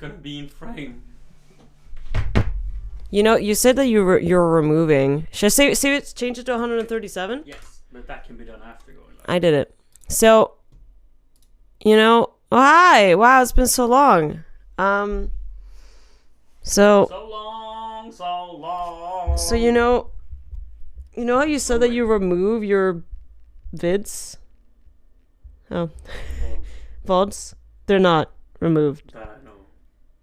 gonna be in frame. You know, you said that you're removing. Should I say it's change it to 137? Yes, but that can be done after going live. I did it. So, you know, oh, hi. Wow, it's been so long. So long. So you know how you said that you remove your vids? Oh. VODs? They're not removed. That I know.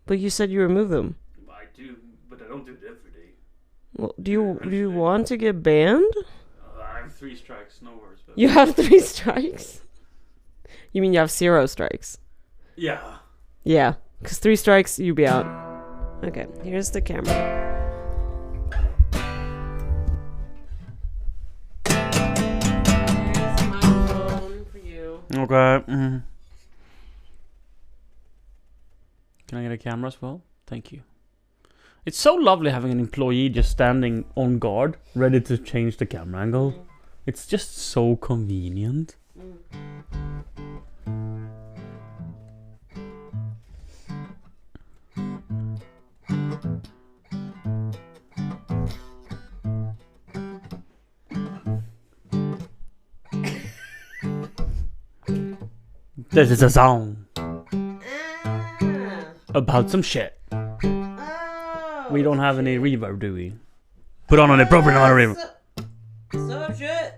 But you said you remove them. I do, but I don't do it every day. Well, do you want to get banned? I have 3 strikes, no worries. But You have 3 strikes? You mean you have 0 strikes? yeah. Yeah, because 3 strikes, you be out. Okay, here's the camera. Here's the microphone for you. Okay. Can I get a camera as well? Thank you. It's so lovely having an employee just standing on guard, ready to change the camera angle. It's just so convenient. This is a song about some shit. We don't have any reverb, do we? Put on an appropriate amount of reverb. Some shit.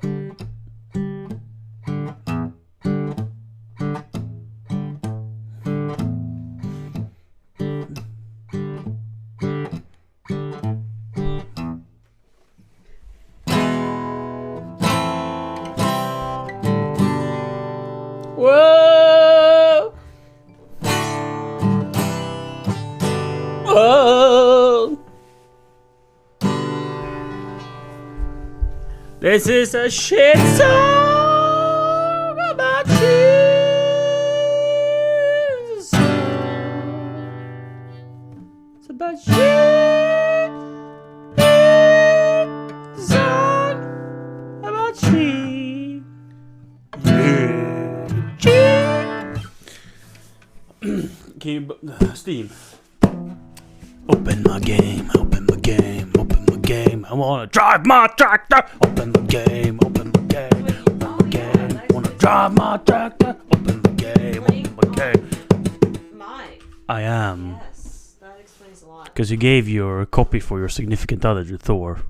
Whoa! Whoa! This is a shit song about Jesus. It's about shit. Song about she. Steam. Open my game, open my game, open my game. I wanna drive my tractor. Open the game, open the game, open the game. Wanna drive my tractor. Open the game, open the game. Mike. I am. Yes, that explains a lot. Because you gave your copy for your significant other to Thor.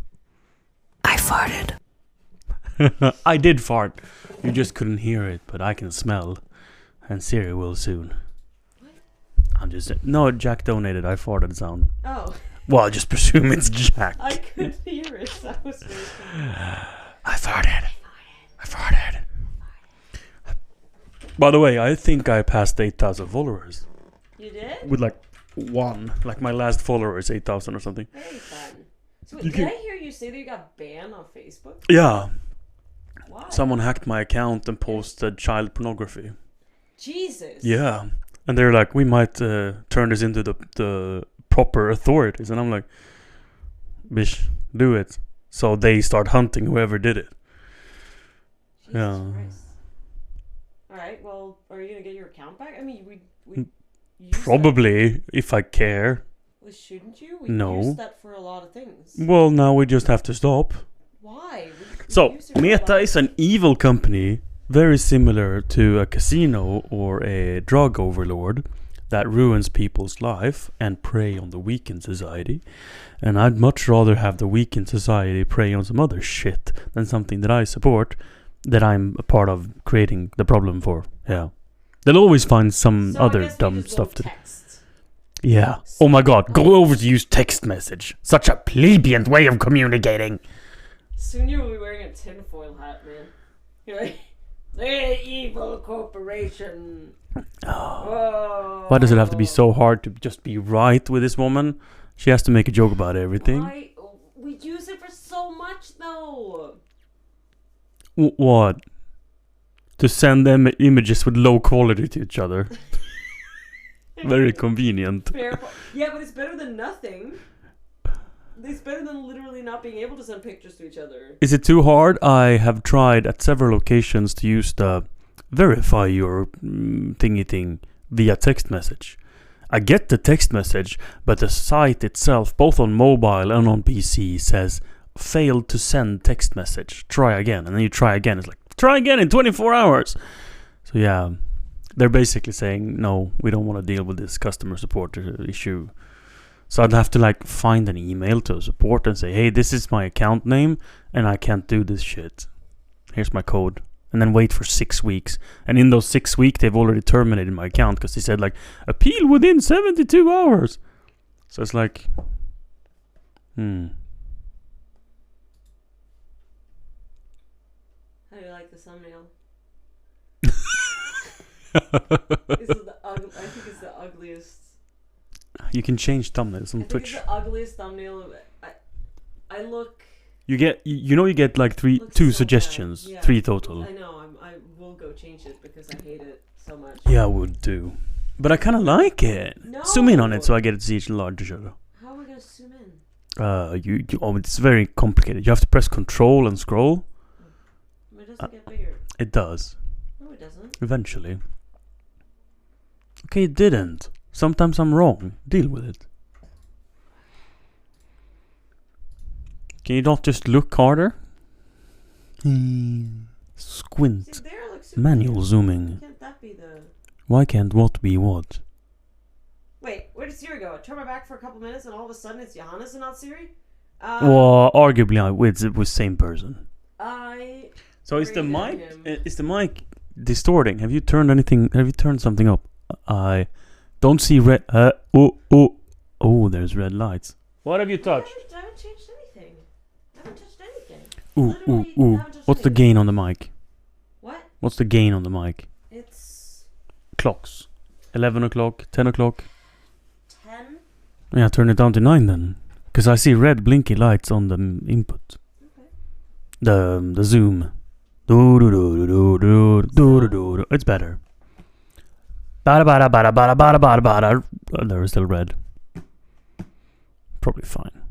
I farted. I did fart. You just couldn't hear it, but I can smell. And Siri will soon. I'm just... No, Jack donated. I farted sound. Oh. Well, I just presume it's Jack. I could hear it. That was very funny. I farted. By the way, I think I passed 8,000 followers. You did? With like 1. Like my last follower is 8,000 or something. Very fun. So wait, did I hear you say that you got banned on Facebook? Yeah. Why? Someone hacked my account and posted child pornography. Jesus. Yeah. And they're like, we might turn this into the proper authorities. And I'm like, bish, do it. So they start hunting whoever did it. Jesus Christ. Alright, well, are you going to get your account back? I mean, we probably, if I care. Well, shouldn't you? We No. use that for a lot of things. Well, now we just have to stop. Why? We So, use it for a Meta lot is an evil company, very similar to a casino or a drug overlord that ruins people's life and prey on the weak in society. And I'd much rather have the weak in society prey on some other shit than something that I support, that I'm a part of creating the problem for. Yeah. They'll always find some So I other guess we dumb just stuff won't to... text. Yeah. Oh my god, go over to use text message. Such a plebeian way of communicating. Soon you will be wearing a tinfoil hat, man. You're like, the evil corporation. Oh. Why does it have to be so hard to just be right with this woman? She has to make a joke about everything. Why? We use it for so much, though. What? To send them images with low quality to each other. Very convenient. Fair yeah, but it's better than nothing. It's better than literally not being able to send pictures to each other. Is it too hard? I have tried at several occasions to use the verify your thingy thing via text message. I get the text message, but the site itself, both on mobile and on PC, says failed to send text message. Try again. And then you try again. It's like, try again in 24 hours. So yeah, they're basically saying, no, we don't want to deal with this customer support issue. So I'd have to like find an email to support and say, hey, this is my account name and I can't do this shit. Here's my code. And then wait for 6 weeks. And in those 6 weeks, they've already terminated my account because they said like, appeal within 72 hours. So it's like, How do you like the thumbnail? I think it's the ugliest. You can change thumbnails on I think Twitch. it's the ugliest thumbnail. I look. You get, you get like Looks two so suggestions, bad. Yeah. 3 total. I know. I will go change it because I hate it so much. Yeah, I would too. But I kind of like it. No. Zoom in on it so I get it to see it larger. How are we gonna zoom in? It's very complicated. You have to press Control and scroll. It doesn't get bigger. It does. No, it doesn't. Eventually. Okay, it didn't. Sometimes I'm wrong. Deal with it. Can you not just look harder? Squint. See, there looks super Manual cute. zooming. Can't that be the? Why can't what be what? Wait, where did Siri go? I turn my back for a couple minutes and all of a sudden it's Johannes and not Siri? Well, arguably it was same person. So is the Rated mic him. is the mic distorting? Have you turned anything? Have you turned something up? I don't see red. Oh, there's red lights. What have you touched? I haven't changed anything. I haven't touched anything. Ooh. Literally haven't touched What's the anything. gain on the mic? What? What's the gain on the mic? It's Clocks. 11 o'clock, 10 o'clock. 10. Yeah, turn it down to 9 then. Because I see red blinky lights on the input. Okay. The zoom. Do. It's better. Bada. There is still red. Probably fine.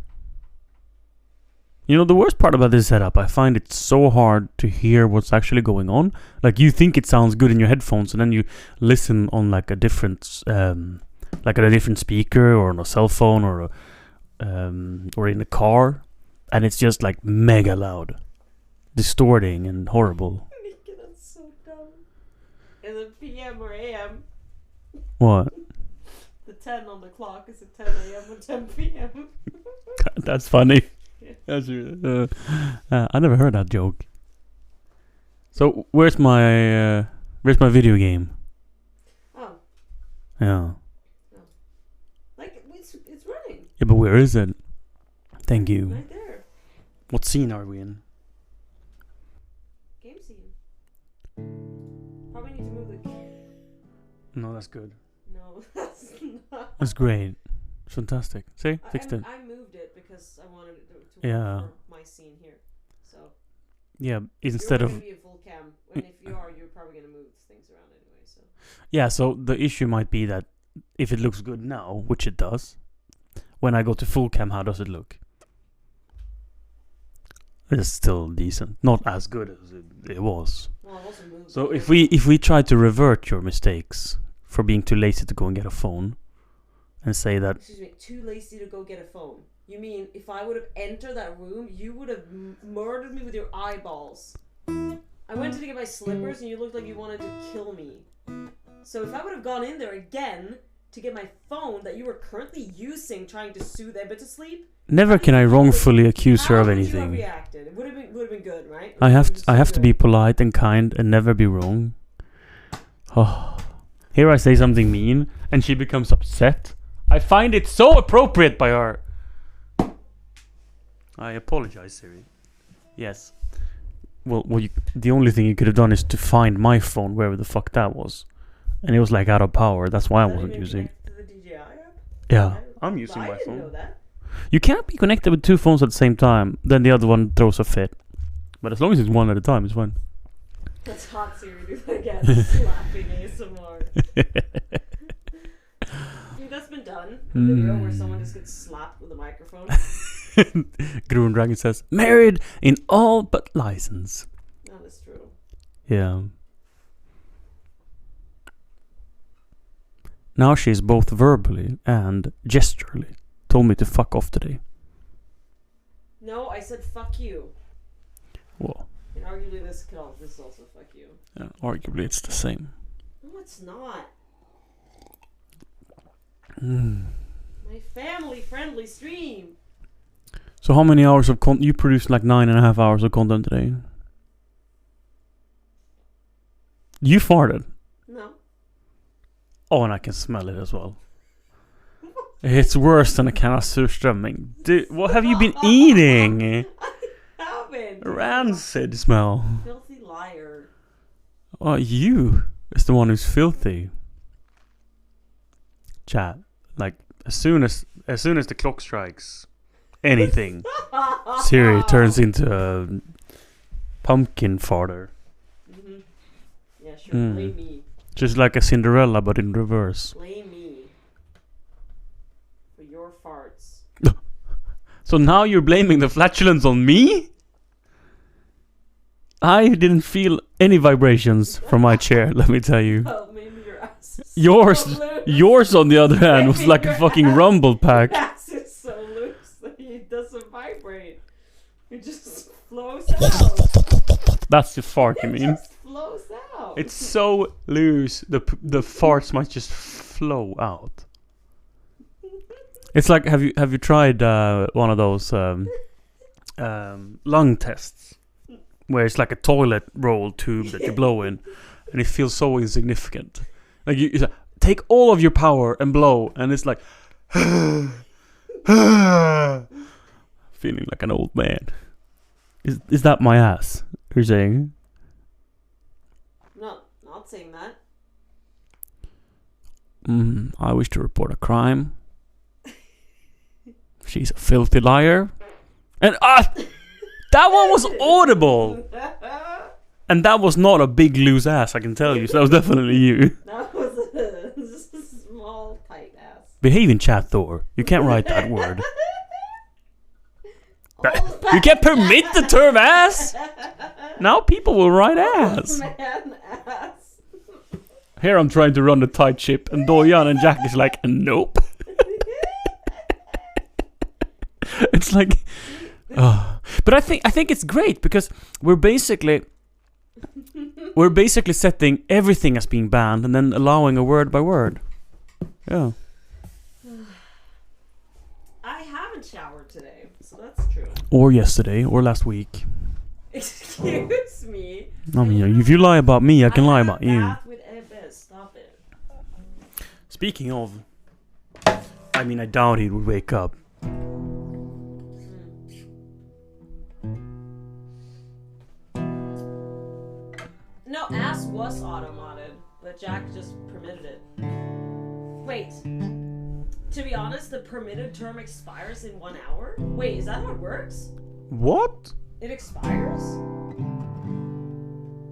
You know, the worst part about this setup, I find it so hard to hear what's actually going on. Like, you think it sounds good in your headphones, and then you listen on like a different, like at a different speaker, or on a cell phone, or in a car, and it's just like mega loud, distorting and horrible. Nicky, that's so dumb. Is it PM or AM? What? The 10 on the clock is it 10 AM or 10 PM? That's funny. That's, I never heard that joke. So where's my video game? Oh, Yeah. like it's running Yeah, but where is it? Thank you. right there. What scene are we in? Game scene. Probably need to move the. No, that's good. No, that's not. That's great. It's fantastic. See, fixed it. I moved it because I wanted it to Yeah. work for my scene here. So Yeah, instead you're of gonna be a full cam, and if you are, you're probably gonna move things around anyway. So yeah. So the issue might be that if it looks good now, which it does, when I go to full cam, how does it look? It's still decent, not as good as it was. well, I also moved. So it. if we try to revert your mistakes for being too lazy to go and get a phone, and say that Excuse me, too lazy to go get a phone. You mean if I would have entered that room, you would have murdered me with your eyeballs? I went to get my slippers and you looked like you wanted to kill me. So if I would have gone in there again to get my phone that you were currently using trying to soothe Ebba to sleep, never can I wrongfully accuse her how of would you have anything. reacted? It would have been good, right? I have to be polite and kind and never be wrong. Oh, here I say something mean and she becomes upset. I find it so appropriate by her. I apologize, Siri. Yes. Well, the only thing you could have done is to find my phone wherever the fuck that was, and it was like out of power. That's why I wasn't using. To the DJI app? Yeah, I'm using I my didn't phone. know that. You can't be connected with 2 phones at the same time. Then the other one throws a fit. But as long as it's one at a time, it's fine. That's hot, Siri. Do that again. Slapping ASMR. Dude, that's been done. A video where someone just gets slapped with a microphone. Gruen Dragon says, married in all but license. That is true. Yeah. now she's both verbally and gesturally told me to fuck off today. No, I said fuck you. Well, And arguably this is also fuck you. yeah, arguably it's the same. No, it's not. Mm. My family-friendly stream. So how many hours of content? You produced like 9.5 hours of content today. You farted. No. Oh, and I can smell it as well. It's worse than a can of surströmming. Dude, what have you been eating? I haven't. Rancid smell. Filthy liar. Oh, you is the one who's filthy. Chat. Like as soon as the clock strikes, anything, Siri turns into a pumpkin farter. Mm-hmm. Yeah, sure. Mm. Blame me. Just like a Cinderella, but in reverse. Blame me. For your farts. So now you're blaming the flatulence on me? I didn't feel any vibrations from my chair, let me tell you. Oh, maybe your ass is Yours, so loose. yours on the other hand was like a fucking rumble pack. Your ass is so loose that it doesn't vibrate. It just flows out. That's the fart you It mean. just flows out. It's so loose, the farts might just flow out. It's like, have you tried one of those lung tests where it's like a toilet roll tube that you blow in, and it feels so insignificant. Like you it's like, take all of your power and blow, and it's like feeling like an old man. Is that my ass? You're saying? No, not saying that. I wish to report a crime. She's a filthy liar. And that one was audible. And that was not a big loose ass, I can tell you. So that was definitely you. That was a small, tight ass. Behave in chat, Thor. You can't write that word. You can't permit the term ass. Now people will write ass. Man, ass. Here I'm trying to run a tight ship, and Doyan and Jack is like, nope. It's like, but I think it's great because we're basically setting everything as being banned and then allowing a word by word. Yeah. I haven't showered today, so that's true. Or yesterday, or last week. Excuse me. I mean, if you lie about me, I can lie about you. Bath with Ebbe. Stop it. Speaking of, I mean, I doubt he would wake up. No, ass was auto-modded, but Jack just permitted it. Wait. To be honest, the permitted term expires in 1 hour? Wait, is that how it works? What? It expires?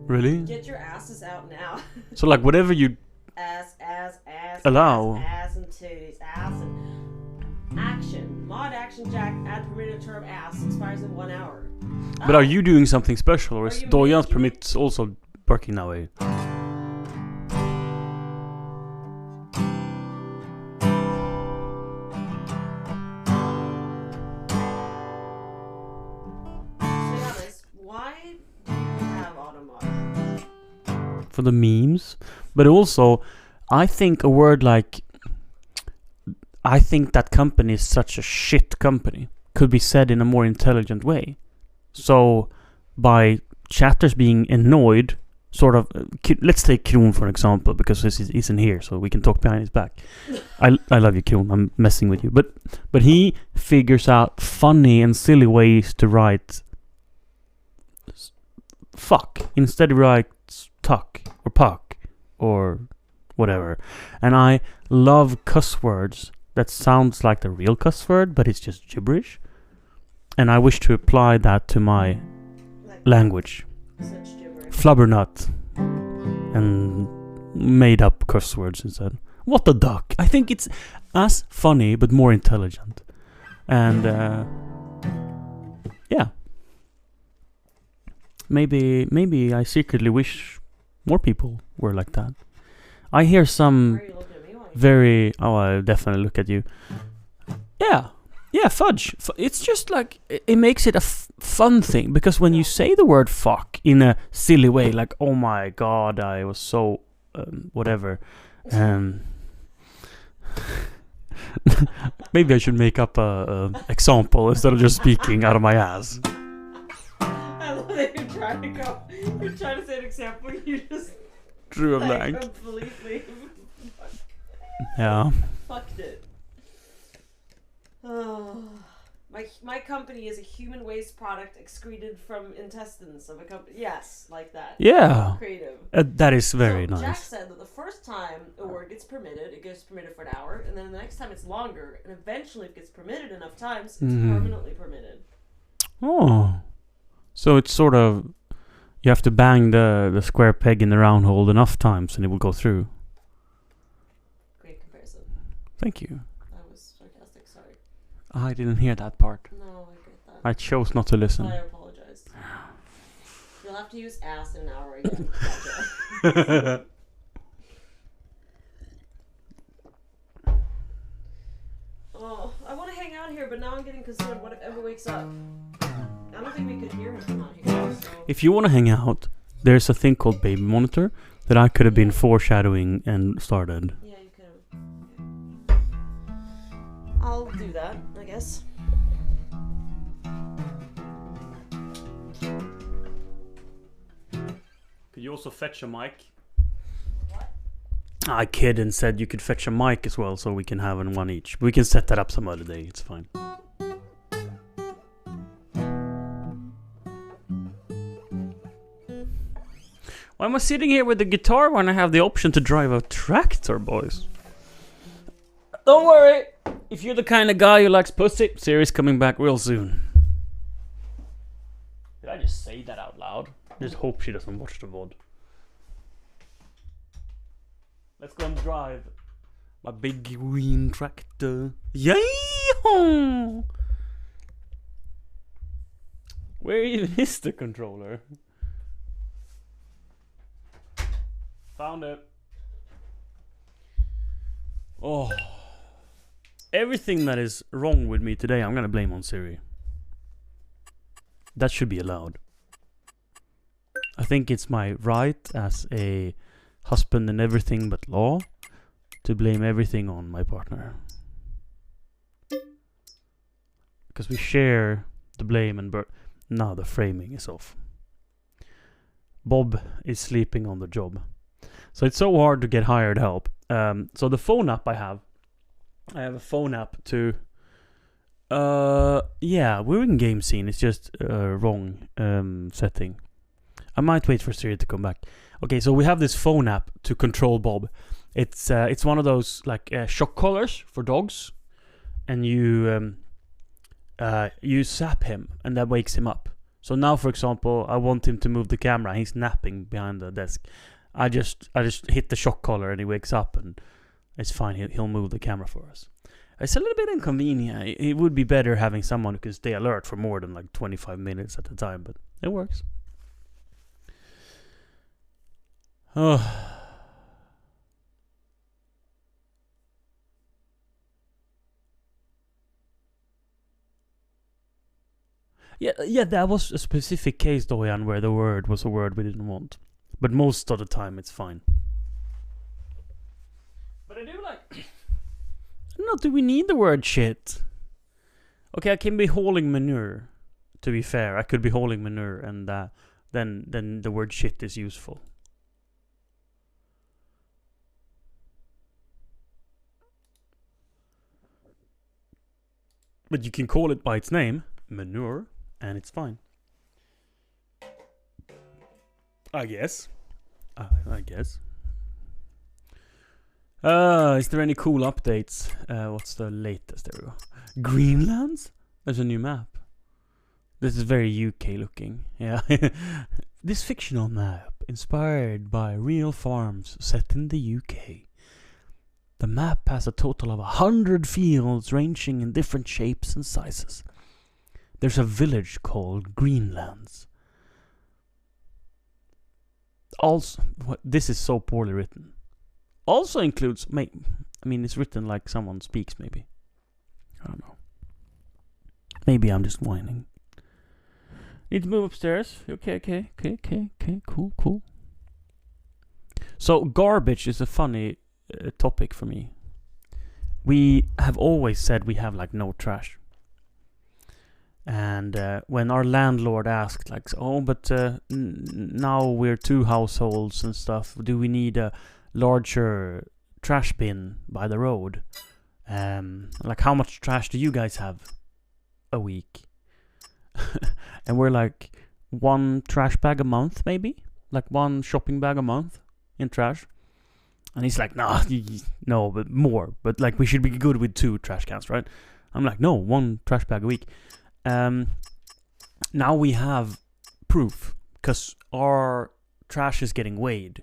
Really? Get your asses out now. So like whatever you ass, allow. ass and titties, ass and action. Mod action Jack, add permitted term ass, expires in 1 hour. But are you doing something special, or Are is you Doyan's making- permits also working that way? Why do you have automod? For the memes, but also I think a word like I think that company is such a shit company could be said in a more intelligent way. So by chatters being annoyed, sort of, let's take Kron for example, because this isn't here, so we can talk behind his back. I love you, Kron. I'm messing with you, but he figures out funny and silly ways to write fuck instead of write tuck or puck or whatever. And I love cuss words that sounds like the real cuss word, but it's just gibberish. And I wish to apply that to my Like language. such gibberish. Flubbernut and made up curse words instead. What the duck? I think it's as funny but more intelligent. And yeah. Maybe I secretly wish more people were like that. I hear Why some are you looking at me while very. Oh, I'll definitely look at you. Yeah, fudge. It's just like it makes it a fun thing because when you say the word fuck in a silly way, like oh my god, I was so whatever. Maybe I should make up a example instead of just speaking out of my ass. I love that you're trying to go. You're trying to say an example. You just Drew a blank. Completely. Yeah. Fucked it. Oh, my company is a human waste product excreted from intestines of a company. Yes, like that. Yeah. Creative. That is very so nice. Jack said that the first time a word gets permitted, it gets permitted for an hour, and then the next time it's longer, and eventually if it gets permitted enough times, it's permanently permitted. Oh. So it's sort of you have to bang the square peg in the round hole enough times and it will go through. Great comparison. Thank you. I didn't hear that part. No, I get that. I chose not to listen. I apologize. You'll have to use ass in an hour again. Gotcha. Oh, I want to hang out here, but now I'm getting concerned. What if Emma wakes up? I don't think we could hear him from out here. So. If you want to hang out, there's a thing called Baby Monitor that I could have been foreshadowing and started. Yeah, you could have. I'll do that, I guess. Could you also fetch a mic? What? I kid and said you could fetch a mic as well so we can have one each. We can set that up some other day, it's fine. Why am I sitting here with the guitar when I have the option to drive a tractor, boys? Don't worry! If you're the kind of guy who likes pussy, Siri's coming back real soon. Did I just say that out loud? I just hope she doesn't watch the VOD. Let's go and drive my big green tractor. Yay! Where even is the controller? Found it. Oh. Everything that is wrong with me today, I'm gonna blame on Siri. That should be allowed. I think it's my right as a husband and everything but law to blame everything on my partner. Because we share the blame and now the framing is off. Bob is sleeping on the job. So it's so hard to get hired help. So the phone app I have a phone app to yeah, we're in game scene. It's just wrong setting. I might wait for Siri to come back. Okay, so we have this phone app to control Bob. It's one of those like shock collars for dogs, and you zap him and that wakes him up. So now, for example, I want him to move the camera. He's napping behind the desk. I just hit the shock collar and he wakes up and it's fine. He'll move the camera for us. It's a little bit inconvenient. It would be better having someone who can stay alert for more than like 25 minutes at a time, but it works. Oh. Yeah, that was a specific case, Doyan, where the word was a word we didn't want. But most of the time, it's fine. But I do like... I don't know, do we need the word shit? Okay, I can be hauling manure. To be fair, I could be hauling manure, and then the word shit is useful. But you can call it by its name, manure, and it's fine. I guess. I guess. Is there any cool updates? What's the latest? There we go. Greenlands? There's a new map. This is very UK looking. Yeah. This fictional map, inspired by real farms set in the UK. The map has a total of 100 fields ranging in different shapes and sizes. There's a village called Greenlands. Also, this is so poorly written. Also includes, I mean, it's written like someone speaks, maybe. I don't know. Maybe I'm just whining. Need to move upstairs. Okay, cool. So, garbage is a funny topic for me. We have always said we have like no trash. And when our landlord asked, like, oh, but now we're 2 households and stuff, do we need a larger trash bin by the road? Like, how much trash do you guys have a week? And we're like, 1 trash bag a month, maybe? Like 1 shopping bag a month in trash. And he's like, nah, no, but more. But like, we should be good with 2 trash cans, right? I'm like, no, 1 trash bag a week. Now we have proof, because our trash is getting weighed.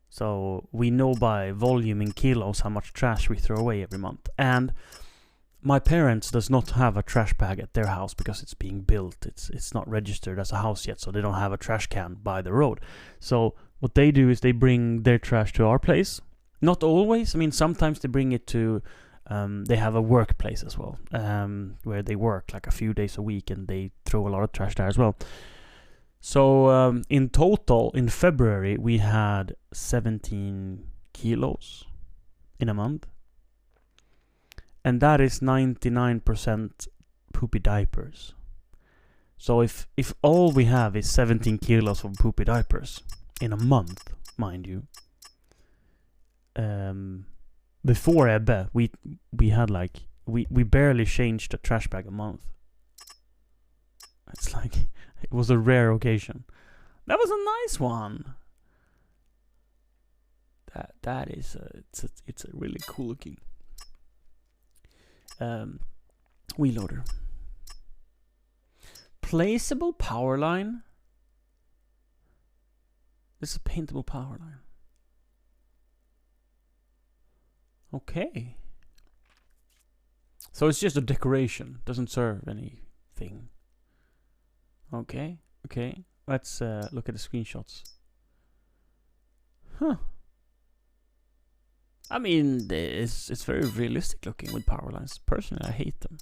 So we know by volume in kilos how much trash we throw away every month. And my parents does not have a trash bag at their house because it's being built. It's not registered as a house yet, so they don't have a trash can by the road. So what they do is they bring their trash to our place. Not always. I mean, sometimes they bring it to... they have a workplace as well, where they work like a few days a week, and they throw a lot of trash there as well. So in total, in February, we had 17 kilos in a month. And that is 99% poopy diapers. So if all we have is 17 kilos of poopy diapers in a month, mind you, before Ebbe, we had like, we barely changed a trash bag a month. It's like, it was a rare occasion. That was a nice one. That is it's a really cool looking wheel loader. Placeable power line. This is a paintable power line. Okay. So it's just a decoration. Doesn't serve anything. Okay. Let's look at the screenshots. Huh. I mean, it's very realistic looking with power lines. Personally, I hate them.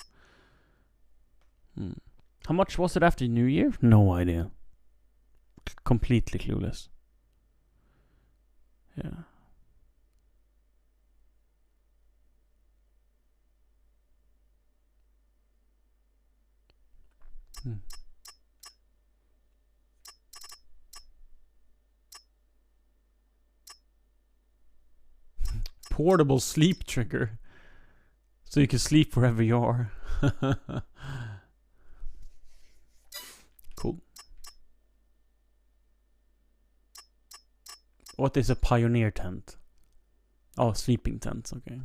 How much was it after New Year? No idea. Completely clueless. Yeah. Portable sleep trigger, so you can sleep wherever you are. Cool. What is a pioneer tent? Oh, sleeping tent. Okay.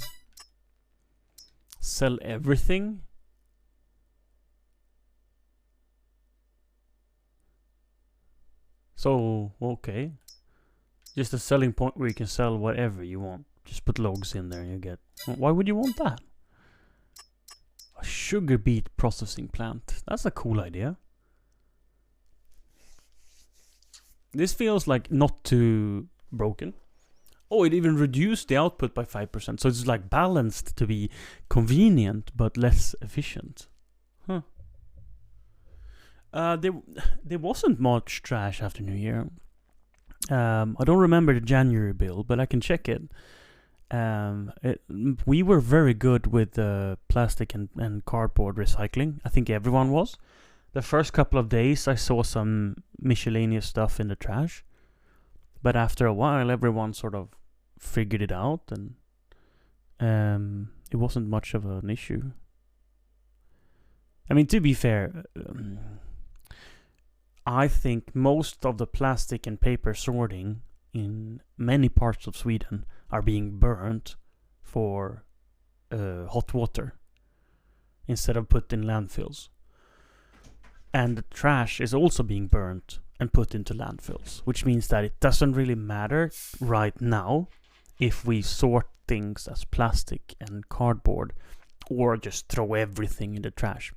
Sell everything. So, okay. Just a selling point where you can sell whatever you want. Just put logs in there and you get... Why would you want that? A sugar beet processing plant. That's a cool idea. This feels like not too broken. Oh, it even reduced the output by 5%. So it's like balanced to be convenient but less efficient. Huh. There wasn't much trash after New Year. I don't remember the January bill, but I can check it. We were very good with plastic and cardboard recycling. I think everyone was. The first couple of days I saw some miscellaneous stuff in the trash, but after a while everyone sort of figured it out, and it wasn't much of an issue. I mean, to be fair, I think most of the plastic and paper sorting in many parts of Sweden are being burnt for hot water instead of put in landfills. And the trash is also being burnt and put into landfills, which means that it doesn't really matter right now if we sort things as plastic and cardboard or just throw everything in the trash.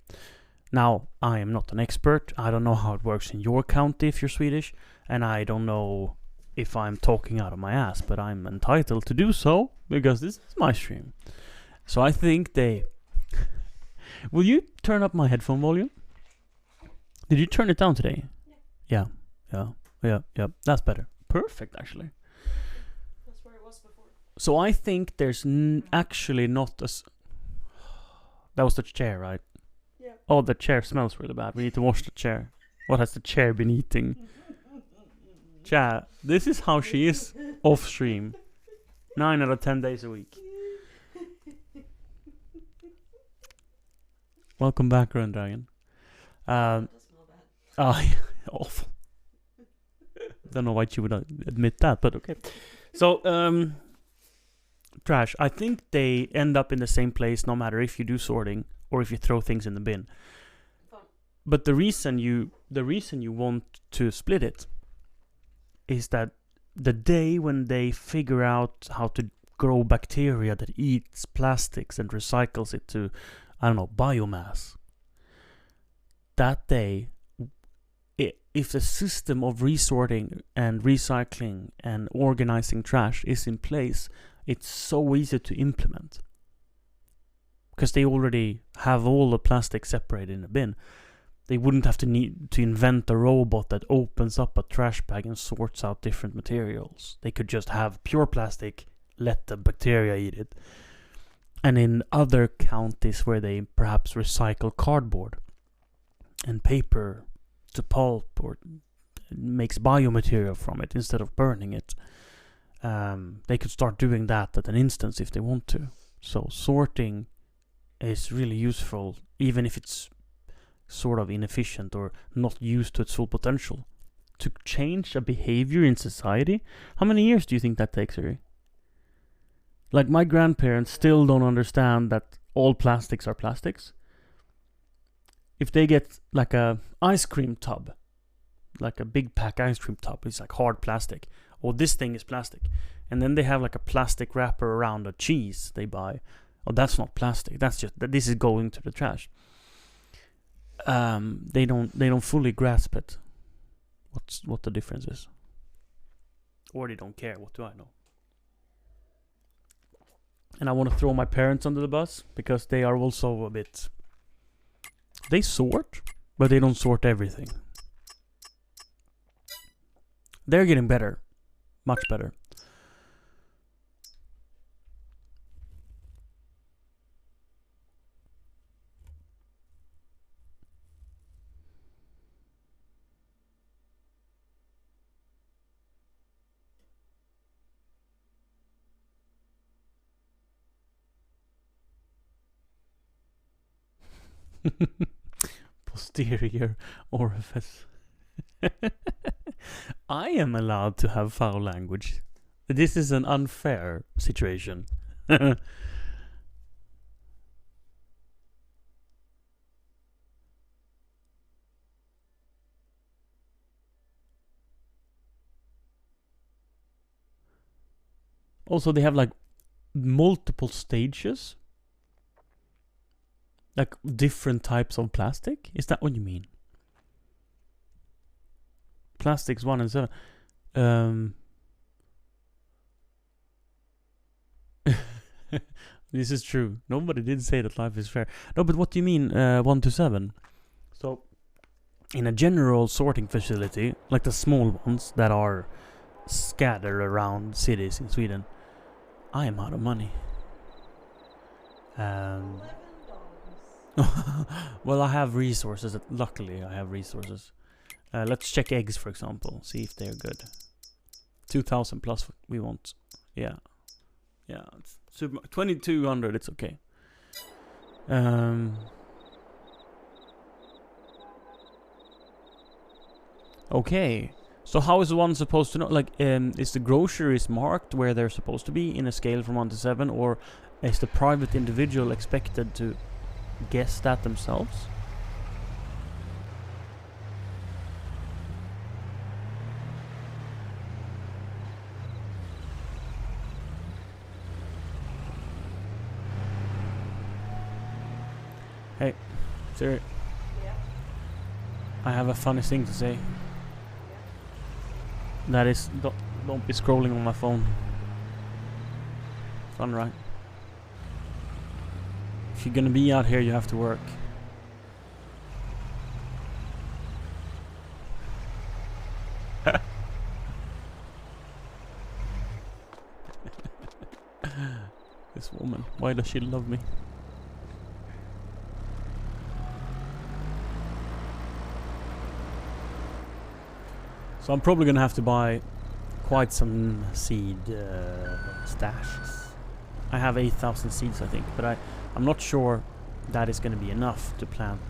Now, I am not an expert. I don't know how it works in your county if you're Swedish, and I don't know if I'm talking out of my ass, but I'm entitled to do so because this is my stream. So I think they... Will you turn up my headphone volume? Did you turn it down today? Yeah. That's better. Perfect, actually. That's where it was before. So I think there's actually not a... That was the chair, right? Yeah. Oh, the chair smells really bad. We need to wash the chair. What has the chair been eating? Chat, this is how she is off stream. 9 out of 10 days a week. Welcome back, Run Dragon. That smell bad. Oh, awful. Don't know why she would admit that, but okay. So, trash. I think they end up in the same place no matter if you do sorting or if you throw things in the bin. Fun. But the reason you want to split it is that the day when they figure out how to grow bacteria that eats plastics and recycles it to, I don't know, biomass, that day, if the system of resorting and recycling and organizing trash is in place, it's so easy to implement. Because they already have all the plastic separated in a bin. They wouldn't have to need to invent a robot that opens up a trash bag and sorts out different materials. They could just have pure plastic, let the bacteria eat it. And in other counties where they perhaps recycle cardboard and paper to pulp or makes biomaterial from it instead of burning it, they could start doing that at an instance if they want to. So sorting is really useful, even if it's sort of inefficient or not used to its full potential. To change a behavior in society, how many years do you think that takes, Uri? Like, my grandparents still don't understand that all plastics are plastics. If they get like a ice cream tub, like a big pack ice cream tub, it's like hard plastic, or this thing is plastic, and then they have like a plastic wrapper around a cheese they buy, oh, that's not plastic, that's just, this is going to the trash. They don't fully grasp it, what the difference is, or they don't care. What do I know? And I want to throw my parents under the bus because they are also a bit, they sort, but they don't sort everything. They're getting better, much better. Posterior orifice. I am allowed to have foul language. This is an unfair situation. Also, they have like multiple stages. Like different types of plastic? Is that what you mean? Plastics 1 and 7. This is true. Nobody did say that life is fair. No, but what do you mean 1 to 7? So, in a general sorting facility, like the small ones that are scattered around cities in Sweden, I am out of money. Well, I have resources. Luckily, I have resources. Let's check eggs, for example. See if they're good. 2,000 plus we want. Yeah. Yeah. It's 2,200. It's okay. Okay. So how is one supposed to know? Like, is the groceries marked where they're supposed to be in a scale from 1 to 7? Or is the private individual expected to guess that themselves? Hey, Siri. Yeah. I have a funny thing to say. That is, Don't be scrolling on my phone. Fun, right? If you're gonna be out here, you have to work. This woman, why does she love me? So I'm probably gonna have to buy quite some seed stashes. I have 8,000 seeds, I think, but I'm not sure that is gonna be enough to plant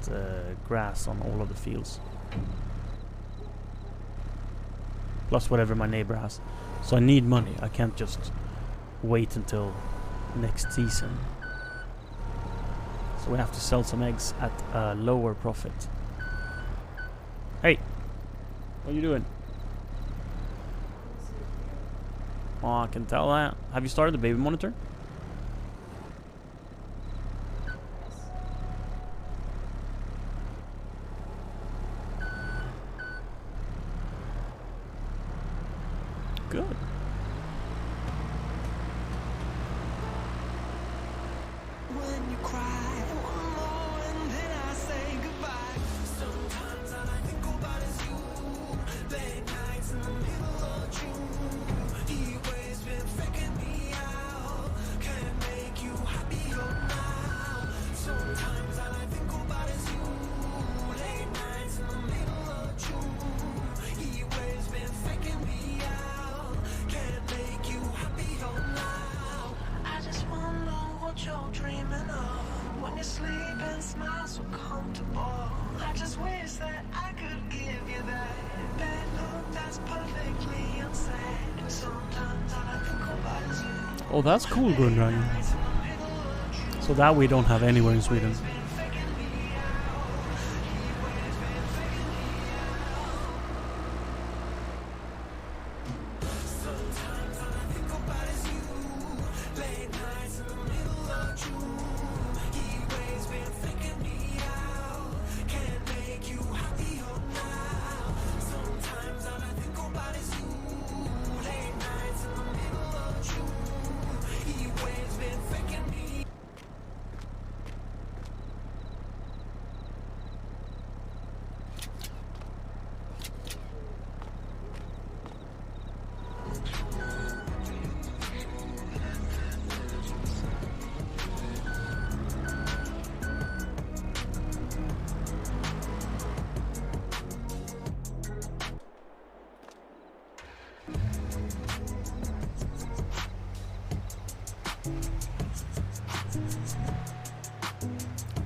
grass on all of the fields. Plus whatever my neighbor has. So I need money. I can't just wait until next season. So we have to sell some eggs at a lower profit. Hey! What are you doing? Oh, I can tell that. Have you started the baby monitor? Good. When you cry one more and then I say goodbye. Sometimes all I think about is you. Late nights in the middle of June. He always been faking me out. Can't make you happier now. Sometimes all I think about is you. Late nights in the middle of June. He always been faking me out. Can't make you happier now. I just wonder what you're dreaming of when you sleep and smile so comfortable. I just wish that I could give you that look that's perfectly unsaid. Sometimes all I think about is you. Oh, that's cool, Grundragen. So that we don't have anywhere in Sweden.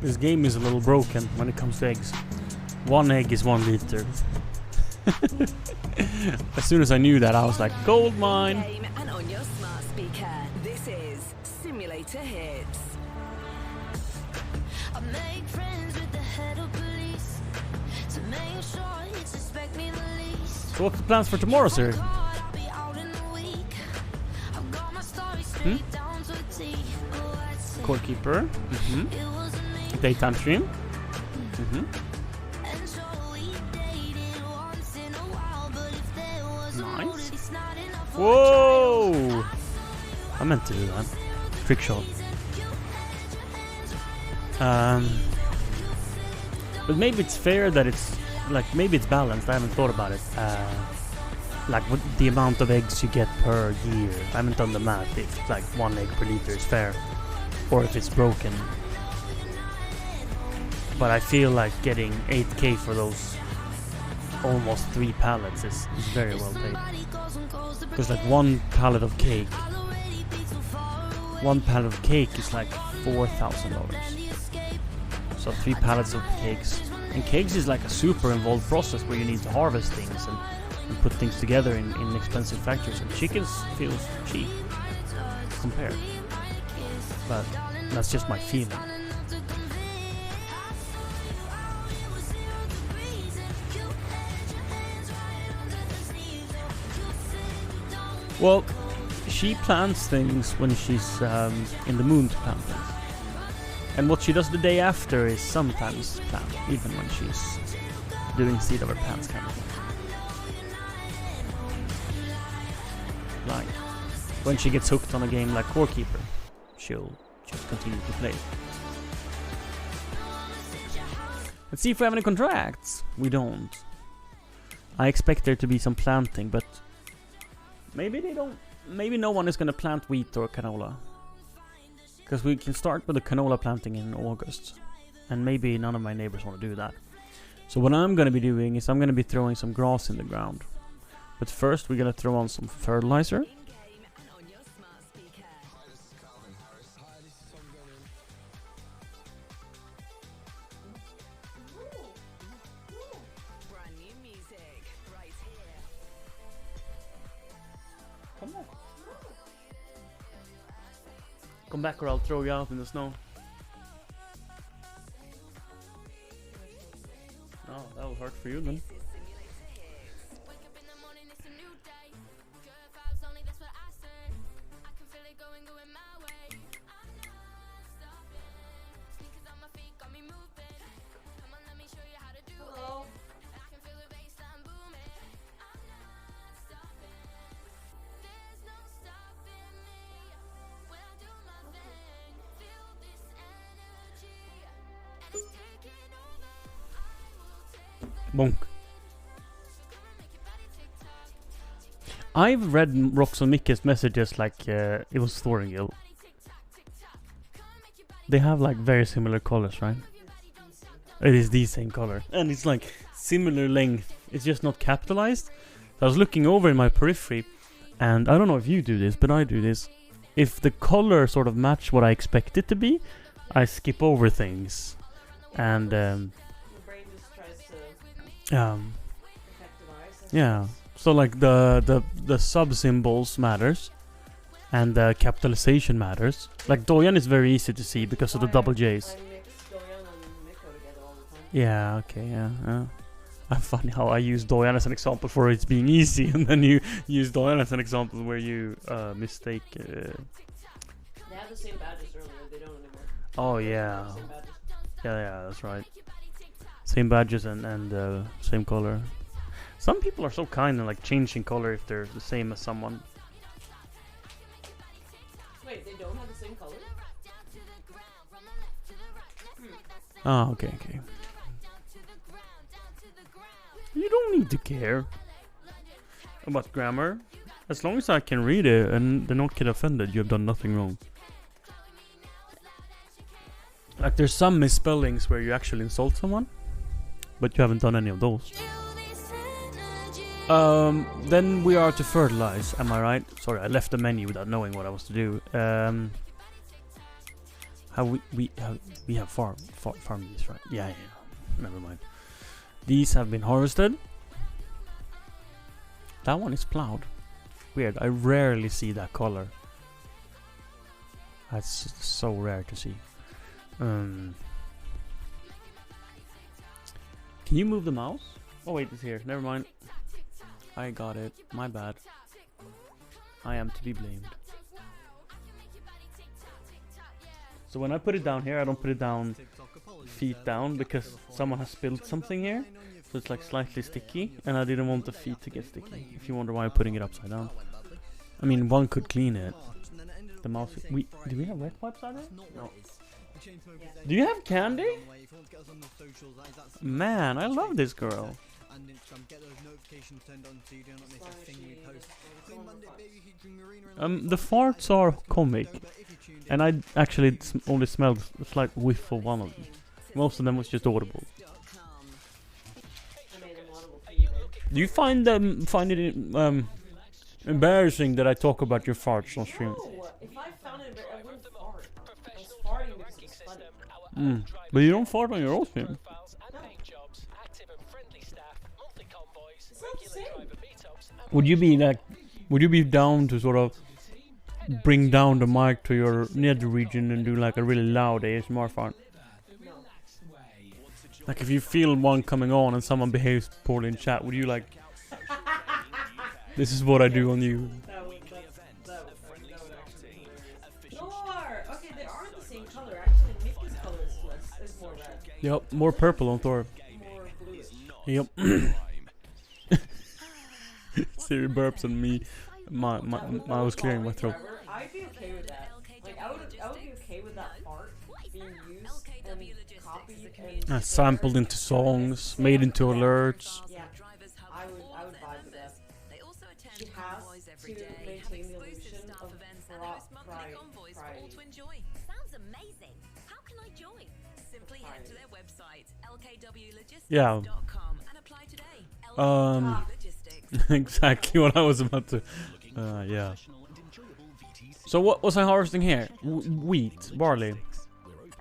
This game is a little broken when it comes to eggs. 1 egg is 1 liter. As soon as I knew that, I was like, gold mine! Game and on your smart speaker, this is Simulator Hits. I make friends with the head of police to make sure he suspect me the least. So what's the plans for tomorrow, sir? I'll be out in the week. I've got my story straight down to a T. Oh, I'd say Corekeeper. it wasn't me. Daytime stream. And so we dated once in a while, but if there was a Nice. motive, it's not enough for Whoa! I meant to do that. Trick shot. But maybe it's fair that it's like, maybe it's balanced. I haven't thought about it. Like what the amount of eggs you get per year. I haven't done the math. If like 1 egg per liter is fair, or if it's broken. But I feel like getting 8k for those almost 3 pallets is very well paid. Because like 1 pallet of cake, 1 pallet of cake is like $4,000. So 3 pallets of cakes. And cakes is like a super involved process where you need to harvest things and put things together in expensive factories. And chickens feels cheap compared. But that's just my feeling. Well, she plants things when she's in the moon to plant things. And what she does the day after is sometimes plant, even when she's doing seat over pants kind of thing. when she gets hooked on a game like Core Keeper, she'll just continue to play. Let's see if we have any contracts. We don't. I expect there to be some planting, but maybe they don't. Maybe no one is gonna plant wheat or canola, because we can start with the canola planting in August, and maybe none of my neighbors want to do that. So what I'm gonna be doing is I'm gonna be throwing some grass in the ground, but first we're gonna throw on some fertilizer. In-game and on your smart speaker. Brand new music right here. Come back. Come back or I'll throw you out in the snow. Oh, that'll hurt for you then. This is Simulator Hits. Wake up in the morning, it's a new day. Good vibes only, that's what I say. I can feel it going my way. I'm not stopping. Sneakers on my feet got me moving. Come on, let me show you how to do Hello. it. I can feel the bassline booming. I'm not stopping. There's no stopping me when I do my thing. Feel this energy, and it's taking over. I will take the Bonk. come and make your body tick tock. I've read Roxon Mikke's messages like it was Thoringill. They have like very similar colors, right? It is the same color. And it's like similar length. It's just not capitalized. So I was looking over in my periphery, and I don't know if you do this, but I do this. If the color sort of match what I expect it to be, I skip over things. And Your brain just tries to effectivize. yeah. So like the sub symbols matters, and the capitalization matters. Like Doyan is very easy to see because of the double J's. I mix Doyan and Mikko together all the time. Yeah, okay, yeah. I'm funny how I use Doyan as an example for it's being easy, and then you use Doyan as an example where you mistake. They had the same badges earlier, they don't anymore. Oh yeah, Same badges. yeah, that's right. Same badges and same color. Some people are so kind and like changing color if they're the same as someone. Wait, they don't have the same color? Oh, okay. You don't need to care about grammar. As long as I can read it and they don't get offended, you have done nothing wrong. Like there's some misspellings where you actually insult someone, but you haven't done any of those. Then we are to fertilize, am I right? Sorry, I left the menu without knowing what I was to do. We have farm these, right? Yeah. Never mind. These have been harvested. That one is plowed. Weird. I rarely see that color. That's so rare to see. Can you move the mouse? Oh wait, it's here. Never mind. I got it. My bad. I am to be blamed. So when I put it down here, I don't put it down feet down because someone has spilled something here. So it's like slightly sticky, and I didn't want the feet to get sticky. If you wonder why I'm putting it upside down. I mean, one could clean it. The mouse. Do we have wet wipes on it? No. Do you have candy? Man, I love this girl. And Instagram, get those notifications turned on so you do not miss a thing we post. Clean Monday, baby, featuring Marina and The farts are comic, and I actually only smelled a slight whiff of one of them. Most of them was just audible. I made them audible for you, babe. Do you find it embarrassing that I talk about your farts on stream? No, if I found it, I wouldn't fart. I was farting because it was funny. But you don't fart on your own stream. It's not the same. Would you be down to sort of bring down the mic to your nether region and do like a really loud ASMR fart? No. Like if you feel one coming on and someone behaves poorly in chat, would you like, this is what I do on you? That would actually be Thor! Okay, they aren't the same color. Actually, Mickey's color is more red. Yep, more purple on Thor. More bluish. Yep. Siri burps on me. I was clearing my throat. Forever, I'd be okay with that. Like I would be okay with that art being used and copied and Sampled into songs, made into alerts. Yeah, I would vibe with that. They also attend She has convoys every to day, have maintain the exclusive illusion staff of events and pride- host monthly pride- convoys for pride. all to enjoy. Sounds amazing. How can I join? Simply head to their website, lkwlogistics.com, Yeah. and apply today. Um, LKW Logistics. Exactly what I was about to. Yeah. So what was I harvesting here? Wheat, barley.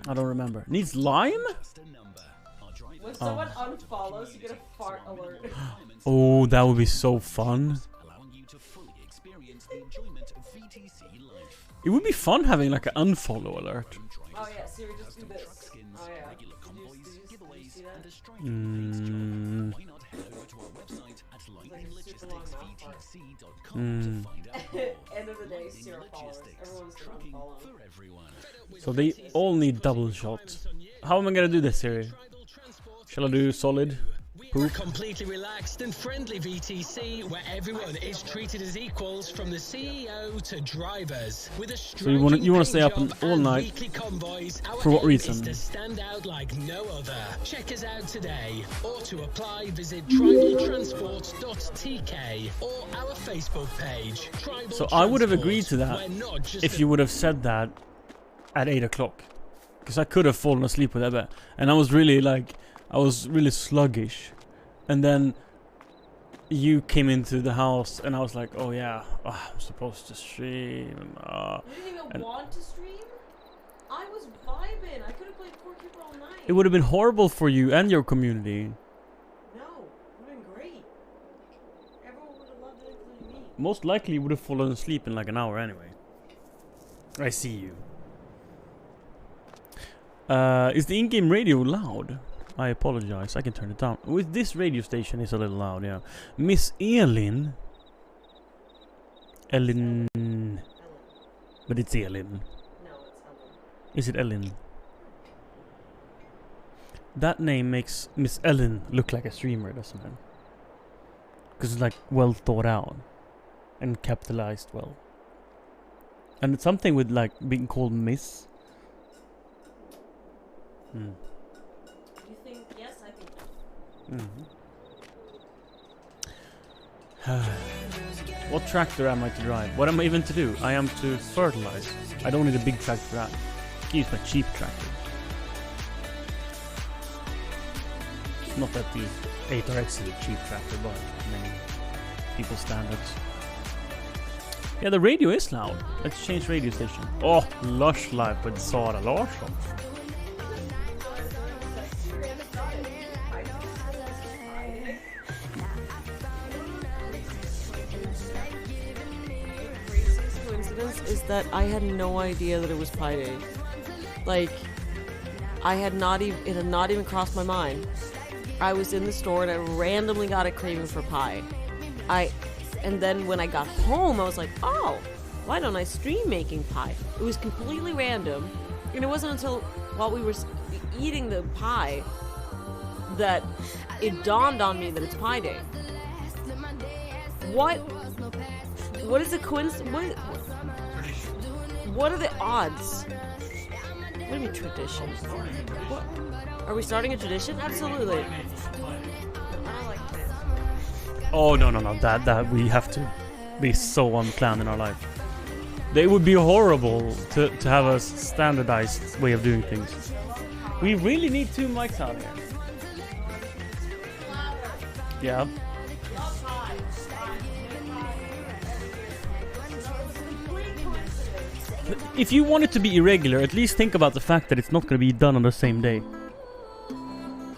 I don't remember. Needs lime? When someone unfollows, you get a fart alert. Oh, that would be so fun. It would be fun having like an unfollow alert. Oh yeah, Siri, just do this. Oh yeah. Did you see that? Mm, Like a super long mouth fart. mm. End of the day, 0 followers. Everyone's gonna unfollow. So they all need double shots. How am I gonna do this, Siri? Shall I do solid? Poop? Completely relaxed and friendly VTC, where everyone is treated as equals from the CEO to drivers. With a So you wanna stay up all night? weekly convoys, our For what aim reason? is to stand out like no other. Check us out today, or to apply, visit tribaltransport.tk or our Facebook page. Tribal So I would have agreed to Transport. that We're not just if you would have said that at 8 o'clock. Because I could have fallen asleep with that bit. And I was really sluggish. And then you came into the house and I was like, oh yeah, I'm supposed to stream. You didn't even And- want to stream? I was vibing. I could have played Core Keeper all night. It would have been horrible for you and your community. No, it would have been great. Everyone would have loved it, including me. Most likely you would have fallen asleep in like an hour anyway. I see you. Is the in-game radio loud? I apologize, I can turn it down. With this radio station is a little loud, yeah. Miss Elin. Ellen. But it's Elin. No, it's Ellen. Is it Ellen? That name makes Miss Ellen look like a streamer, doesn't it? Because it's like well thought out. And capitalized well. And it's something with like being called Miss. Hmm. You think? Yes, I think. What tractor am I to drive? What am I even to do? I am to fertilize. I don't need a big tractor for that. I can use my cheap tractor. Not that the 8RX is a cheap tractor, but many people's standards. Yeah, the radio is loud. Let's change radio station. Oh, Lush Life with Sara Larsson. Craziest coincidence is that I had no idea that it was Pi Day. Like, I had not even, it had not even crossed my mind. I was in the store and I randomly got a craving for pie. And then when I got home, I was like, oh, why don't I stream making pie? It was completely random. And it wasn't until while we were eating the pie that it dawned on me that it's Pi Day. What is the coincidence? What are the odds? What do you mean tradition? What? Are we starting a tradition? Absolutely. I don't like this. Oh no, that we have to be so unplanned in our life. It would be horrible to have a standardized way of doing things. We really need 2 mics out here. Yeah. If you want it to be irregular, at least think about the fact that it's not going to be done on the same day.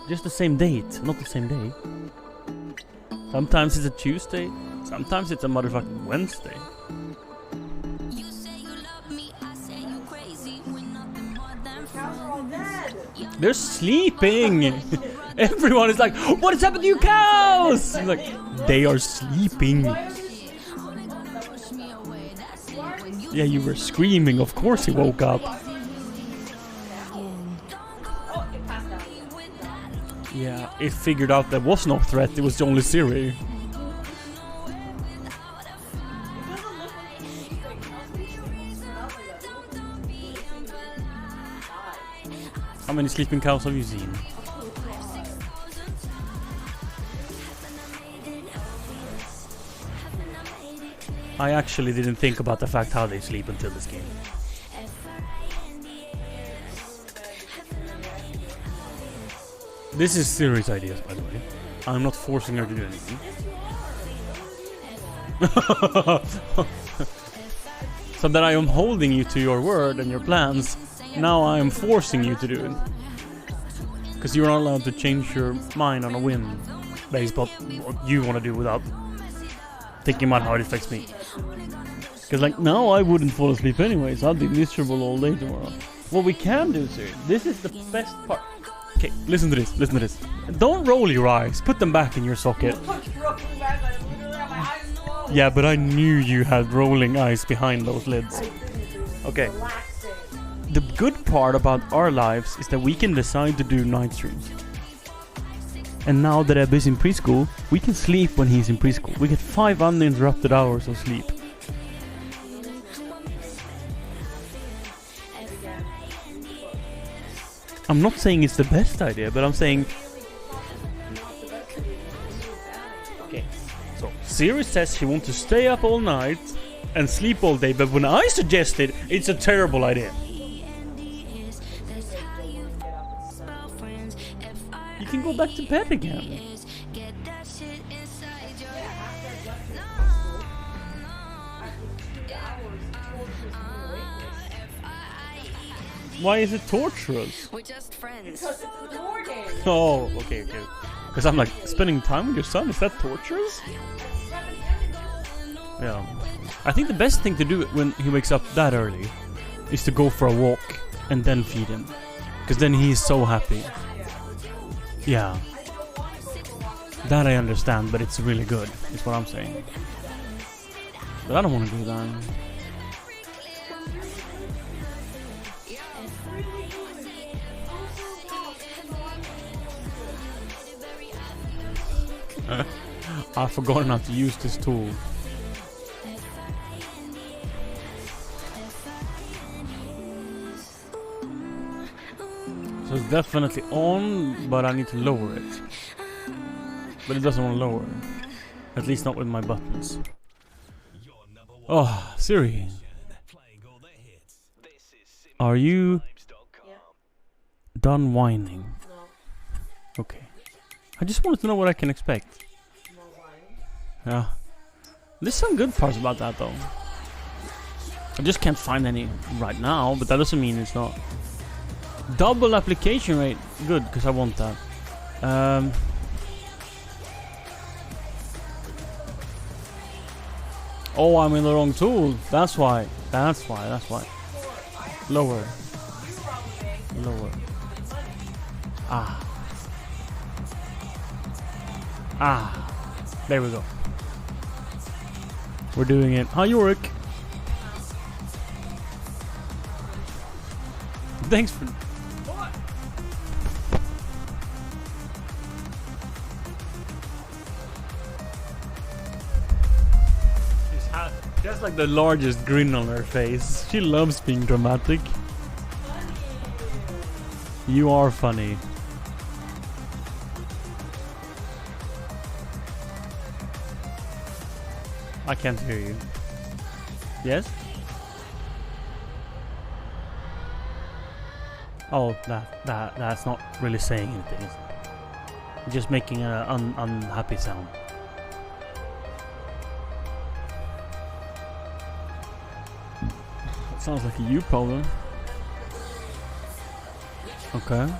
Just the same date, not the same day. Sometimes it's a Tuesday, sometimes it's a motherfucking Wednesday. You say you love me, I say you crazy. We're nothing more than Cows are all dead. They're sleeping! Everyone is like, what has happened to you cows? It's like, they are sleeping. push me away. That's it. When you Yeah, you were screaming, of course he woke up. Yeah, it figured out there was no threat, it was only Siri. Because How many sleeping cows have you seen? I actually didn't think about the fact how they sleep until this game. This is Siri's ideas, by the way. I'm not forcing her to do anything. So that I am holding you to your word and your plans, now I am forcing you to do it. Because you're not allowed to change your mind on a whim based on what you want to do without thinking about how it affects me. Because like, now I wouldn't fall asleep anyways, I'll be miserable all day tomorrow. What we can do, Siri, this is the best part. Okay, listen to this, listen to this. Don't roll your eyes, put them back in your socket. Yeah, but I knew you had rolling eyes behind those lids. Okay. The good part about our lives is that we can decide to do night streams. And now that Ebbe in preschool, we can sleep when he's in preschool. We get 5 uninterrupted hours of sleep. I'm not saying it's the best idea, but I'm saying... Okay, so Siri says she wants to stay up all night and sleep all day, but when I suggested, it's a terrible idea. You can go back to bed again. Why is it torturous? We're just friends. Because it's a war game. Oh, okay. Because I'm like, spending time with your son, is that torturous? Yeah. I think the best thing to do when he wakes up that early is to go for a walk and then feed him. Because then he's so happy. Yeah. That I understand, but it's really good, is what I'm saying. But I don't want to do that. I've forgotten how to use this tool. So it's definitely on, but I need to lower it. But it doesn't want to lower. At least not with my buttons. Oh, Siri. Are you done whining? No, Okay. I just wanted to know what I can expect. no lying. Yeah. There's some good parts about that though. I just can't find any right now, but that doesn't mean it's not. Double application rate. Good, because I want that. Oh, I'm in the wrong tool. That's why. That's why. Lower. Lower. Ah. There we go. We're doing it. Hi, Yorick. Thanks for... She has like the largest grin on her face. She loves being dramatic. You are funny. I can't hear you. Yes? Oh, that's not really saying anything, is it? Just making an unhappy sound. That sounds like a you problem. Okay.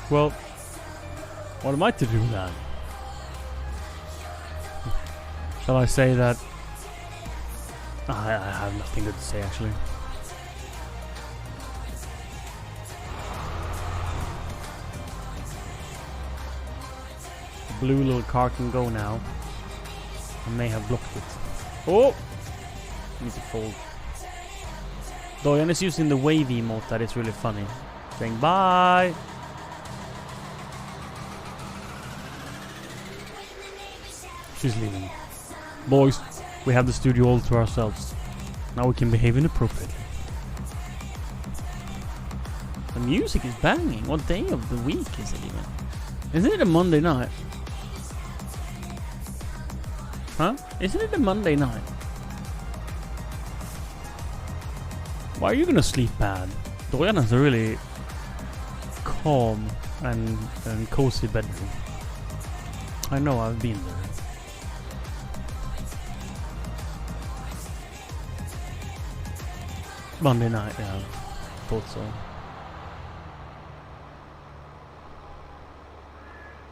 Well, what am I to do with that? Shall I say that I have nothing good to say actually. The blue little car can go now. I may have blocked it. Oh! Need to fold. Doyan is using the wavy emote, that is really funny. Saying bye! She's leaving. Boys, we have the studio all to ourselves. Now we can behave inappropriately. The music is banging. What day of the week is it even? Isn't it a Monday night? Huh? Isn't it a Monday night? Why are you gonna sleep bad? Dorian has a really calm and cozy bedroom. I know, I've been there. Monday night, yeah. Thought so.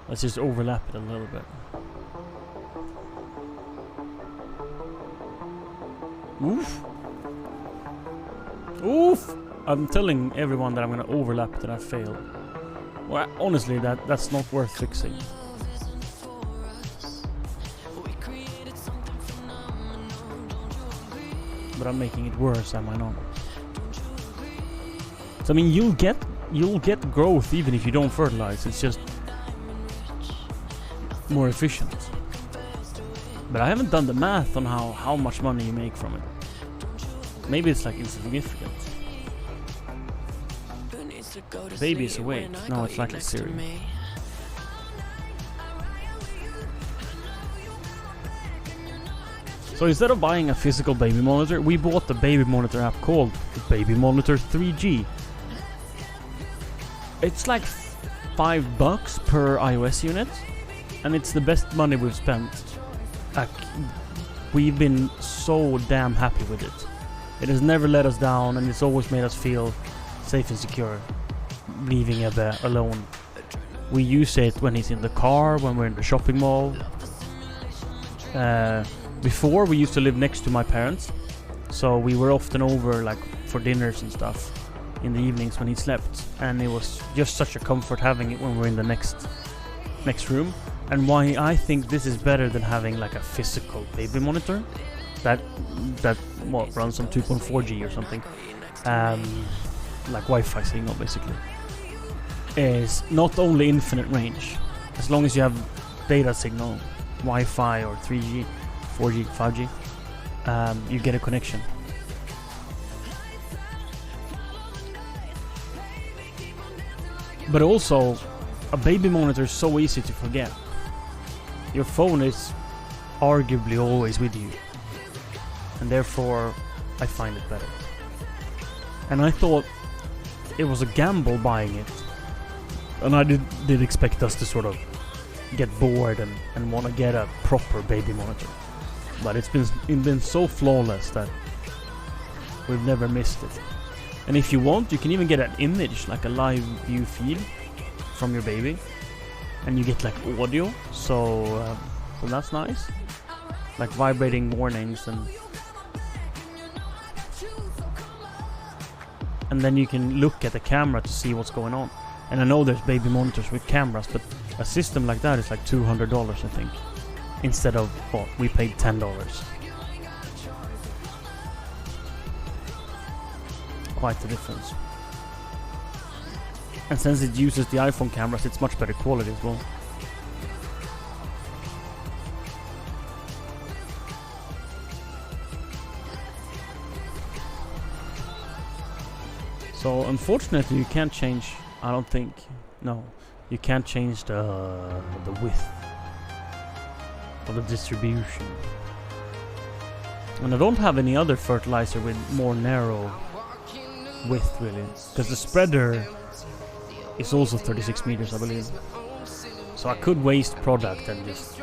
Let's just overlap it a little bit. Oof. Oof! I'm telling everyone that I'm gonna overlap that I failed. Well, honestly, that's not worth fixing. But I'm making it worse, am I not? So I mean, you'll get growth even if you don't fertilize. It's just more efficient. But I haven't done the math on how much money you make from it. Maybe it's like insignificant. Baby is awake. No, it's likely Siri. So instead of buying a physical baby monitor, we bought the baby monitor app called Baby Monitor 3G. It's like $5 per iOS unit, and it's the best money we've spent. Like, we've been so damn happy with it. It has never let us down, and it's always made us feel safe and secure leaving Ebbe alone. We use it when he's in the car, when we're in the shopping mall. Before, we used to live next to my parents, so we were often over like for dinners and stuff in the evenings when he slept, and it was just such a comfort having it when we're in the next room. And why I think this is better than having like a physical baby monitor that what runs on 2.4G or something, like Wi-Fi signal basically, is not only infinite range. As long as you have data signal, Wi-Fi or 3G, 4G, 5G, you get a connection. But also, a baby monitor is so easy to forget. Your phone is arguably always with you, and therefore I find it better. And I thought it was a gamble buying it, and I did expect us to sort of get bored and want to get a proper baby monitor. But it's been so flawless that we've never missed it. And if you want, you can even get an image, like a live view feed from your baby, and you get like audio, so that's nice, like vibrating warnings, and then you can look at the camera to see what's going on. And I know there's baby monitors with cameras, but a system like that is like $200, I think, instead of what we paid $10. Quite the difference. And since it uses the iPhone cameras, it's much better quality as well. So unfortunately you can't change, I don't think, no, you can't change the width or the distribution. And I don't have any other fertilizer with more narrow width really, because the spreader is also 36 meters, I believe. So I could waste product and just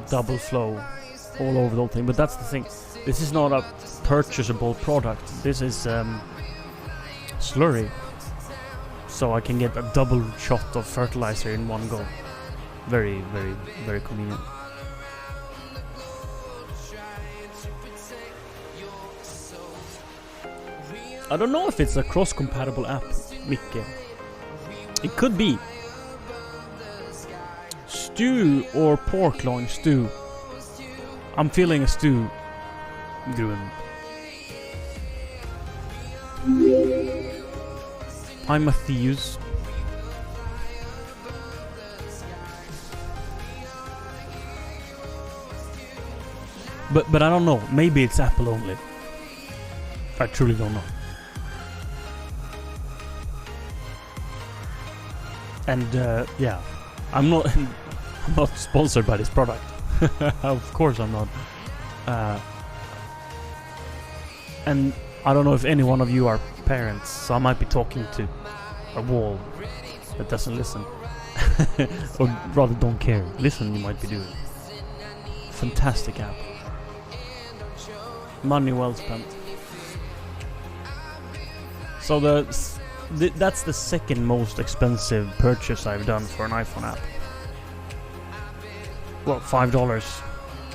double flow all over the whole thing. But that's the thing, this is not a purchasable product. This is slurry, so I can get a double shot of fertilizer in one go. Very, very, very convenient. I don't know if it's a cross-compatible app, Mikke. It could be. Stew or pork loin stew. I'm feeling a stew, Gruen. Hi Matthews. But I don't know. Maybe it's Apple only. I truly don't know. And yeah, I'm not I'm not sponsored by this product. Of course I'm not. And I don't know if any one of you are parents, so I might be talking to a wall that doesn't listen. Or rather don't care. Listen, you might be doing. Fantastic app. Money well spent. So that's the second most expensive purchase I've done for an iPhone app. Well, $5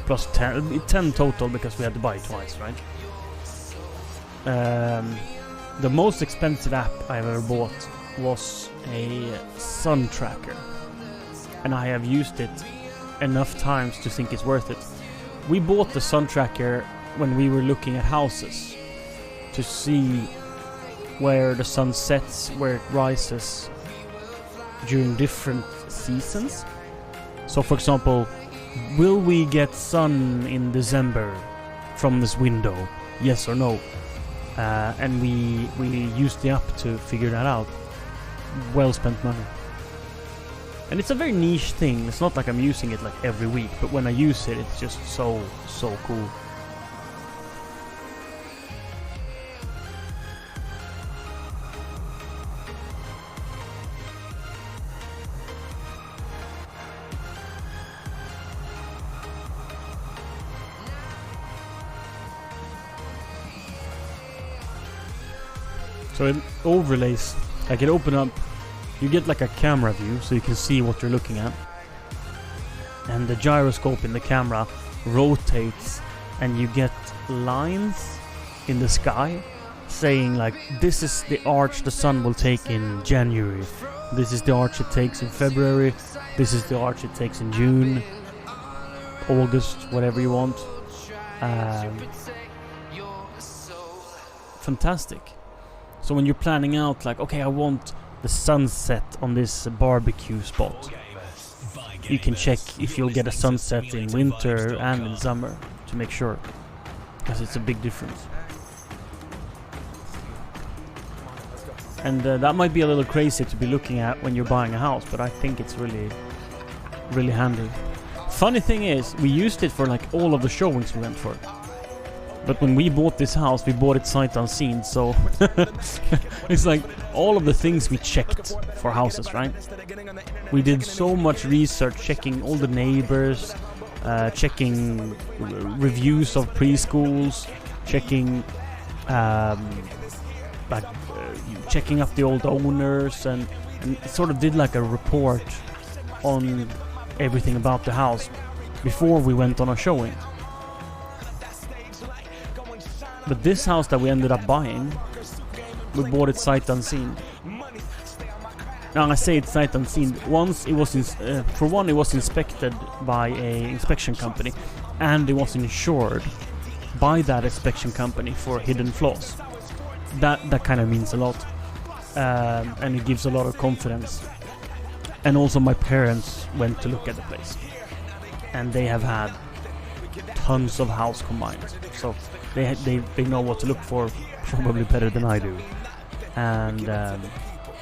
plus 10 total because we had to buy it twice, right? The most expensive app I've ever bought was a sun tracker, and I have used it enough times to think it's worth it. We bought the sun tracker when we were looking at houses to see where the sun sets, where it rises during different seasons. So for example, will we get sun in December from this window? Yes or no? And we used the app to figure that out. Well spent money. And it's a very niche thing. It's not like I'm using it like every week, but when I use it, it's just so cool. So it overlays, I can open up, you get like a camera view so you can see what you're looking at. And the gyroscope in the camera rotates and you get lines in the sky saying like, this is the arch the sun will take in January. This is the arch it takes in February. This is the arch it takes in June, August, whatever you want. Fantastic. So when you're planning out like, okay, I want the sunset on this barbecue spot, you can check if you'll get a sunset in winter and in summer to make sure, because it's a big difference. And that might be a little crazy to be looking at when you're buying a house, but I think it's really, really handy. Funny thing is, we used it for like all of the showings we went for. But when we bought this house, we bought it sight unseen, so it's like all of the things we checked for houses, right? We did so much research, checking all the neighbors, checking reviews of preschools, checking checking up the old owners, and sort of did like a report on everything about the house before we went on a showing. But this house that we ended up buying, we bought it sight unseen. Now I say it's sight unseen. Once it was, for one, it was inspected by a inspection company, and it was insured by that inspection company for hidden flaws. That kind of means a lot, and it gives a lot of confidence. And also, my parents went to look at the place, and they have had tons of house combined, so they know what to look for probably better than I do. And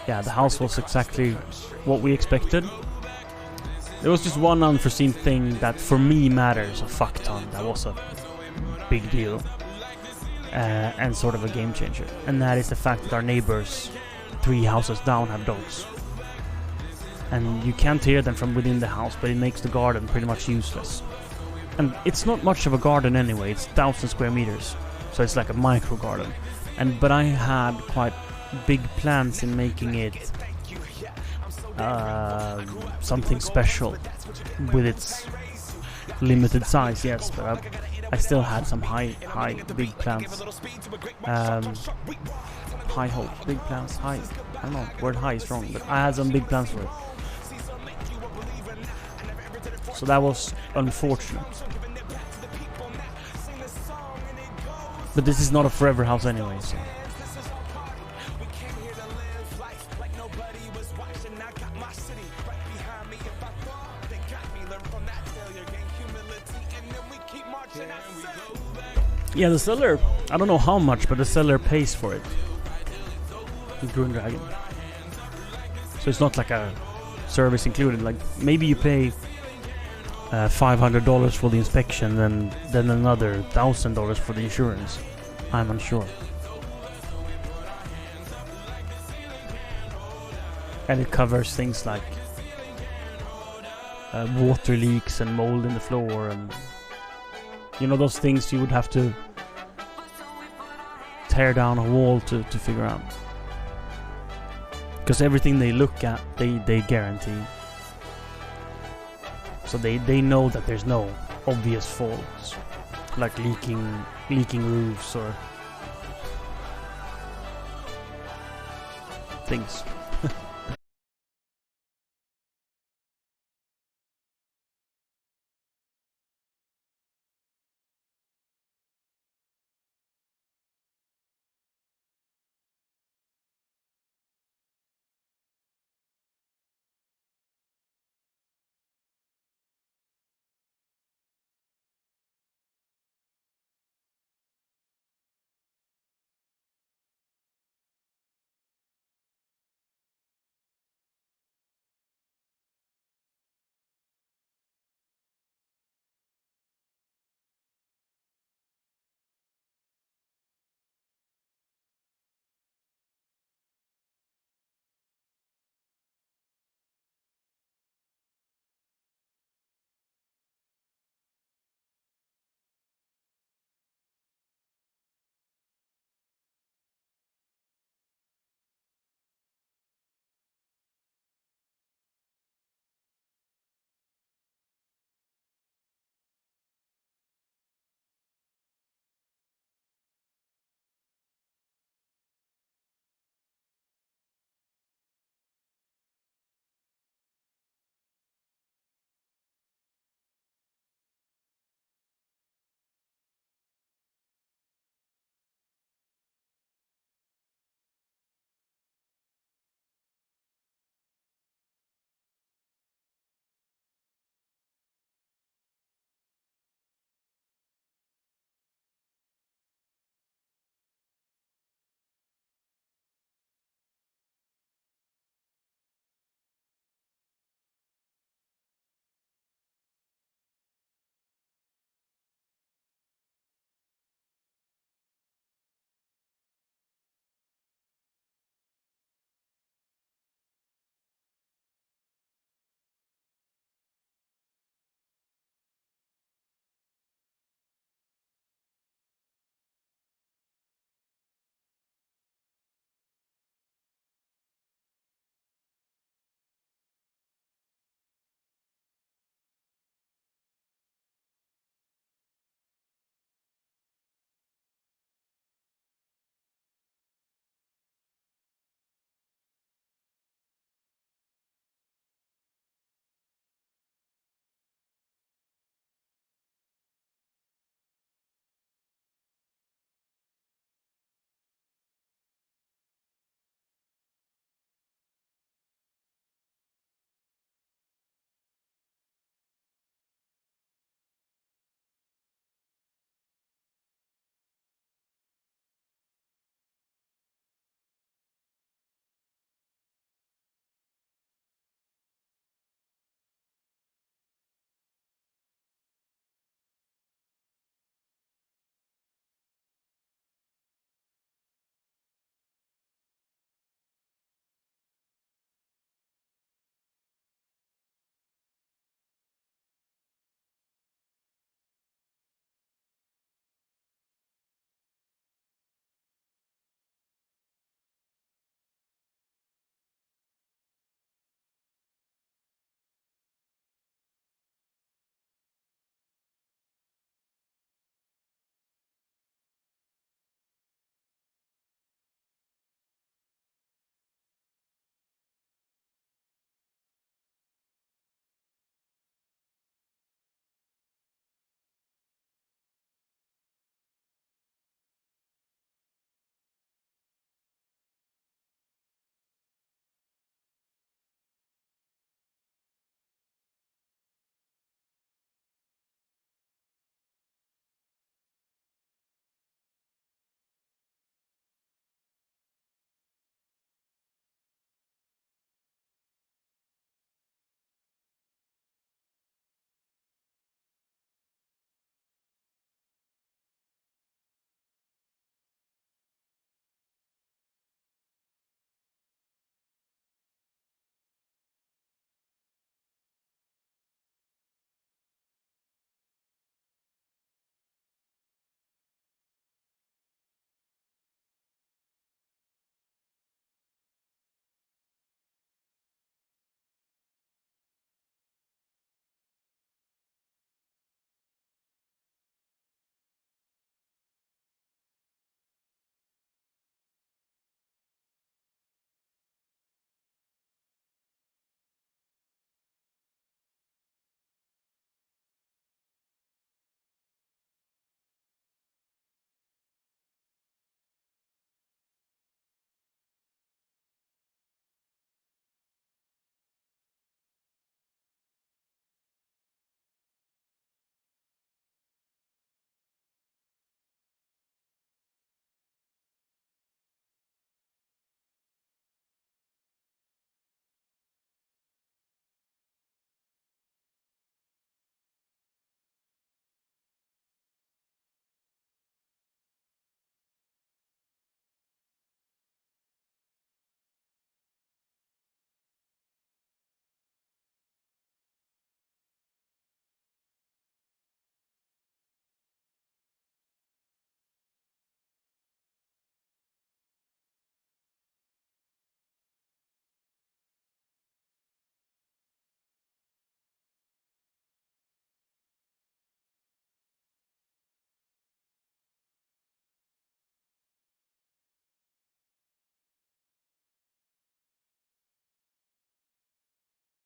yeah, the house was exactly what we expected. There was just one unforeseen thing that for me matters a fuck ton. That was a big deal, and sort of a game changer, and that is the fact that our neighbors 3 houses down have dogs, and you can't hear them from within the house, but it makes the garden pretty much useless. And it's not much of a garden anyway, it's 1,000 square meters, so it's like a micro garden. But I had quite big plans in making it something special with its limited size, yes, but I still had some high big plans. High hope, big plans, high, I don't know, word high is wrong, but I had some big plans for it. So that was unfortunate. But this is not a forever house anyway, so. Yeah, the seller, I don't know how much, but the seller pays for it. Green Dragon. So it's not like a service included. Like maybe you pay $500 for the inspection, and then another $1,000 for the insurance. I'm unsure. And it covers things like water leaks and mold in the floor, and you know, those things you would have to tear down a wall to figure out. Because everything they look at, they guarantee. So they know that there's no obvious faults, like leaking roofs or things.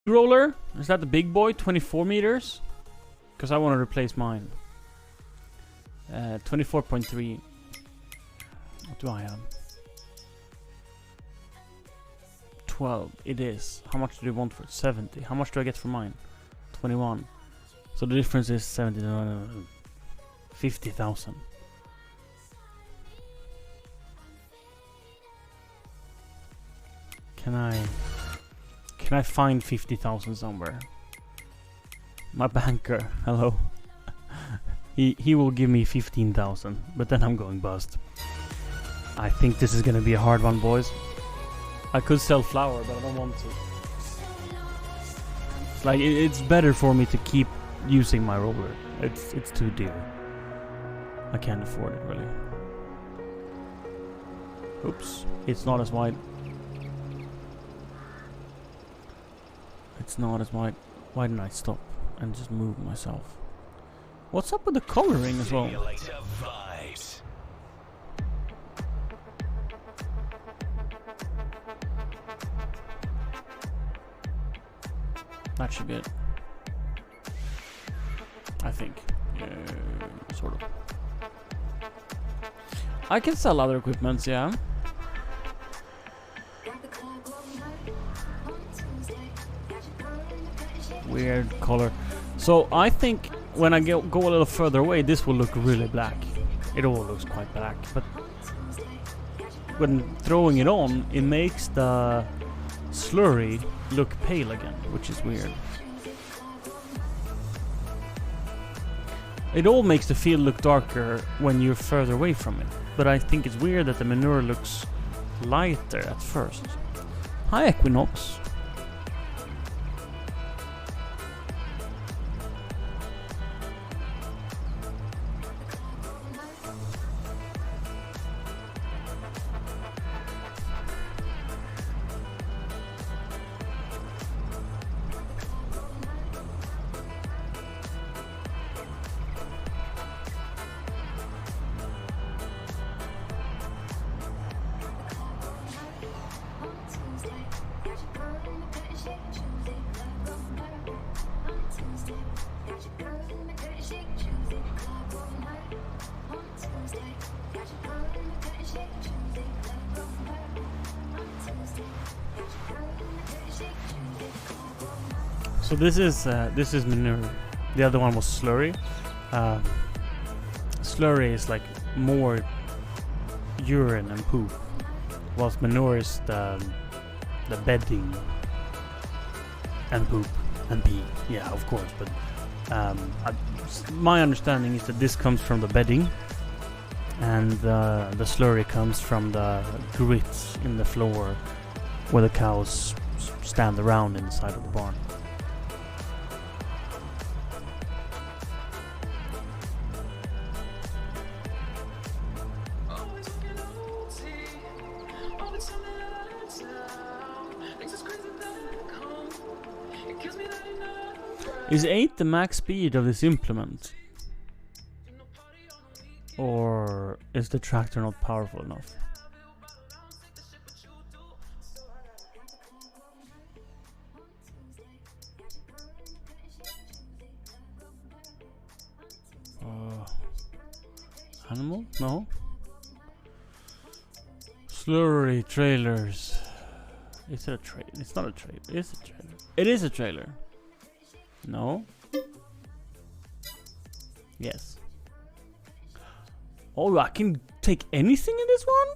roller? Is that the big boy? 24 meters? Because I want to replace mine. 24.3. What do I have? 12. It is. How much do you want for it? 70. How much do I get for mine? 21. So the difference is 70. 50,000. Can I find 50,000 somewhere? My banker, hello. He will give me 15,000, but then I'm going bust. I think this is gonna be a hard one, boys. I could sell flour, but I don't want to. Like it's better for me to keep using my roller. It's too dear. I can't afford it really. Oops, it's not as wide. It's not as wide. Why didn't I stop and just move myself? What's up with the coloring as well? Simulator vibes. That should be it. I think. Sort of. I can sell other equipments, yeah. Weird color. So I think when I go a little further away, this will look really black. It all looks quite black, but when throwing it on, it makes the slurry look pale again, which is weird. It all makes the field look darker when you're further away from it, but I think it's weird that the manure looks lighter at first. Hi Equinox. So this is manure. The other one was slurry. Slurry is like more urine and poop, whilst manure is the bedding and poop and pee. Yeah, of course. But my understanding is that this comes from the bedding, and the slurry comes from the grit in the floor where the cows stand around inside of the barn. Is 8 the max speed of this implement? Or is the tractor not powerful enough? Animal? No. Slurry trailers. Is it a trailer? It's not a trailer. It's a trailer. It is a trailer. No. Yes. Oh, I can take anything in this one?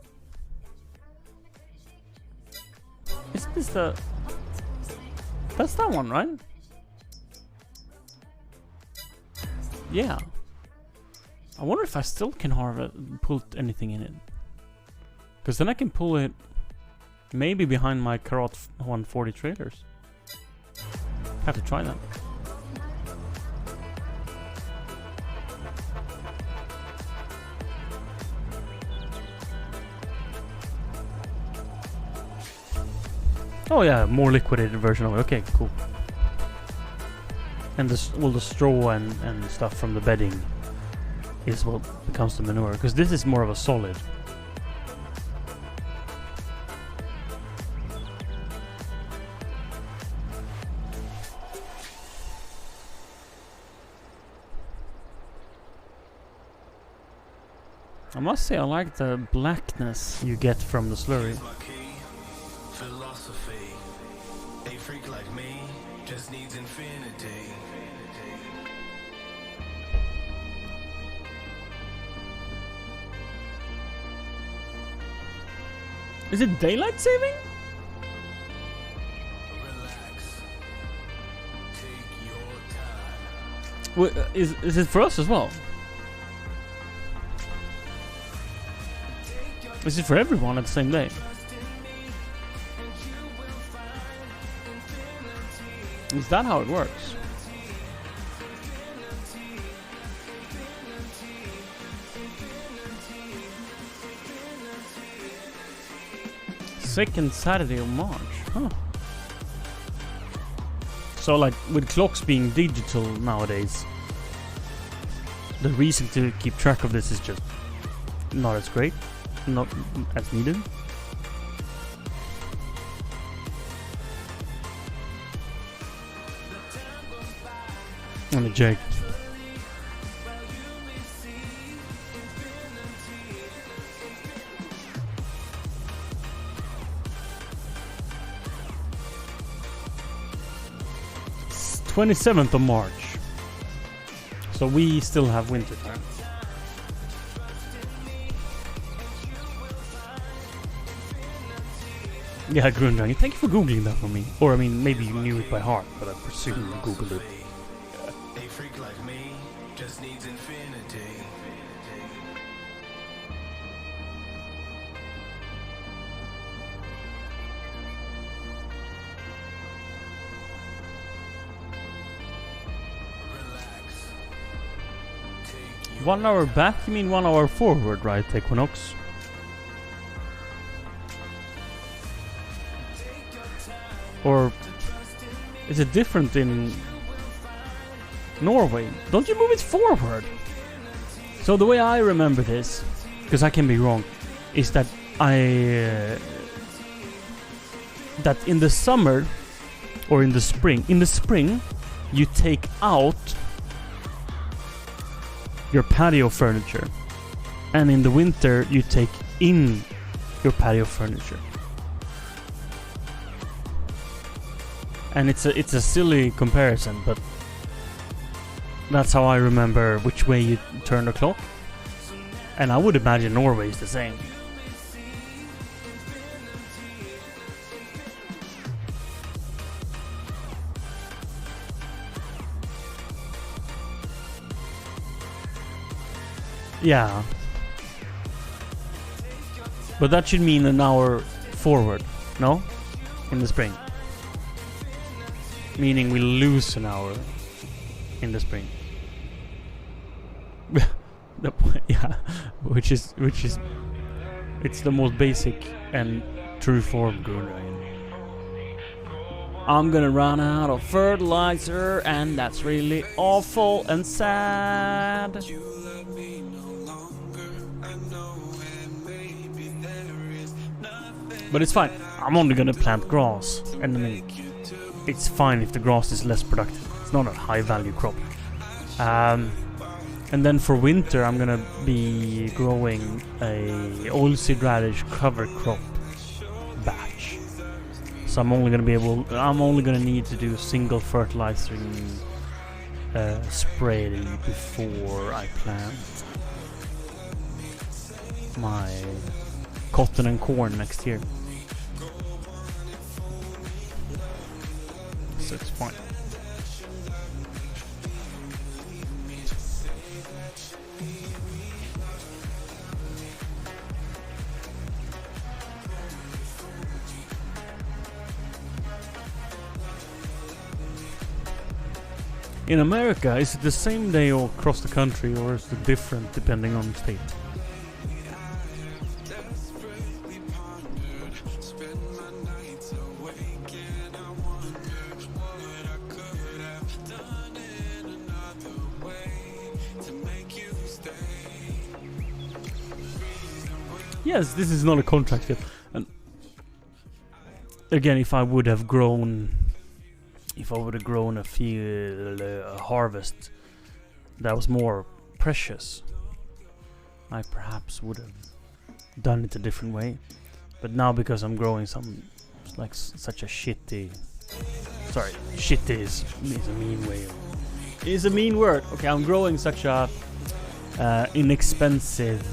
Is this the... That's that one, right? Yeah. I wonder if I still can pull anything in it. Because then I can pull it maybe behind my Carrot 140 trailers. Have to try that. Oh yeah, more liquidated version of it. Okay, cool. And this, all the straw and stuff from the bedding is what becomes the manure, because this is more of a solid. I must say I like the blackness you get from the slurry. My key, philosophy. A freak like me just needs infinity. Is it daylight saving? Relax. Take your time. Is it for us as well? Is it for everyone at the same day? Is that how it works? Second Saturday of March, huh? So like with clocks being digital nowadays, the reason to keep track of this is just not as great, not as needed. And a Jake. It's 27th of March. So we still have winter time. Yeah, Grundang. Thank you for googling that for me. Or I mean, maybe you knew it by heart, but I presume you googled it. A freak like me just needs infinity. Relax. Take 1 hour back? You mean 1 hour forward, right, Equinox? Or is it different in Norway? Don't you move it forward? So the way I remember this, because I can be wrong, is that that in the summer or in the spring you take out your patio furniture, and in the winter you take in your patio furniture. And it's a silly comparison, but that's how I remember which way you turn the clock. And I would imagine Norway is the same. Yeah. But that should mean an hour forward, no? In the spring. Meaning we lose an hour in the spring. Yeah, which is it's the most basic and true form, Grundrain. I'm gonna run out of fertilizer, and that's really awful and sad. you love me no longer. I know, and maybe there is nothing. But it's fine. I'm only gonna plant grass, and I mean, it's fine if the grass is less productive. It's not a high value crop. And then for winter, I'm gonna be growing a oilseed radish cover crop batch. So I'm only gonna need to do single fertilizing spray before I plant my cotton and corn next year. So it's fine. In America, is it the same day all across the country, or is it different depending on the state? Yes, this is not a contract yet. And again, if I would have grown a harvest that was more precious, I perhaps would have done it a different way. But now because I'm growing some like such a shitty, sorry, shitty is a mean way. Is a mean word. Okay, I'm growing such a inexpensive,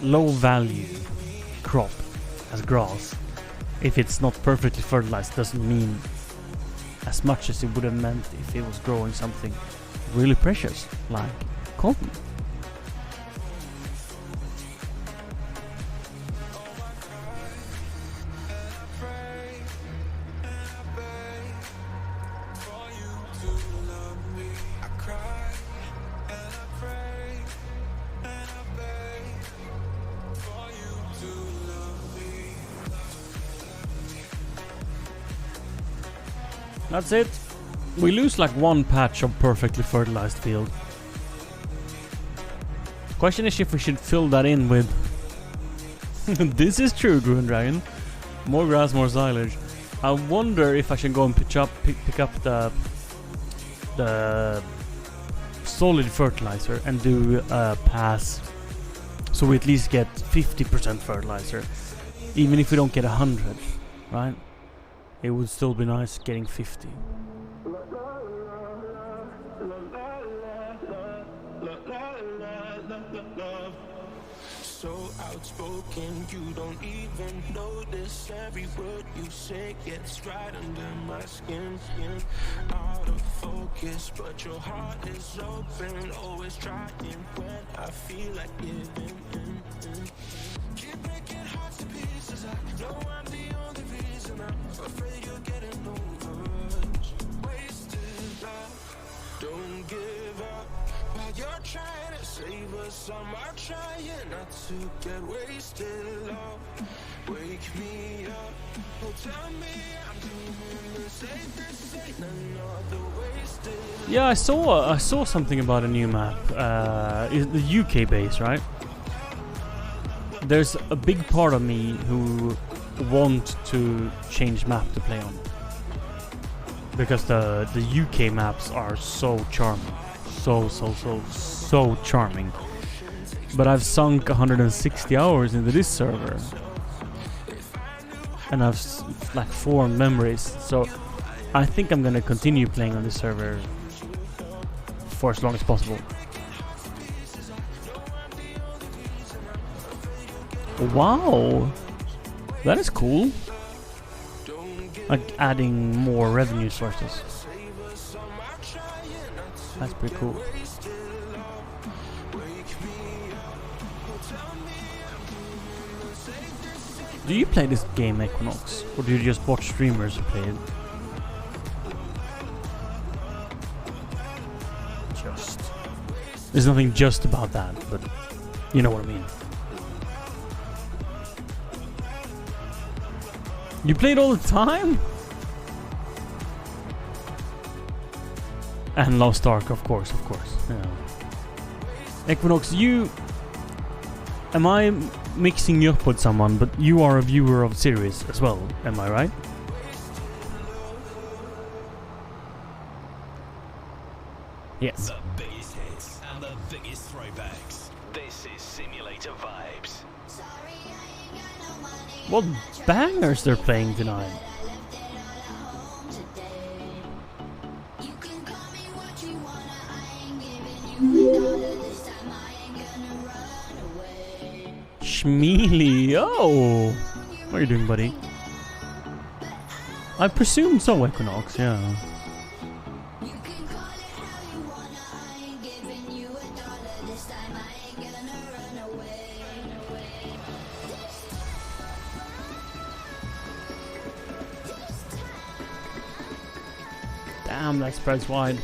low value crop as grass. If it's not perfectly fertilized, doesn't mean as much as it would have meant if it was growing something really precious like cotton. That's it. We lose like one patch of perfectly fertilized field. Question is if we should fill that in with... This is true, Gruen Dragon. More grass, more silage. I wonder if I should go and pick up the solid fertilizer and do a pass, so we at least get 50% fertilizer, even if we don't get 100, right? It would still be nice getting 50. So outspoken, you don't even notice every word you say gets right under my skin. Out of focus, but your heart is open. Always trying when I feel like giving in. Keep breaking hearts to pieces. I know I'm the only reason. I'm afraid you're getting over us. Wasted love, don't give up. While you're trying to save us, I'm trying not to get wasted. Love, wake me up. Oh, tell me I'm doing the same. This ain't another wasted. Yeah, I saw something about a new map. Is the UK base, right? There's a big part of me who want to change map to play on, because the UK maps are so charming, so charming. But I've sunk 160 hours into this server, and I've like formed memories. So I think I'm gonna continue playing on this server for as long as possible. Wow, that is cool. Like adding more revenue sources. That's pretty cool. Do you play this game, Equinox, or do you just watch streamers who play it? Just. There's nothing just about that, but you know what I mean. You play it all the time? And Lost Ark, of course. Yeah. Equinox, am I mixing you up with someone, but you are a viewer of series as well, am I right? Yes. The biggest hits and the biggest throwbacks. This is Simulator Vibes. What bangers they're playing tonight. Shmeelio! What are you doing, buddy? I presume so, Equinox, yeah. Damn, that spreads wide.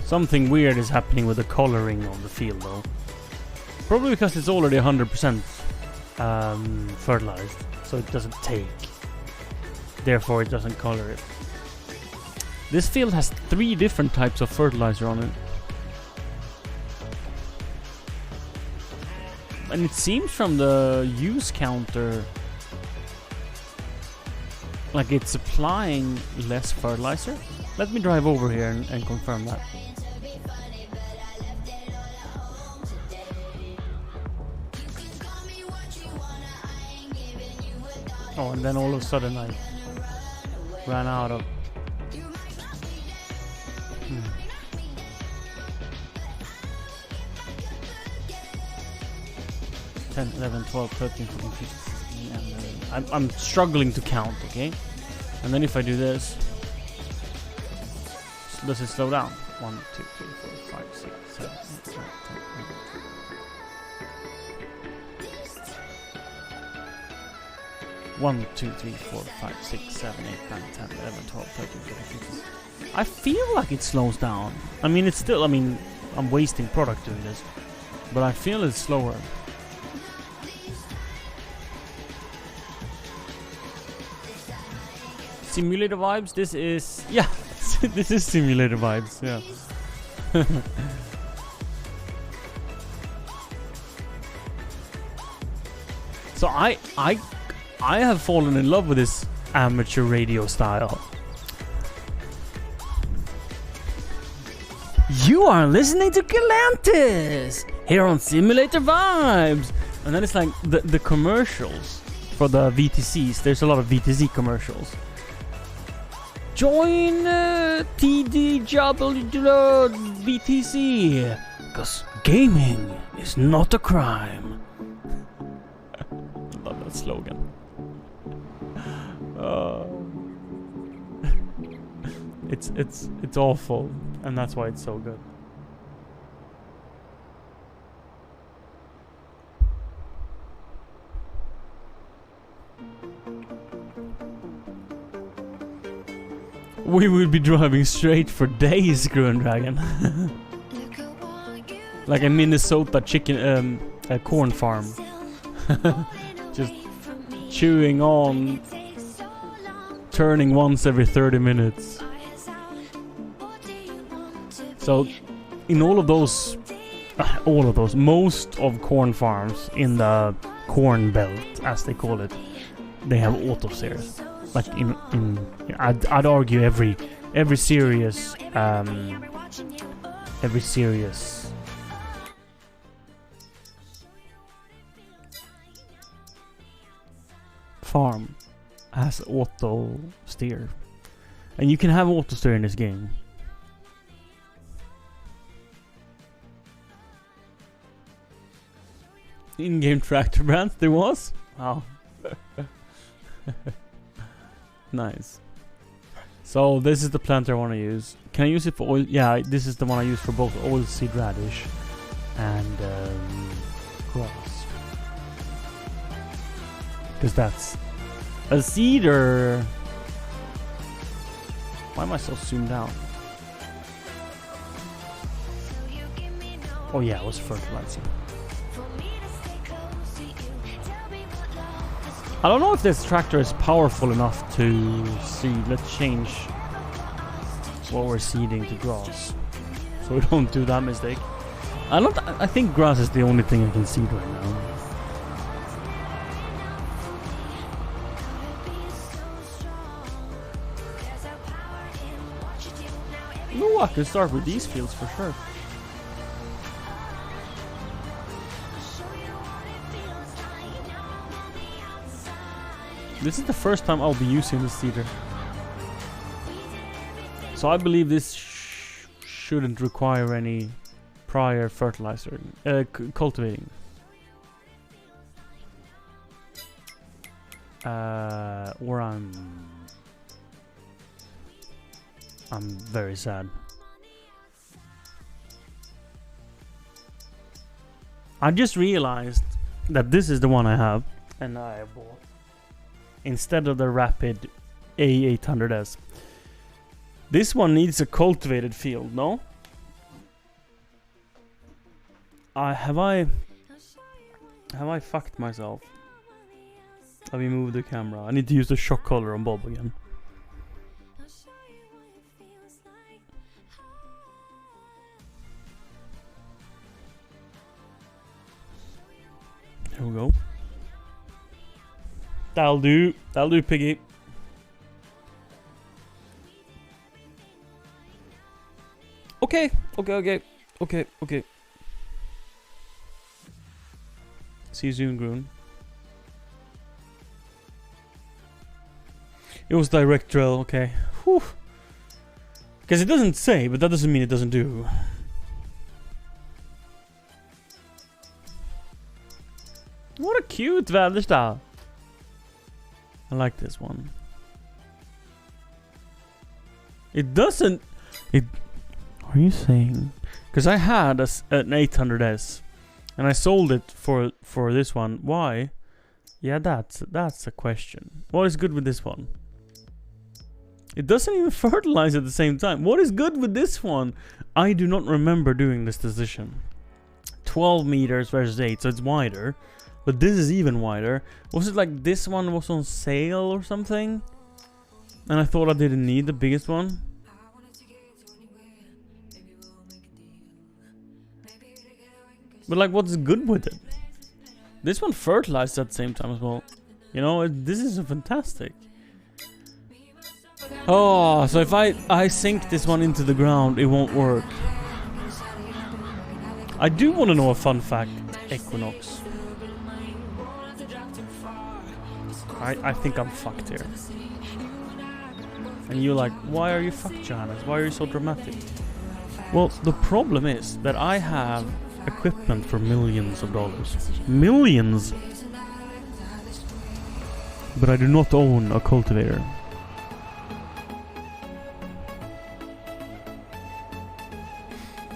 Something weird is happening with the coloring of the field though. Probably because it's already 100% fertilized, so it doesn't take. Therefore it doesn't color it. This field has 3 different types of fertilizer on it. And it seems from the use counter like it's applying less fertilizer. Let me drive over here and confirm that. Oh, and then all of a sudden I ran out of... 10, 11, 12, 13, 14, 15, and I'm struggling to count, okay? And then if I do this, does it slow down? 1, 2, 3, 4, 5, 6, 7, 8, 9, 10, 1, 2, 3, 4, 5, 6, 7, 8, 9, 10, 11, 12, 13, 14, 15. I feel like it slows down. I mean, it's still, I'm wasting product doing this. But I feel it's slower. Simulator vibes, this is... Yeah, this is simulator vibes, yeah. So I have fallen in love with this amateur radio style. You are listening to Galantis here on Simulator Vibes, and then it's like the commercials for the VTCs. There's a lot of VTC commercials. Join TDW VTC, because gaming is not a crime. Love that slogan. It's awful, and that's why it's so good. We will be driving straight for days, Gruen Dragon. Like a Minnesota chicken, corn farm. Just chewing on, turning once every 30 minutes. So, in all of those, most of corn farms in the corn belt, as they call it, they have autosteers. Like I'd argue every serious farm has auto steer, and you can have auto steer in this game. In-game tractor brands there was? Wow. Nice. So this is the planter I want to use. Can I use it for oil? Yeah, this is the one I use for both oilseed radish and grass. Because that's a cedar. Why am I so zoomed out? Oh yeah, I was fertilizing. I don't know if this tractor is powerful enough to seed. Let's change what we're seeding to grass, so we don't do that mistake. I think grass is the only thing I can seed right now. No, I can start with these fields for sure. This is the first time I'll be using this seeder. So I believe this shouldn't require any prior fertilizer, cultivating. Or I'm very sad. I just realized that this is the one I have, and I bought instead of the Rapid A800S. This one needs a cultivated field, no? Have I fucked myself? Let me move the camera. I need to use the shock collar on Bob again. Here we go. That'll do. That'll do, Piggy. Okay. Okay. See you soon, Groon. It was direct drill, okay. Whew. Because it doesn't say, but that doesn't mean it doesn't do. What a cute väderstad. I like this one. It doesn't... It... Are you saying... Because I had an 800S. And I sold it for this one. Why? Yeah, that's a question. What is good with this one? It doesn't even fertilize at the same time. What is good with this one? I do not remember doing this decision. 12 meters versus 8, so it's wider. But this is even wider. Was it like this one was on sale or something? And I thought I didn't need the biggest one? But like, what's good with it? This one fertilized at the same time as well. You know, this is fantastic. Oh, so if I sink this one into the ground, it won't work. I do want to know a fun fact, Equinox. I think I'm fucked here. And you're like, why are you fucked, Johannes? Why are you so dramatic? Well, the problem is that I have equipment for millions of dollars. Millions! But I do not own a cultivator.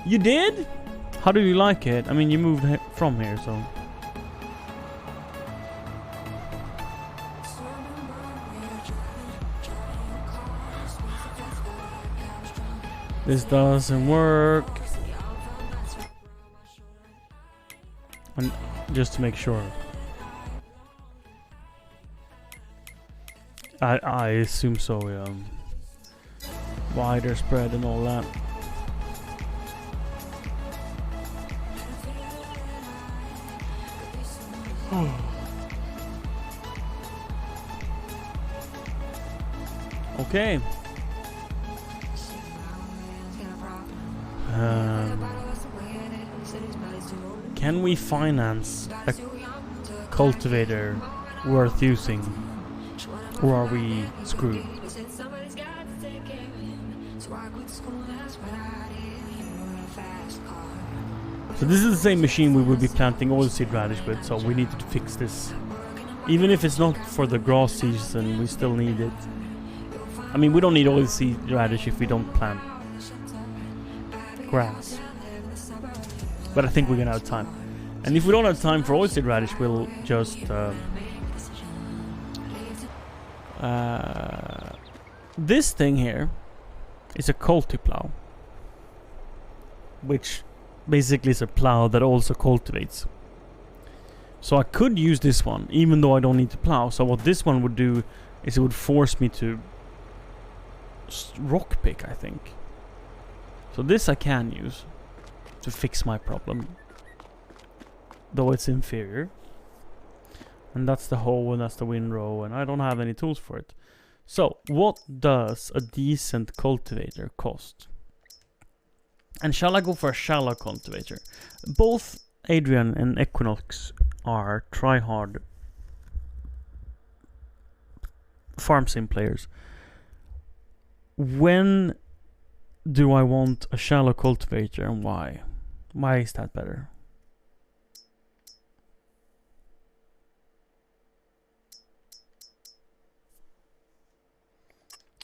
You did? How do you like it? I mean, you moved from here, so... This doesn't work. And just to make sure. I assume so, yeah. Wider spread and all that. Okay. Can we finance a cultivator worth using? Or are we screwed? So this is the same machine we will be planting oilseed radish with, so we need to fix this. Even if it's not for the grass season, we still need it. I mean, we don't need oilseed radish if we don't plant grass. But I think we're gonna have time. And if we don't have time for oilseed radish, we'll just... this thing here is a cultiplow, which basically is a plow that also cultivates. So I could use this one, even though I don't need to plow. So what this one would do is it would force me to rock pick, I think. So this I can use to fix my problem, though it's inferior. And that's the hoe and that's the windrow, and I don't have any tools for it. So what does a decent cultivator cost? And shall I go for a shallow cultivator? Both Adrian and Equinox are try-hard farm sim players. When do I want a shallow cultivator and why? Why is that better?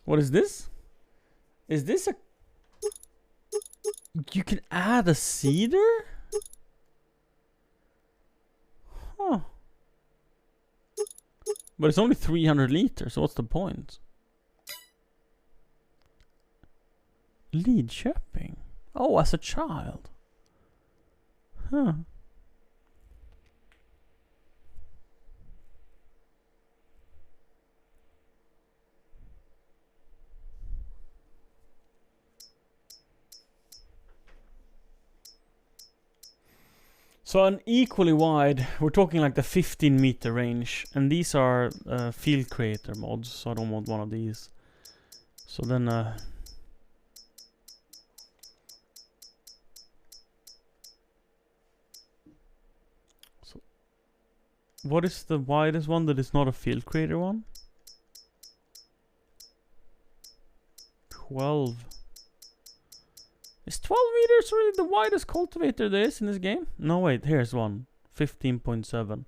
What is this? Is this a... You can add a seeder? Huh. But it's only 300 liters, so what's the point? Lidköping? Oh, as a child. Huh. So an equally wide, we're talking like the 15-meter range, and these are field creator mods, so I don't want one of these. So then so what is the widest one that is not a field creator one? 12. Is 12 meters really the widest cultivator there is in this game? No, wait, here's one. 15.7.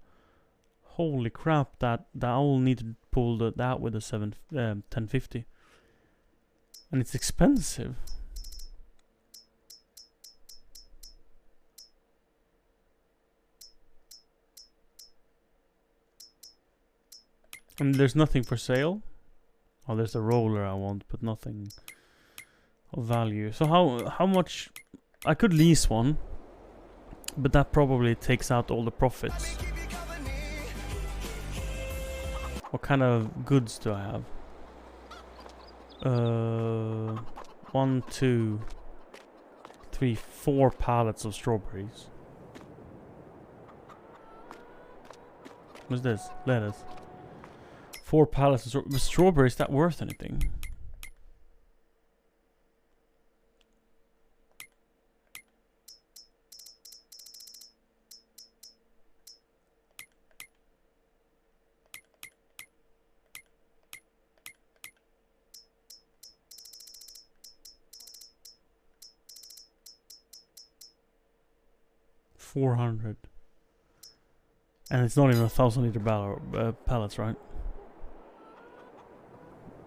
Holy crap, that I will need to pull that with a 1050. And it's expensive. And there's nothing for sale. Oh, there's a roller I want, but nothing of value. So how much? I could lease one, but that probably takes out all the profits. What kind of goods do I have? 1, 2, 3, 4 pallets of strawberries. What's this? Lettuce. 4 pallets of strawberries. Is that worth anything? $400. And it's not even 1,000-liter pallets, right?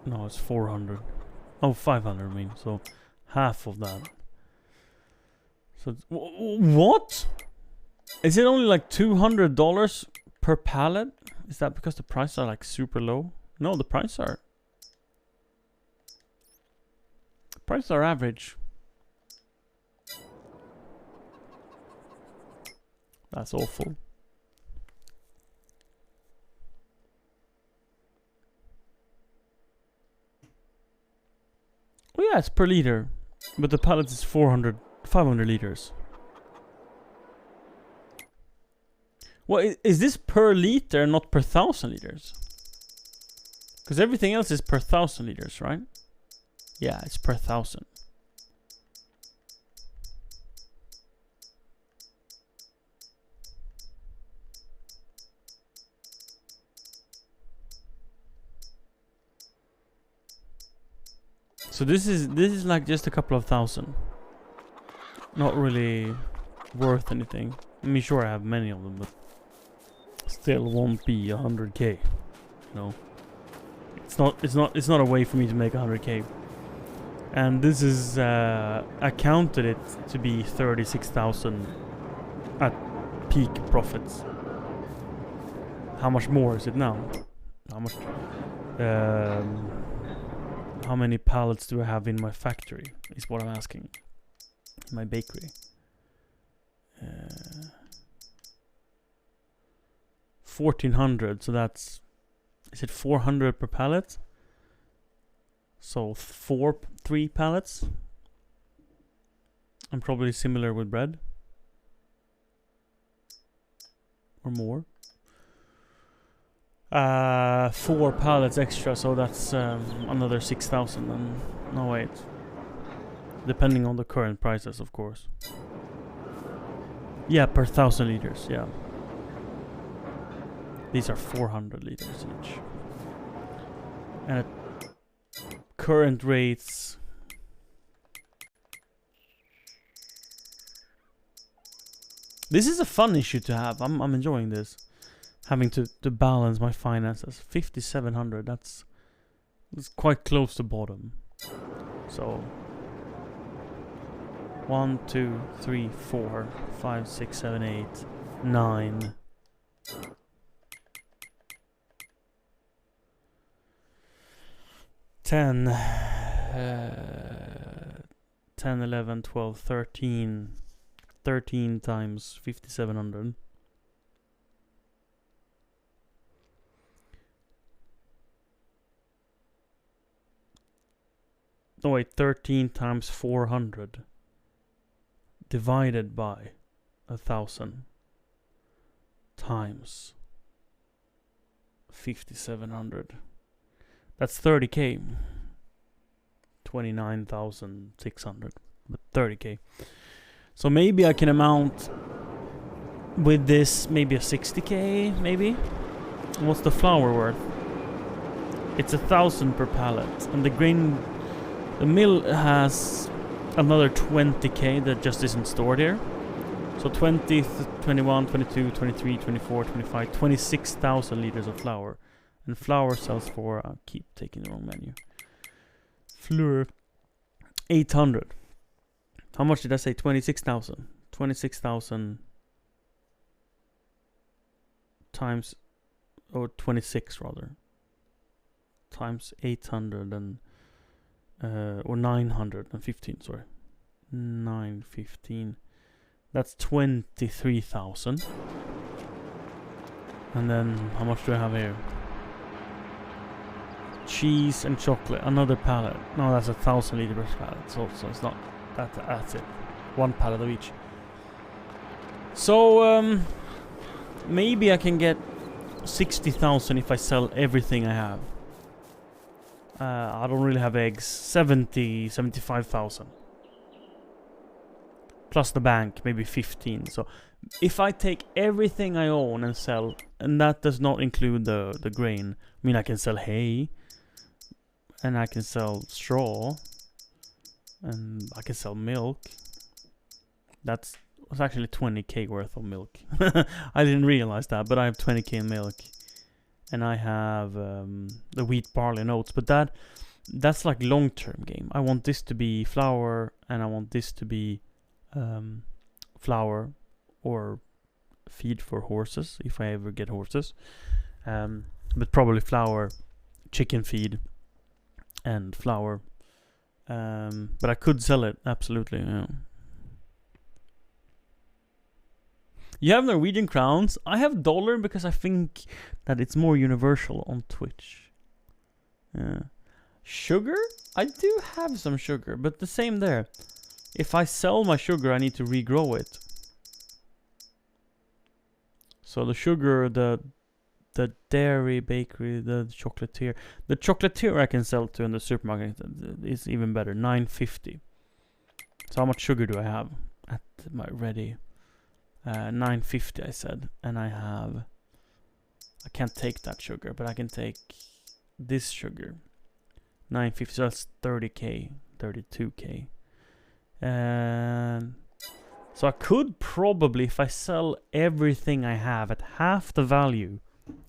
No, it's 400. Oh, 500 I mean. So half of that. So what? Is it only like $200 per pallet? Is that because the prices are like super low? No, the prices are average. That's awful. Oh yeah, it's per liter, but the pallet is 500 liters. Well, is this per liter, not per 1,000 liters? Because everything else is per 1,000 liters, right? Yeah, it's per 1,000. So this is like just a couple of thousand. Not really worth anything. I mean, sure I have many of them, but still won't be 100k. You know, it's not a way for me to make 100k. And this is I counted it to be 36,000 at peak profits. How much more is it now? How much? How many pallets do I have in my factory? Is what I'm asking. In my bakery. 1,400. So that's. Is it 400 per pallet? So 3 pallets. And probably similar with bread. Or more. 4 pallets extra, so that's another 6,000. And no, wait. Depending on the current prices, of course. Yeah, per 1,000 liters. Yeah. These are 400 liters each. And at current rates. This is a fun issue to have. I'm enjoying this. Having to balance my finances. 5,700, that's quite close to bottom. So 1, 2, 3, 4, 5, 6, 7, 8, 9. 10, 10, 11, 12, 13. 13 times 5,700. No, wait, 13 times 400 divided by 1,000. times 5,700. That's 30k. 29,600. But 30k. So maybe I can amount with this maybe a 60k, maybe? What's the flour worth? It's 1,000 per pallet. And the grain... The mill has another 20k that just isn't stored here. So 20, 21, 22, 23, 24, 25, 26,000 liters of flour. And flour sells for... I keep taking the wrong menu. Flour... 800. How much did I say? 26,000. 26,000 times... Or 26 rather. Times 800 and... or 915, sorry. 915. That's 23,000. And then, how much do I have here? Cheese and chocolate, another pallet. No, that's 1,000 liters per pallet. So it's not that. That's it. One pallet of each. So maybe I can get 60,000 if I sell everything I have. I don't really have eggs. 75,000. Plus the bank, maybe 15. So if I take everything I own and sell, and that does not include the grain. I mean, I can sell hay. And I can sell straw. And I can sell milk. That's actually 20k worth of milk. I didn't realize that, but I have 20k in milk. And I have the wheat, barley, and oats. But that's like long-term game. I want this to be flour, and I want this to be flour or feed for horses, if I ever get horses. But probably flour, chicken feed, and flour. But I could sell it, absolutely. Yeah. You have Norwegian crowns. I have dollar because I think that it's more universal on Twitch. Yeah. Sugar? I do have some sugar, but the same there. If I sell my sugar, I need to regrow it. So the sugar, the dairy, bakery, the chocolatier. The chocolatier I can sell to in the supermarket is even better. 950. So how much sugar do I have at my ready? 950 I said. And I can't take that sugar, but I can take this sugar. 950, so that's 30k, 32k. And so I could probably, if I sell everything I have at half the value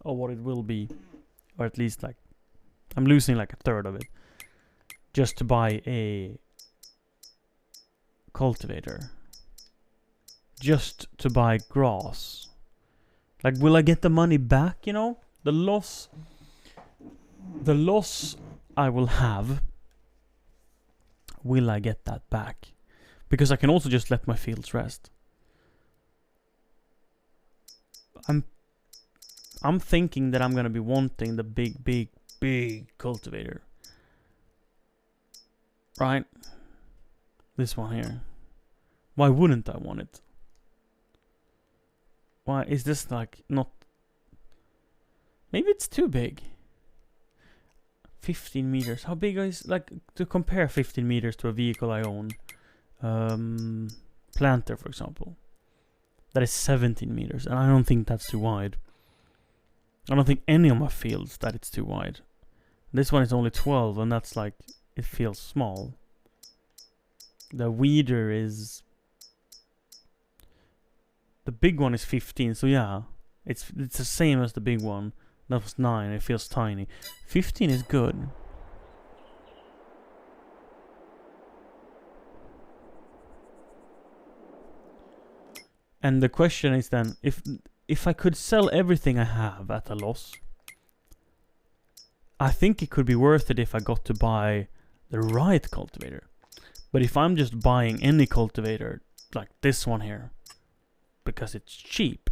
of what it will be, or at least like, I'm losing like a third of it, just to buy a cultivator. Just to buy grass. Like, will I get the money back, you know? The loss I will have, will I get that back? Because I can also just let my fields rest. I'm thinking that I'm gonna be wanting the big cultivator. Right? This one here. Why wouldn't I want it? Why is this like not... Maybe it's too big. 15 meters. How big is, like, to compare 15 meters to a vehicle I own? Planter, for example. That is 17 meters, and I don't think that's too wide. I don't think any of my fields that it's too wide. This one is only 12, and that's like, it feels small. The weeder is... The big one is 15, so yeah. It's the same as the big one. That was 9, it feels tiny. 15 is good. And the question is then, if I could sell everything I have at a loss, I think it could be worth it if I got to buy the right cultivator. But if I'm just buying any cultivator, like this one here, because it's cheap,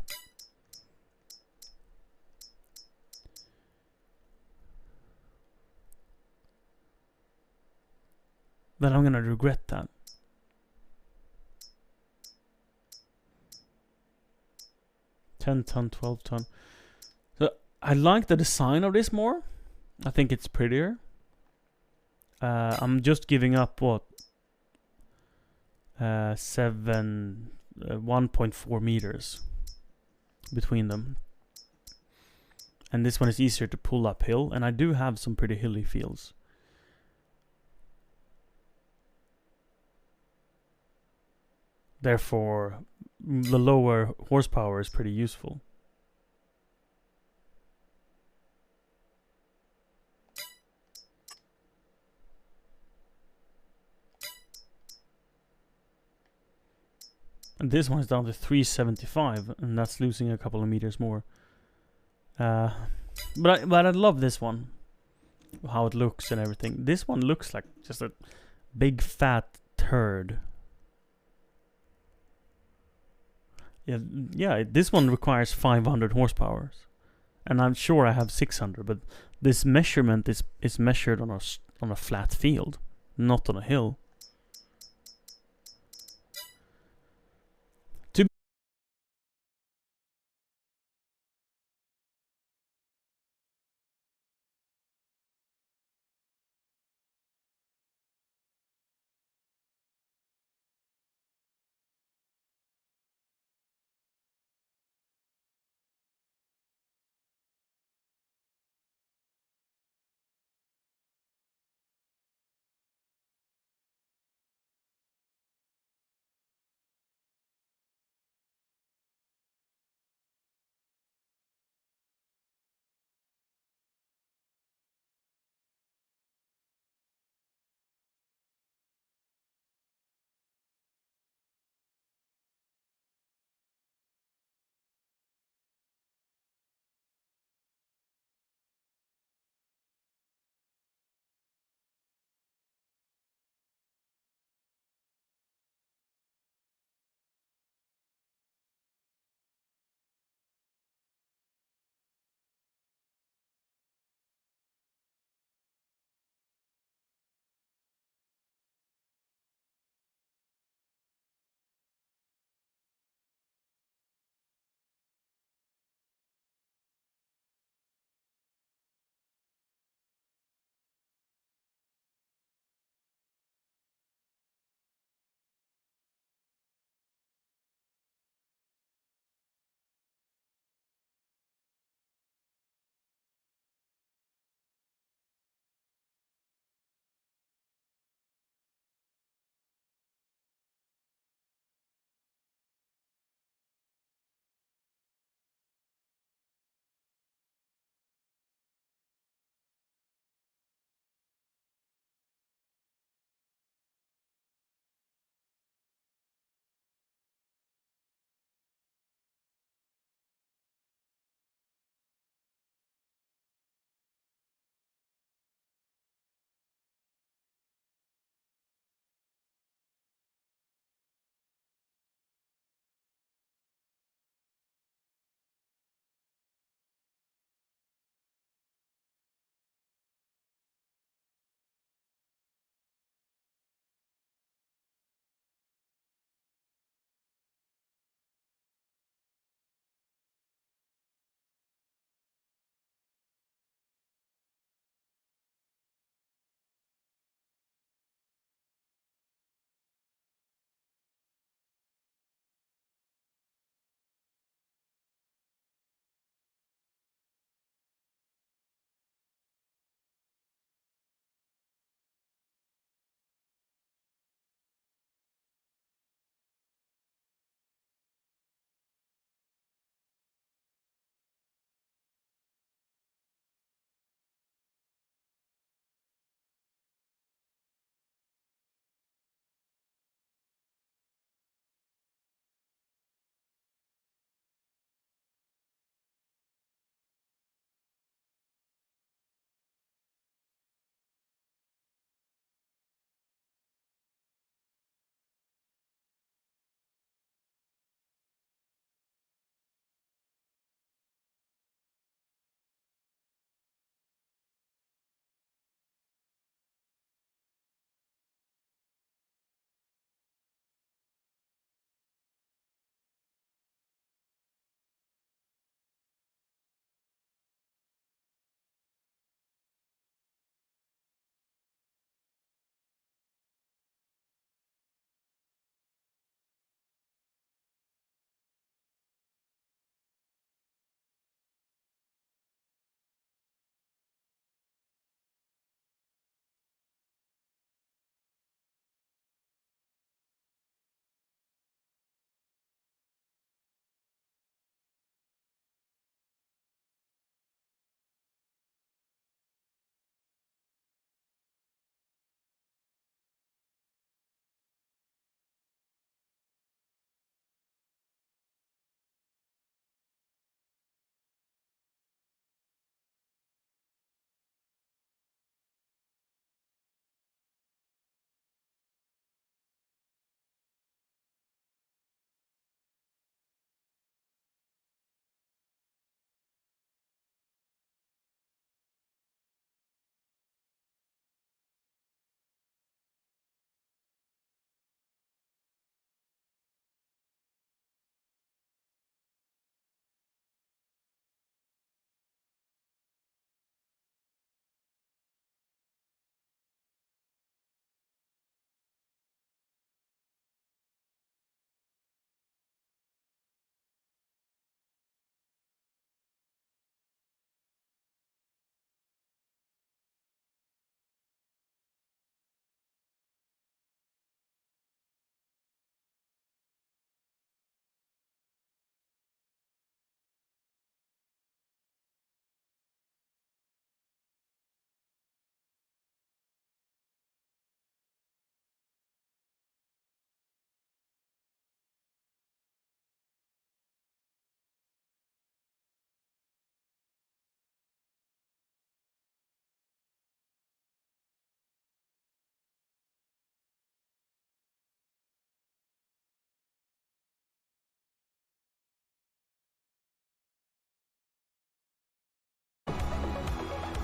then I'm gonna regret that. 10 ton, 12 ton. So I like the design of this more. I think it's prettier. I'm just giving up what 1.4 meters between them. And this one is easier to pull uphill, and I do have some pretty hilly fields. Therefore, the lower horsepower is pretty useful. And this one is down to 375, and that's losing a couple of meters more. But I love this one, how it looks and everything. This one looks like just a big fat turd. Yeah. This one requires 500 horsepower, and I'm sure I have 600. But this measurement is measured on a flat field, not on a hill.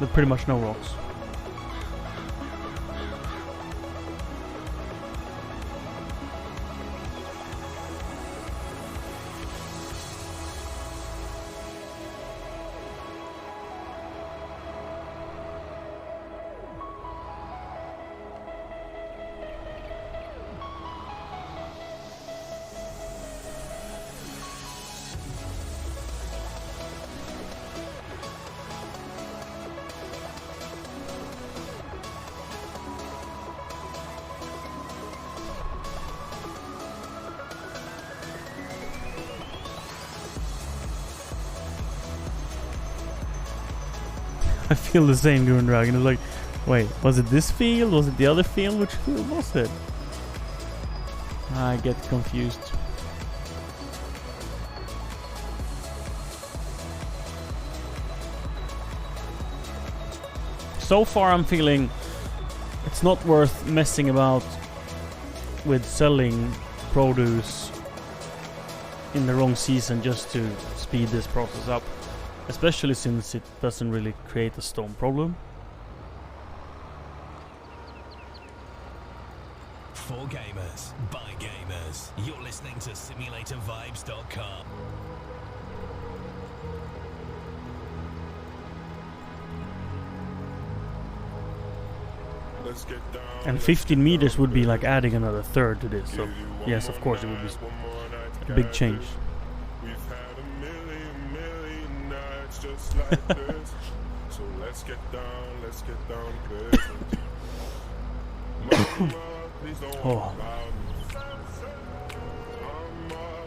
with pretty much no rocks. I feel the same, Gurren Dragon. It's like, wait, was it this field? Was it the other field? Which field was it? I get confused. So far I'm feeling it's not worth messing about with selling produce in the wrong season just to speed this process up. Especially since it doesn't really create a stone problem. For gamers, by gamers. You're listening to SimulatorVibes.com. And 15 meters would be like adding another third to this, so yes, of course it would be a big change. Just like this. So let's get down to business. Mama, please don't Oh. worry about me. I'm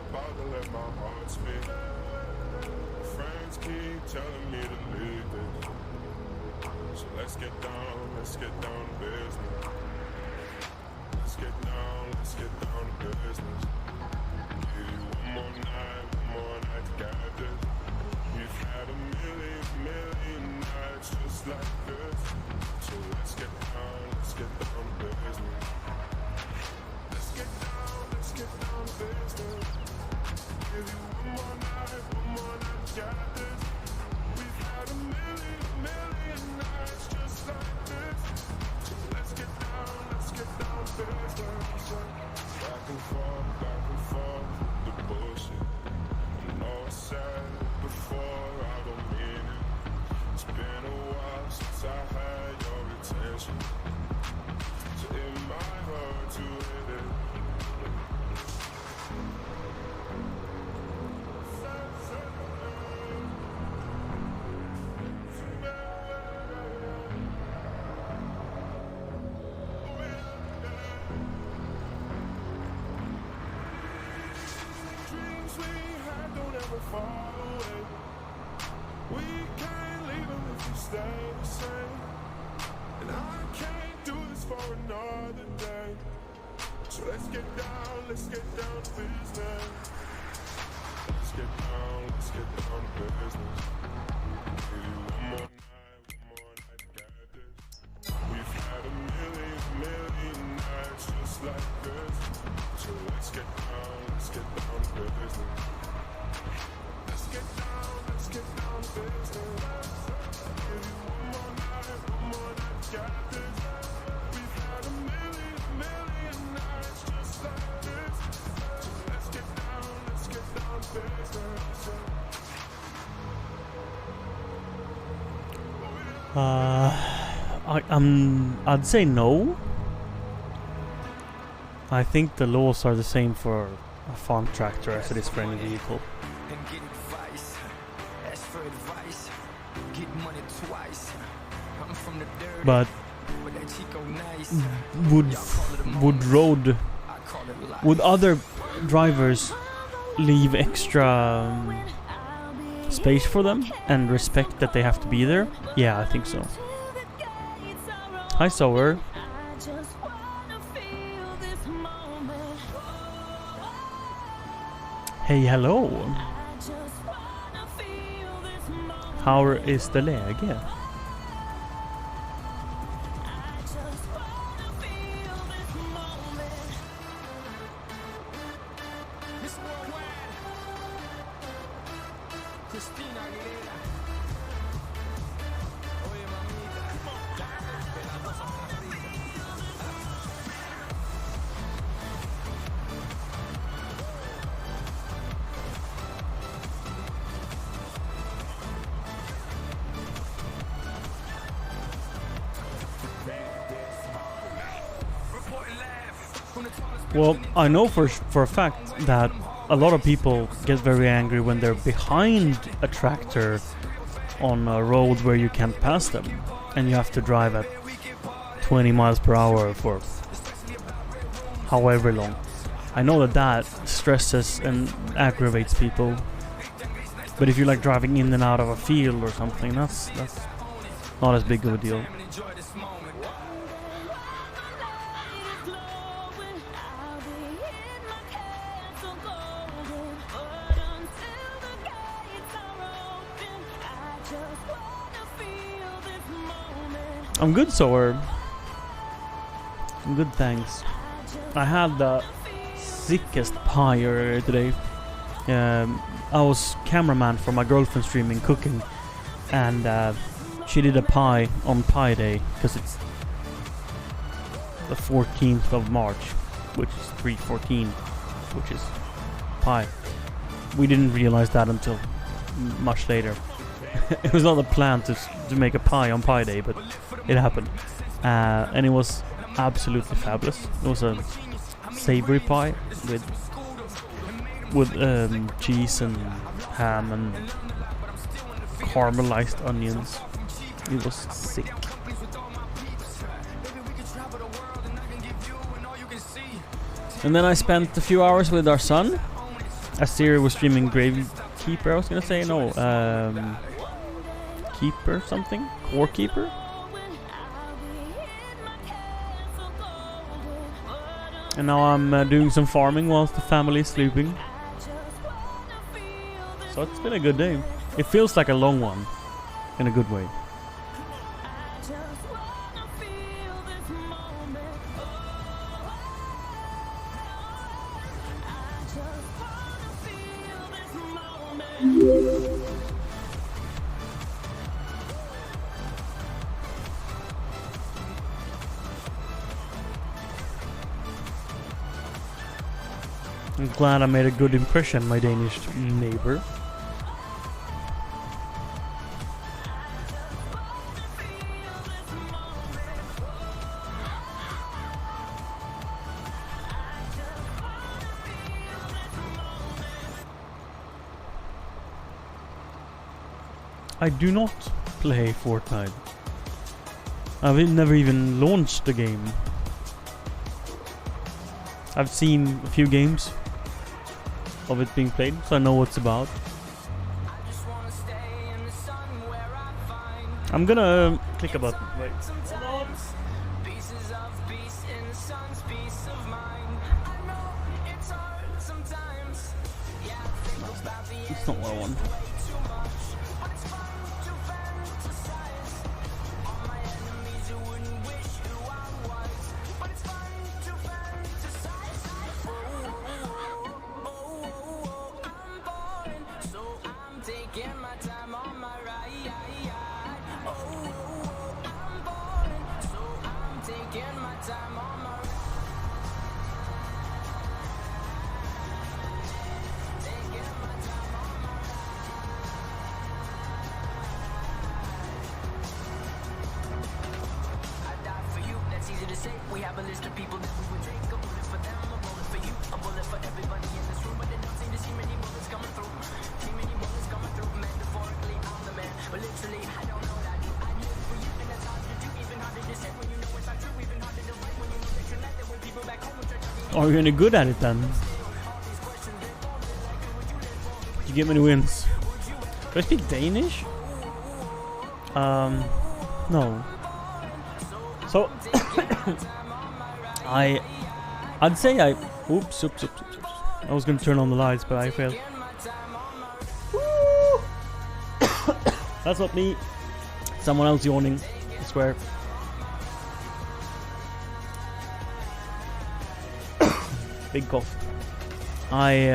about to let my heart speak. Friends keep telling me to leave this. So let's get down to business. Let's get down to business. Give you one more night, got this. We've had a million nights just like this. So let's get down to business. Let's get down to business. Give you one more night, got this. We've had a million nights just like this. So let's get down to business. Back and forth, the bullshit. I know I said before, I don't mean it. It's been a while since I had your attention. So it might hurt to hit it. Dreams we had don't ever fall away. We can't leave them if we stay the same. And I can't do this for another day. So let's get down to business. Let's get down to business. Give you one more night, got this. We've had a million nights just like this. So let's get down to business. Let's get down to business. Give you one more night, got this. We've had a million nights just like this. So let's get down to business. I'd say no. I think the laws are the same for a farm tractor as it is for any vehicle. And get advice. Ask for advice. Get money twice. I'm from the dirt. But But that Chico nice. would other drivers leave extra space for them and respect that they have to be there? Yeah, I think so. Hi, Sower. Hey, hello. How is the läge? Miss Worldwide. Christina Aguilera. Oye, mami. Well, I know for a fact that a lot of people get very angry when they're behind a tractor on a road where you can't pass them, and you have to drive at 20 miles per hour for however long. I know that stresses and aggravates people. But if you're like driving in and out of a field or something, that's not as big of a deal. I'm good, Sower. I'm good, thanks. I had the sickest pie earlier today. I was cameraman for my girlfriend streaming cooking, and she did a pie on Pie Day because it's the 14th of March, which is 3/14, which is pie. We didn't realize that until much later. It was not a plan to make a pie on Pie Day, but it happened, and it was absolutely fabulous. It was a savory pie with cheese and ham and caramelized onions. It was sick. And then I spent a few hours with our son. Asir was streaming Gravekeeper, I was gonna say. No, Keeper something? Core Keeper? And now I'm doing some farming whilst the family is sleeping. So it's been a good day. It feels like a long one, in a good way. I'm glad I made a good impression, my Danish neighbor. I do not play Fortnite. I've never even launched the game. I've seen a few games of it being played, so I know what it's about. I'm gonna click a button. Wait. It's not what I want. Are you any good at it then? Did you get many wins? Do I speak Danish? No. So I'd say I oops. I was gonna turn on the lights, but I failed. That's not me. Someone else yawning, I swear. Big cough. I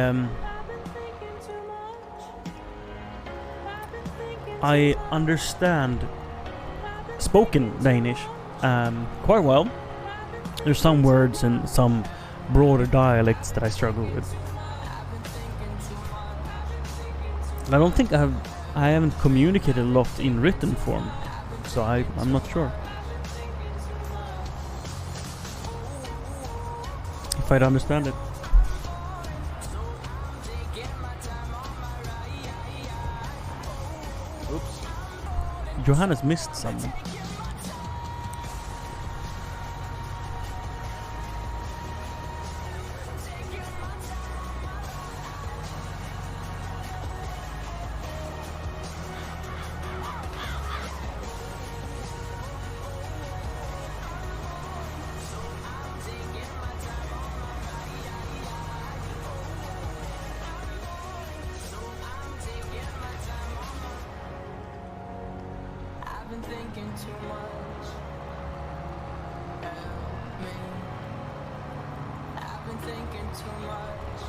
understand spoken Danish quite well. There's some words and some broader dialects that I struggle with. And I don't think I haven't communicated a lot in written form, so I'm not sure. If quite understand it. Oops. Johannes missed something. Been thinking too much. Help me. I've been thinking too much.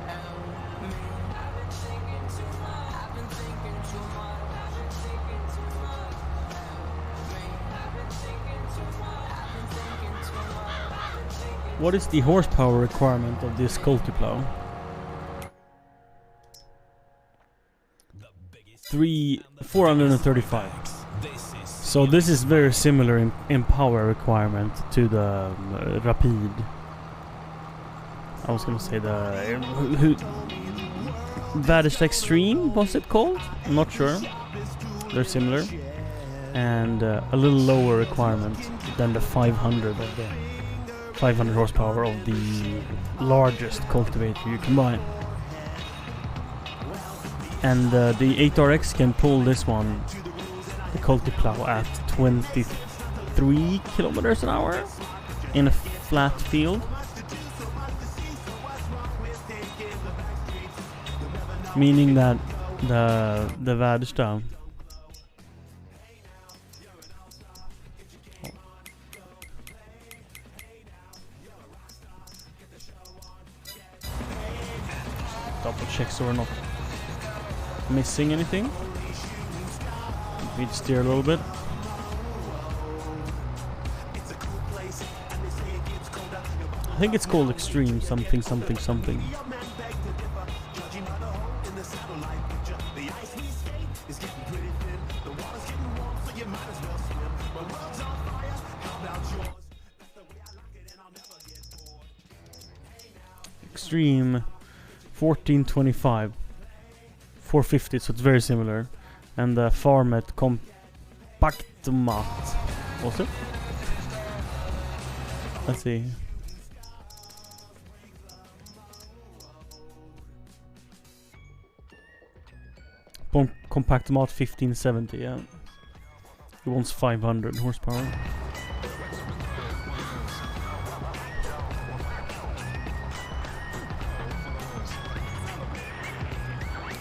Help me. I've been thinking too much. I've been thinking too much. I've been thinking too much. Help me. I've been thinking too much. I've been thinking too much. I've been thinking. What is the horsepower requirement of this Cultiplow? 435. So this is very similar in power requirement to the Rapide. I was gonna say the Vadis Extreme, was it called? I'm not sure. They're similar, and a little lower requirement than the 500 of the 500 horsepower of the largest cultivator you can buy. And the 8RX can pull this one, the Cultiplow, at 23 kilometers an hour in a flat field. Meaning that the Värsta double check so we're not missing anything. We steer a little bit. I think it's called Extreme something something something. Extreme 1425. 450, so it's very similar. And the Farmet Compactomat. Was it? Let's see. Compactomat 1570, yeah. It wants 500 horsepower.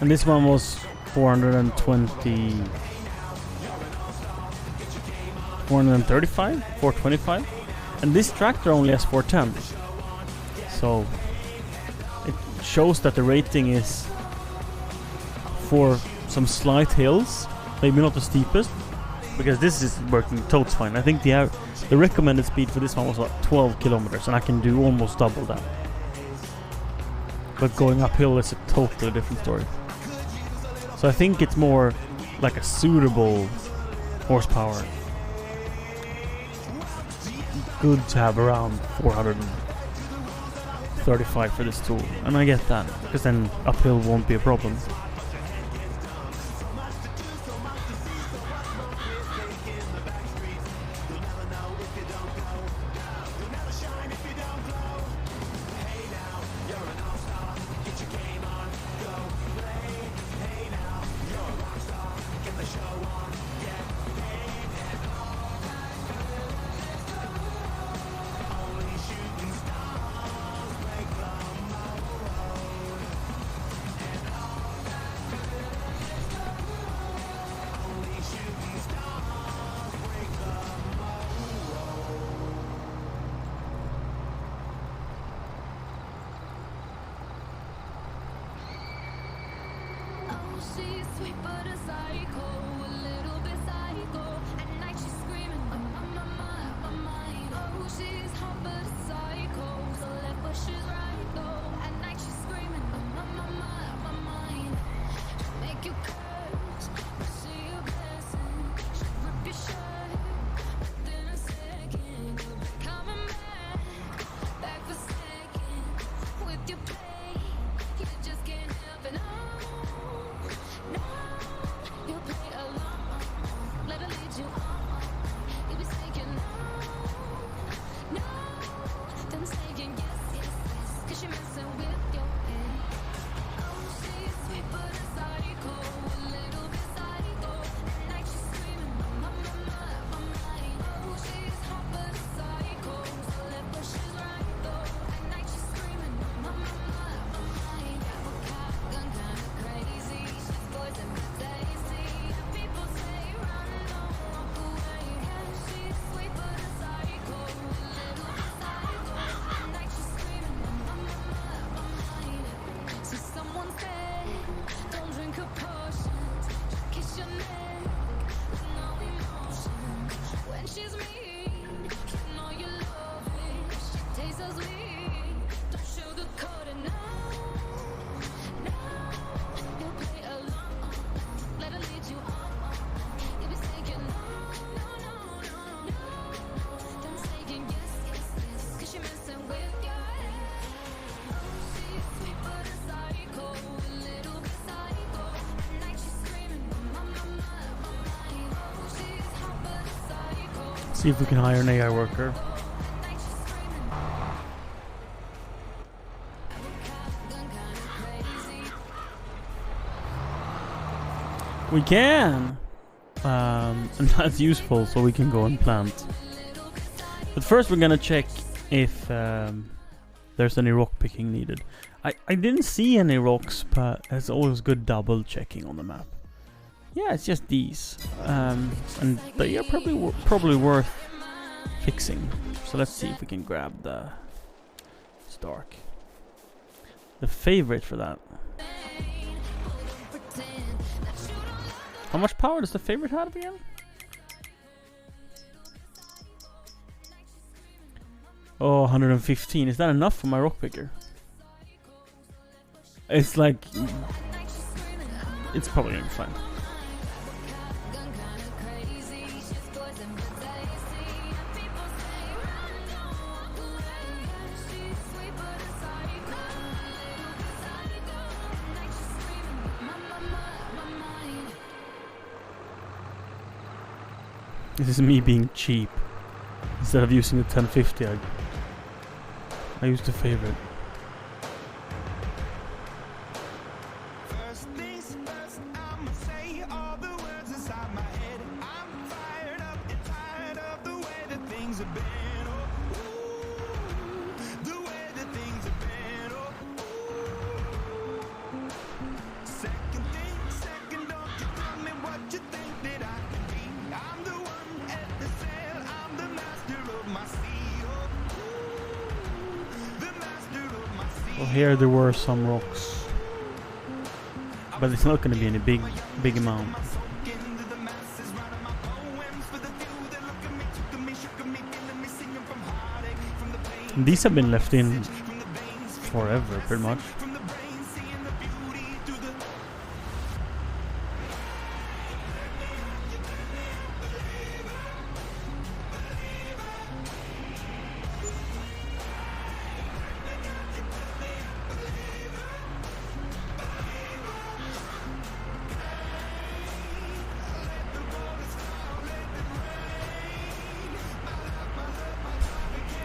And this one was 435, 425, and this tractor only has 410. So it shows that the rating is for some slight hills, maybe not the steepest, because this is working totes fine. I think the recommended speed for this one was about 12 kilometers, and I can do almost double that. But going uphill is a totally different story. So I think it's more like a suitable horsepower. Good to have around 435 for this tool. And I get that, because then uphill won't be a problem. you play, you just can't help it. No, you play along, let her lead you on. You be saying no, then saying yes, 'cause you're messing with your head. Oh, she's sweet but a psycho, a little bit psycho. At night she's screaming, my mind. Oh, she's hot but a psycho, so left but she's right though. At night she's screaming, my mind. Got gun kinda crazy, she's poison but tasty. And people say run, don't walk away. Yeah, she's sweet but a psycho, a little bit psycho. At night she's screaming, my mind. So someone said, don't drink her potions, kiss your neck with no emotion. When she's mean, you know you love it. She tastes so sweet, don't sugarcoat it. No, you play along, let her lead you on. You be saying no, then saying yes, 'cause you're messing with your head. Oh, she's sweet but a psycho, a little bit psycho. At night she's screaming, my mind. Oh, she's hot but a psycho. See if we can hire an AI worker. At night she's screaming. Gun kinda crazy. We can! And that's useful, so we can go and plant. But first we're gonna check if there's any rock picking needed. I didn't see any rocks, but it's always good double checking on the map. Yeah, it's just these. And they are probably worth fixing. So let's see if we can grab the Stark. The favorite for that. How much power does the favorite have again? Oh, 115. Is that enough for my rock picker? It's like... It's probably gonna be fine. Gun kinda crazy, she's poison but tasty. And people say run, don't walk away. She's sweet but a psycho, a little bit psycho. At night she's screaming, my mind. This is me being cheap. Instead of using the 1050, I used the favorite. First things first, I'ma say all the words inside my head. I'm fired up and tired of the way that things have been. Oh, ooh, the way that things have been. Oh, ooh. Second, don't you tell me what you think that I can be. I'm the one at the sail, I'm the master of my sea. Oh, ooh, the master of my sea. Well, here there were some rocks. But it's not gonna be any big amount. And these have been left in forever, pretty much.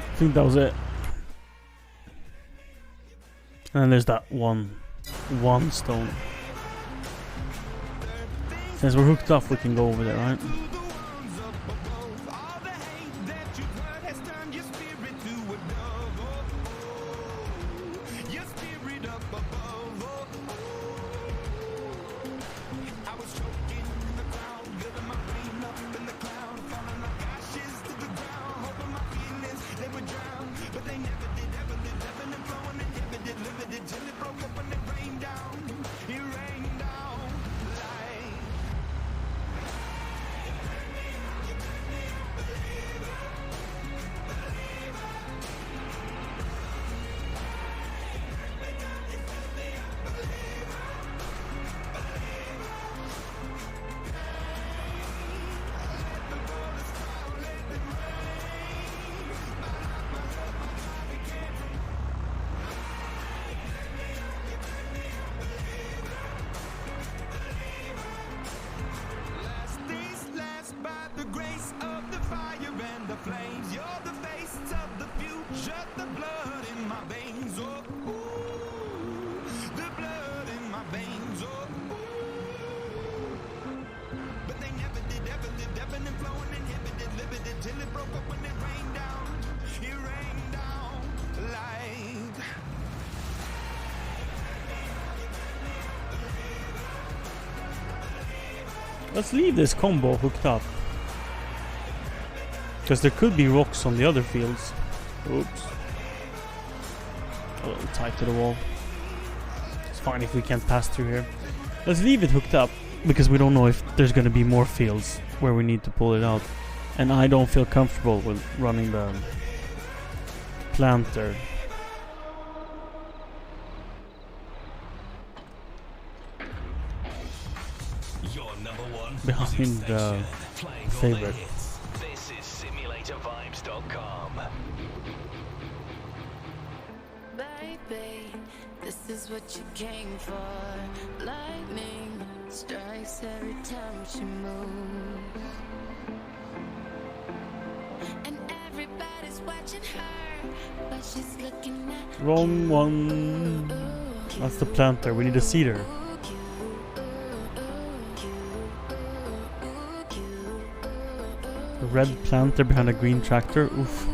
I think that was it. And then there's that one stone. Since we're hooked up, we can go over there, right? Let's leave this combo hooked up. Because there could be rocks on the other fields. Oops. A little tight to the wall. It's fine if we can't pass through here. Let's leave it hooked up. Because we don't know if there's gonna be more fields where we need to pull it out. And I don't feel comfortable with running the planter. Your number one Behind music the station, playing all the favorite. hits. This is SimulatorVibes.com. Baby, this is what you came for. Lightning strikes every time she moves. And everybody's watching her, but she's looking at Wrong one. That's the planter. We need a cedar. The red planter behind a green tractor. Oof.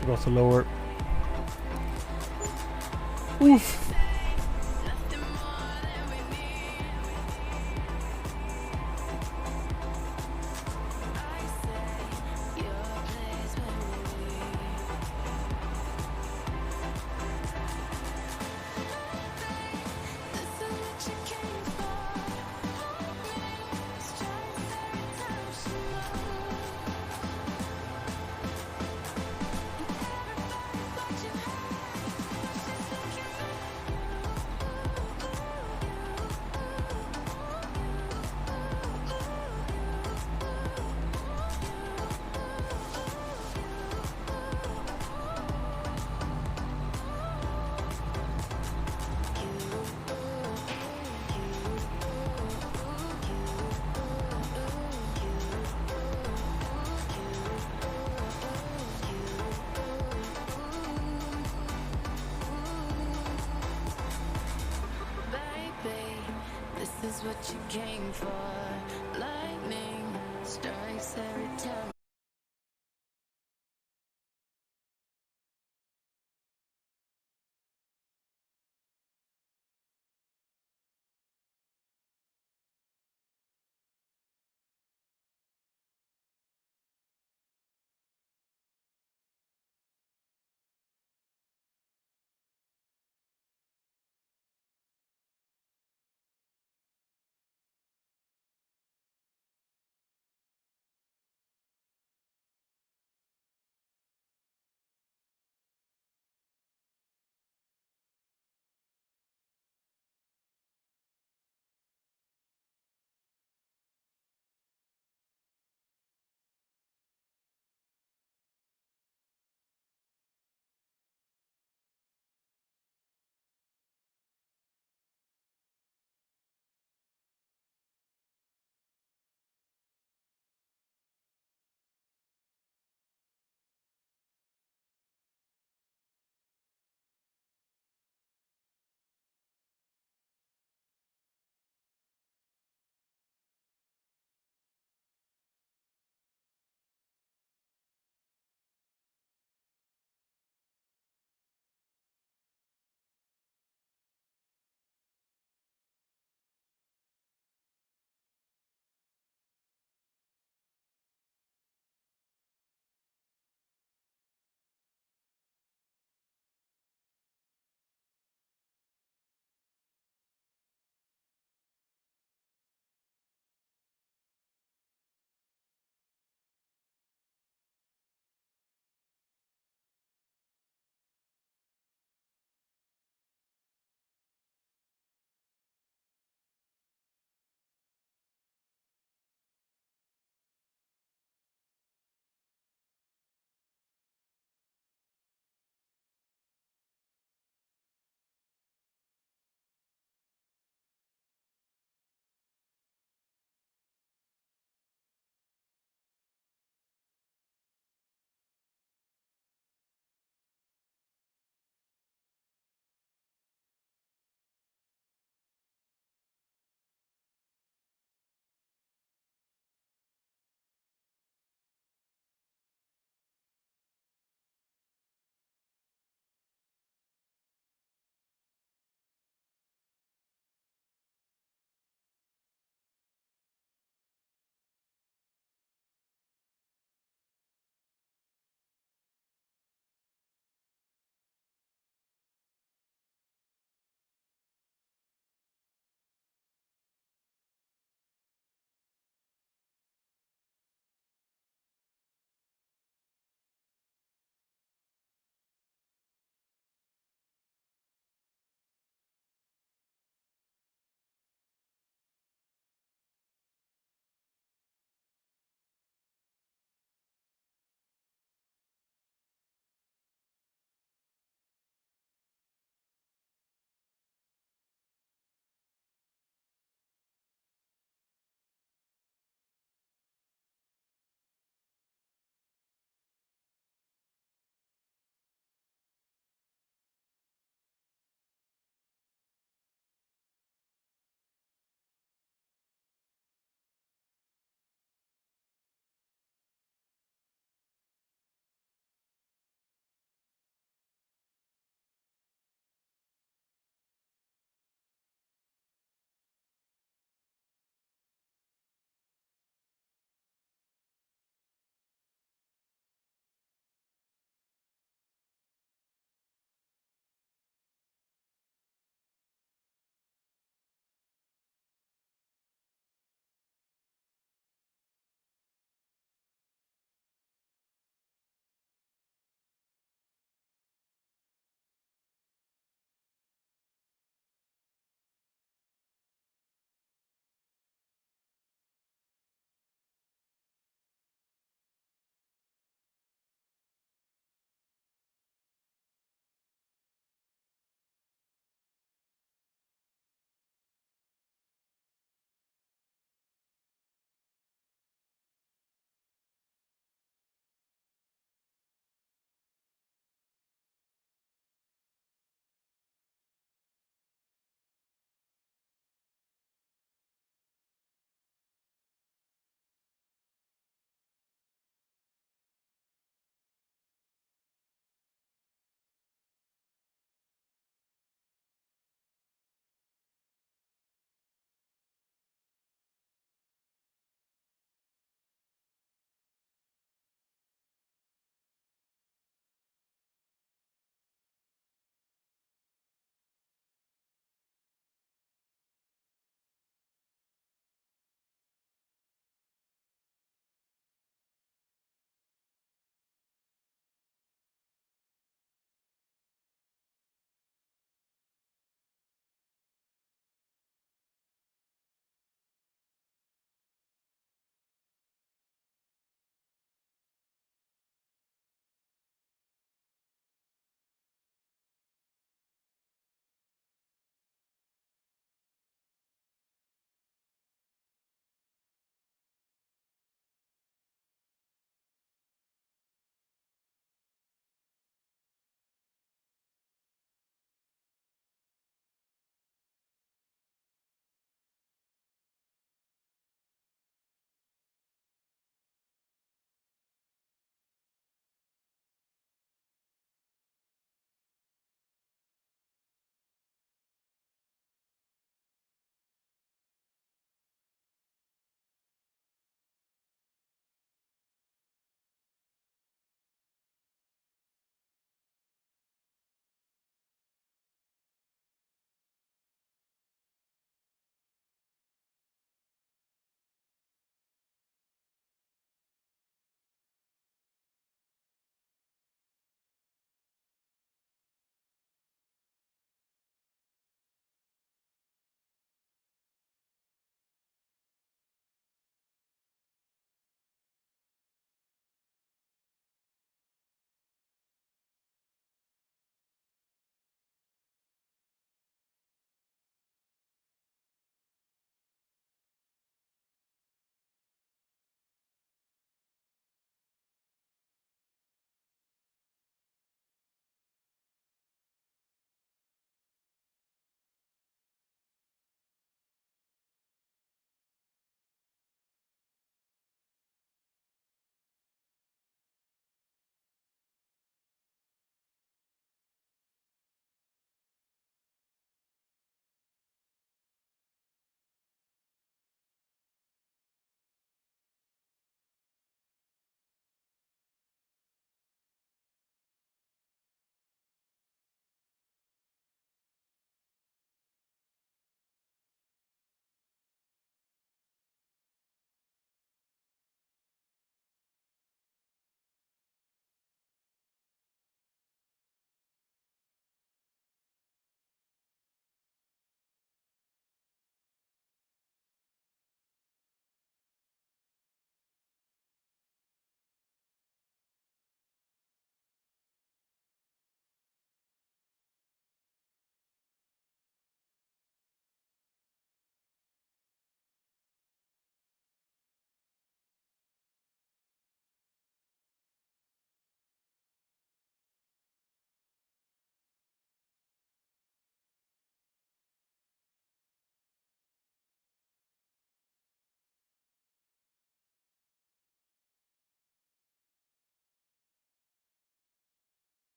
Forgot to lower. Oof. This is what you came for. Lightning strikes every time.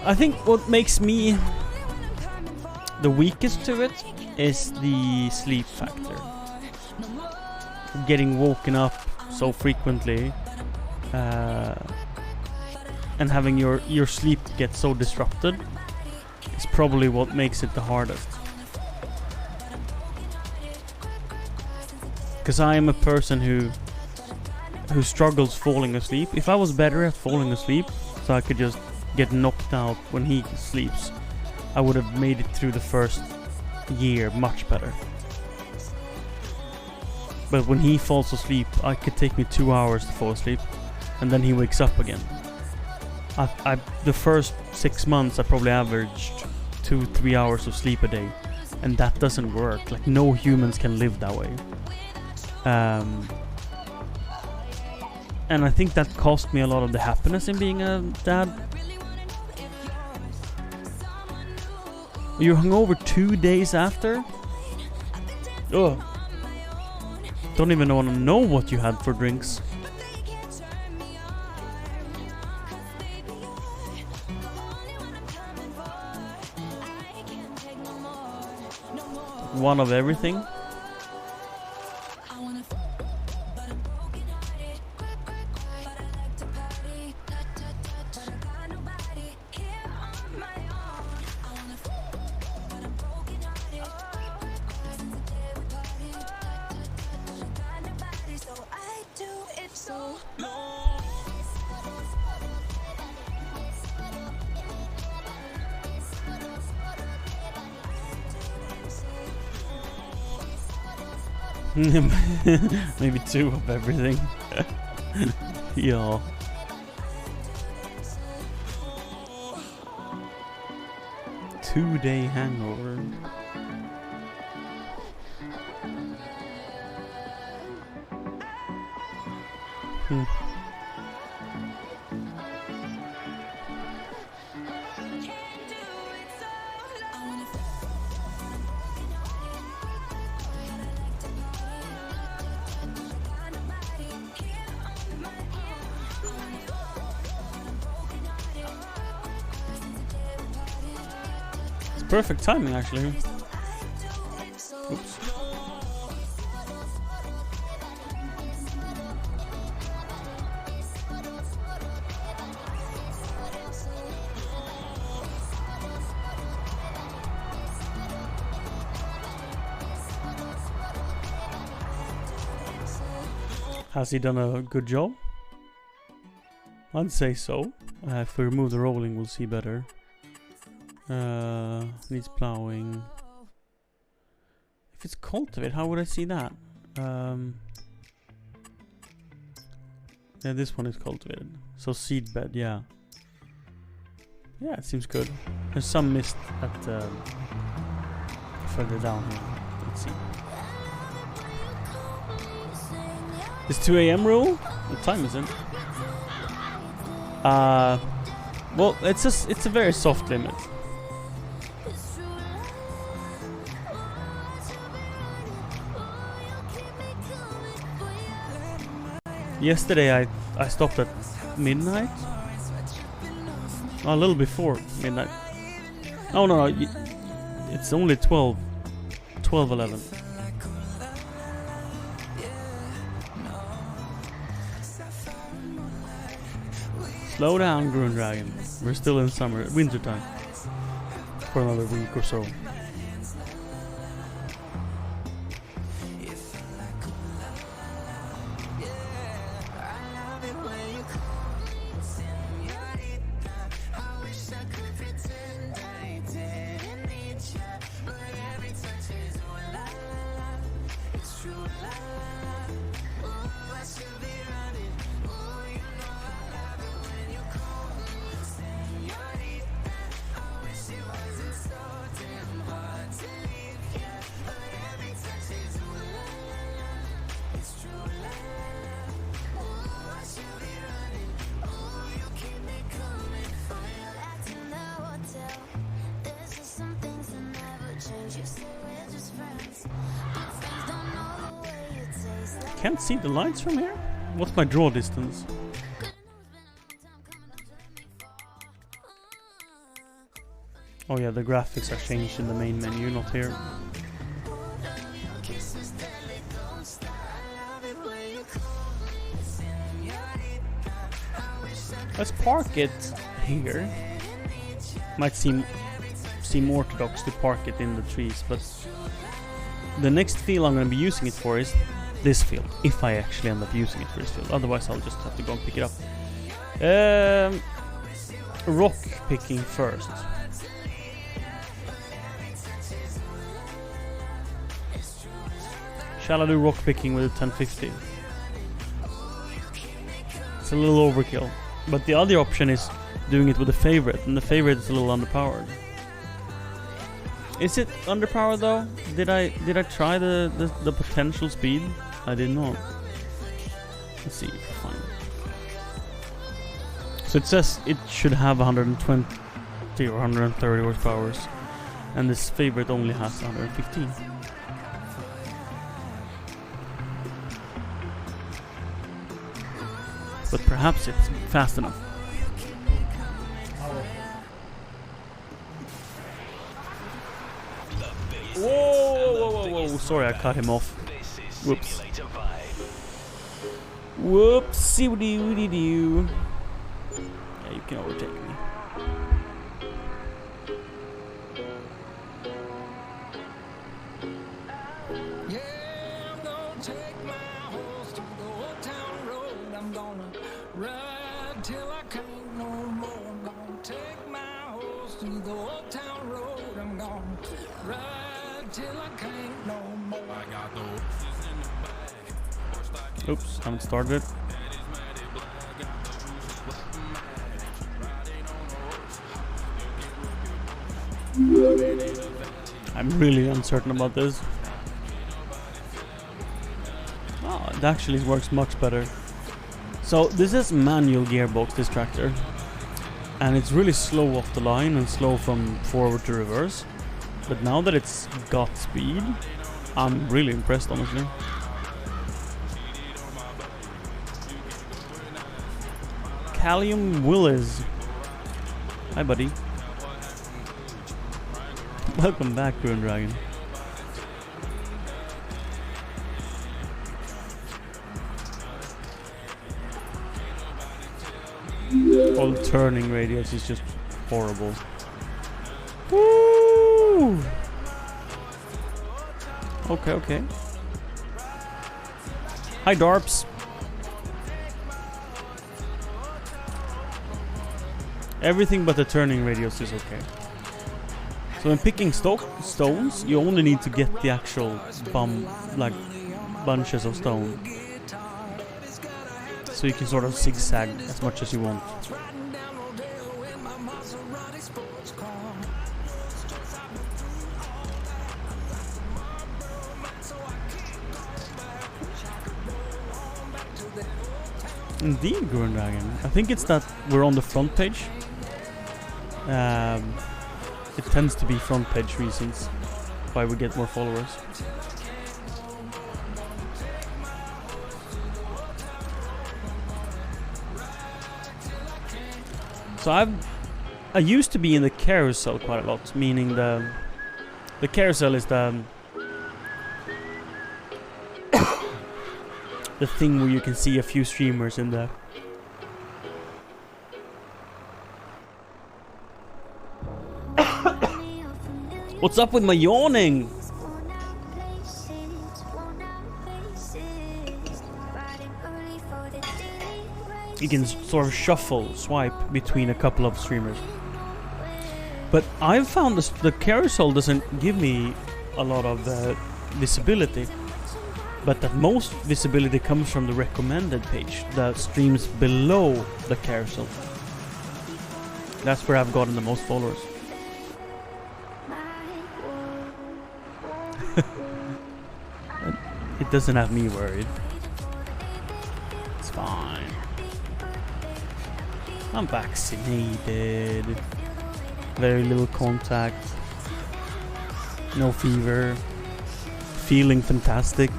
I think what makes me the weakest to it is the sleep factor. Getting woken up so frequently, and having your sleep get so disrupted is probably what makes it the hardest. Because I am a person who struggles falling asleep. If I was better at falling asleep, so I could just get knocked out when he sleeps, I would have made it through the first year much better. But when he falls asleep, it could take me 2 hours to fall asleep, and then he wakes up again. The first 6 months I probably averaged 2-3 hours of sleep a day, and that doesn't work. Like, no humans can live that way. And I think that cost me a lot of the happiness in being a dad. You're hungover 2 days after? Ugh. Don't even want to know what you had for drinks. One of everything. Maybe 2 of everything. Yeah. Two-day hangover. Perfect timing, actually. Oops. Has he done a good job? I'd say so. If we remove the rolling, we'll see better. Needs plowing. If it's cultivate, how would I see that? Yeah, this one is cultivated. So seed bed, yeah. Yeah, it seems good. There's some mist at further down here. Let's see. Is 2 AM rule? What time is it? Well, it's a very soft limit. Yesterday I stopped at midnight. Oh, a little before midnight. Oh no, it's only 12:11. Slow down, Gruen Dragon. We're still in winter time. For another week or so. Can't see the lights from here? What's my draw distance? Oh yeah, the graphics are changed in the main menu, not here. Let's park it here. Might seem orthodox to park it in the trees, but the next field I'm going to be using it for is this field, if I actually end up using it for this field. Otherwise I'll just have to go and pick it up. Rock picking first. Shall I do rock picking with a 1050? It's a little overkill. But the other option is doing it with a favorite, and the favorite is a little underpowered. Is it underpowered though? Did I try the potential speed? I did not. Let's see if I find it. So it says it should have 120 or 130 horsepower, and this favorite only has 115. But perhaps it's fast enough. Whoa! Sorry, I cut him off. Whoops. Whoopsie-doo-dee-doo. Yeah, you can overtake me. Yeah, I'm gonna take my horse to the old town road. I'm gonna ride till I can't no more. I'm gonna take my horse to the old town road. I'm gonna ride till I can't no more. I got the horses in the bag. Oops, haven't started it. I'm really uncertain about this. Oh, it actually works much better. So this is manual gearbox, this tractor, and it's really slow off the line and slow from forward to reverse. But now that it's got speed, I'm really impressed, honestly. Callum Willis. Hi, buddy. Welcome back, Green Dragon. All turning radius is just horrible. Woo! Okay. Hi, Darps. Everything but the turning radius is okay. So when picking stones, you only need to get the actual bunches of stone. So you can sort of zigzag as much as you want. Indeed, Gurren Dragon. I think it's that we're on the front page. It tends to be front page reasons why we get more followers. So I used to be in the carousel quite a lot, meaning the carousel is the thing where you can see a few streamers in there. What's up with my yawning? You can sort of swipe between a couple of streamers. But I've found the carousel doesn't give me a lot of visibility. But that most visibility comes from the recommended page, the streams below the carousel. That's where I've gotten the most followers. It doesn't have me worried. It's fine. I'm vaccinated. Very little contact. No fever. Feeling fantastic.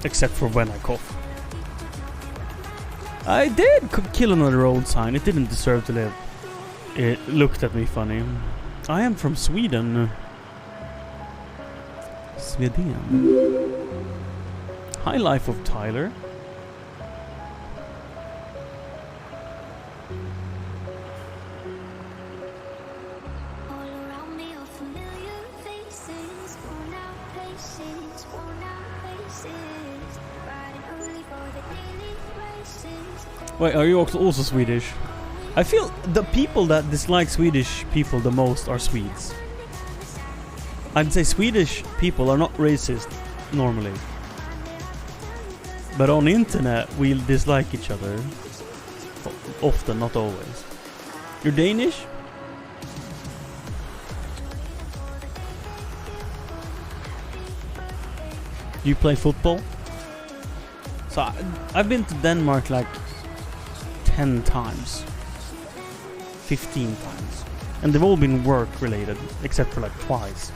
Except for when I cough. I did kill another road sign. It didn't deserve to live. It looked at me funny. I am from Sweden. Sweden. High Life of Tyler. All around me are familiar faces, worn out places, worn out faces, riding early for the daily races. Wait, are you also Swedish? I feel the people that dislike Swedish people the most are Swedes. I'd say Swedish people are not racist normally. But on the internet we dislike each other. Often, not always. You're Danish? You play football? So I've been to Denmark like 10 times. 15 times. And they've all been work related, except for like twice.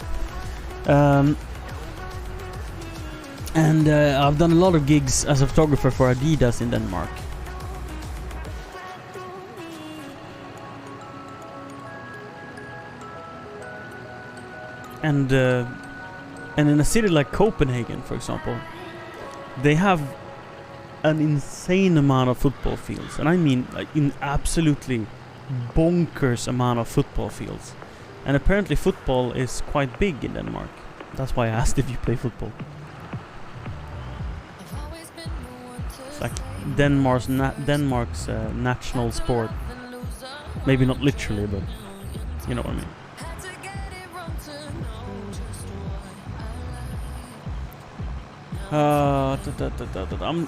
And I've done a lot of gigs as a photographer for Adidas in Denmark. And in a city like Copenhagen, for example, they have an insane amount of football fields. And I mean like in absolutely bonkers amount of football fields. And apparently football is quite big in Denmark. That's why I asked if you play football. It's like Denmark's national sport. Maybe not literally, but you know what I mean.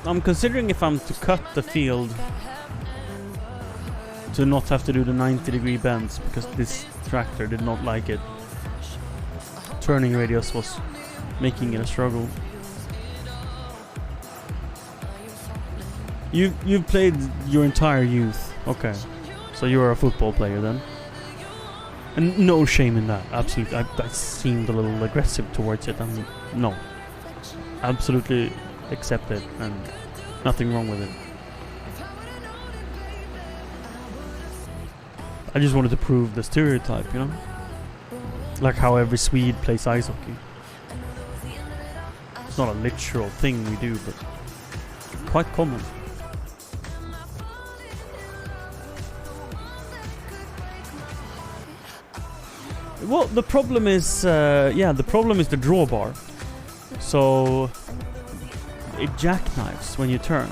I'm considering if I'm to cut the field to not have to do the 90-degree bends, because this tractor did not like it. Turning radius was making it a struggle. You've played your entire youth, okay? So you are a football player then, and no shame in that. Absolutely, I seemed a little aggressive towards it, and no, absolutely accept it, and nothing wrong with it. I just wanted to prove the stereotype, you know? Like how every Swede plays ice hockey. It's not a literal thing we do, but quite common. Well, the problem is, the drawbar. So it jackknives when you turn.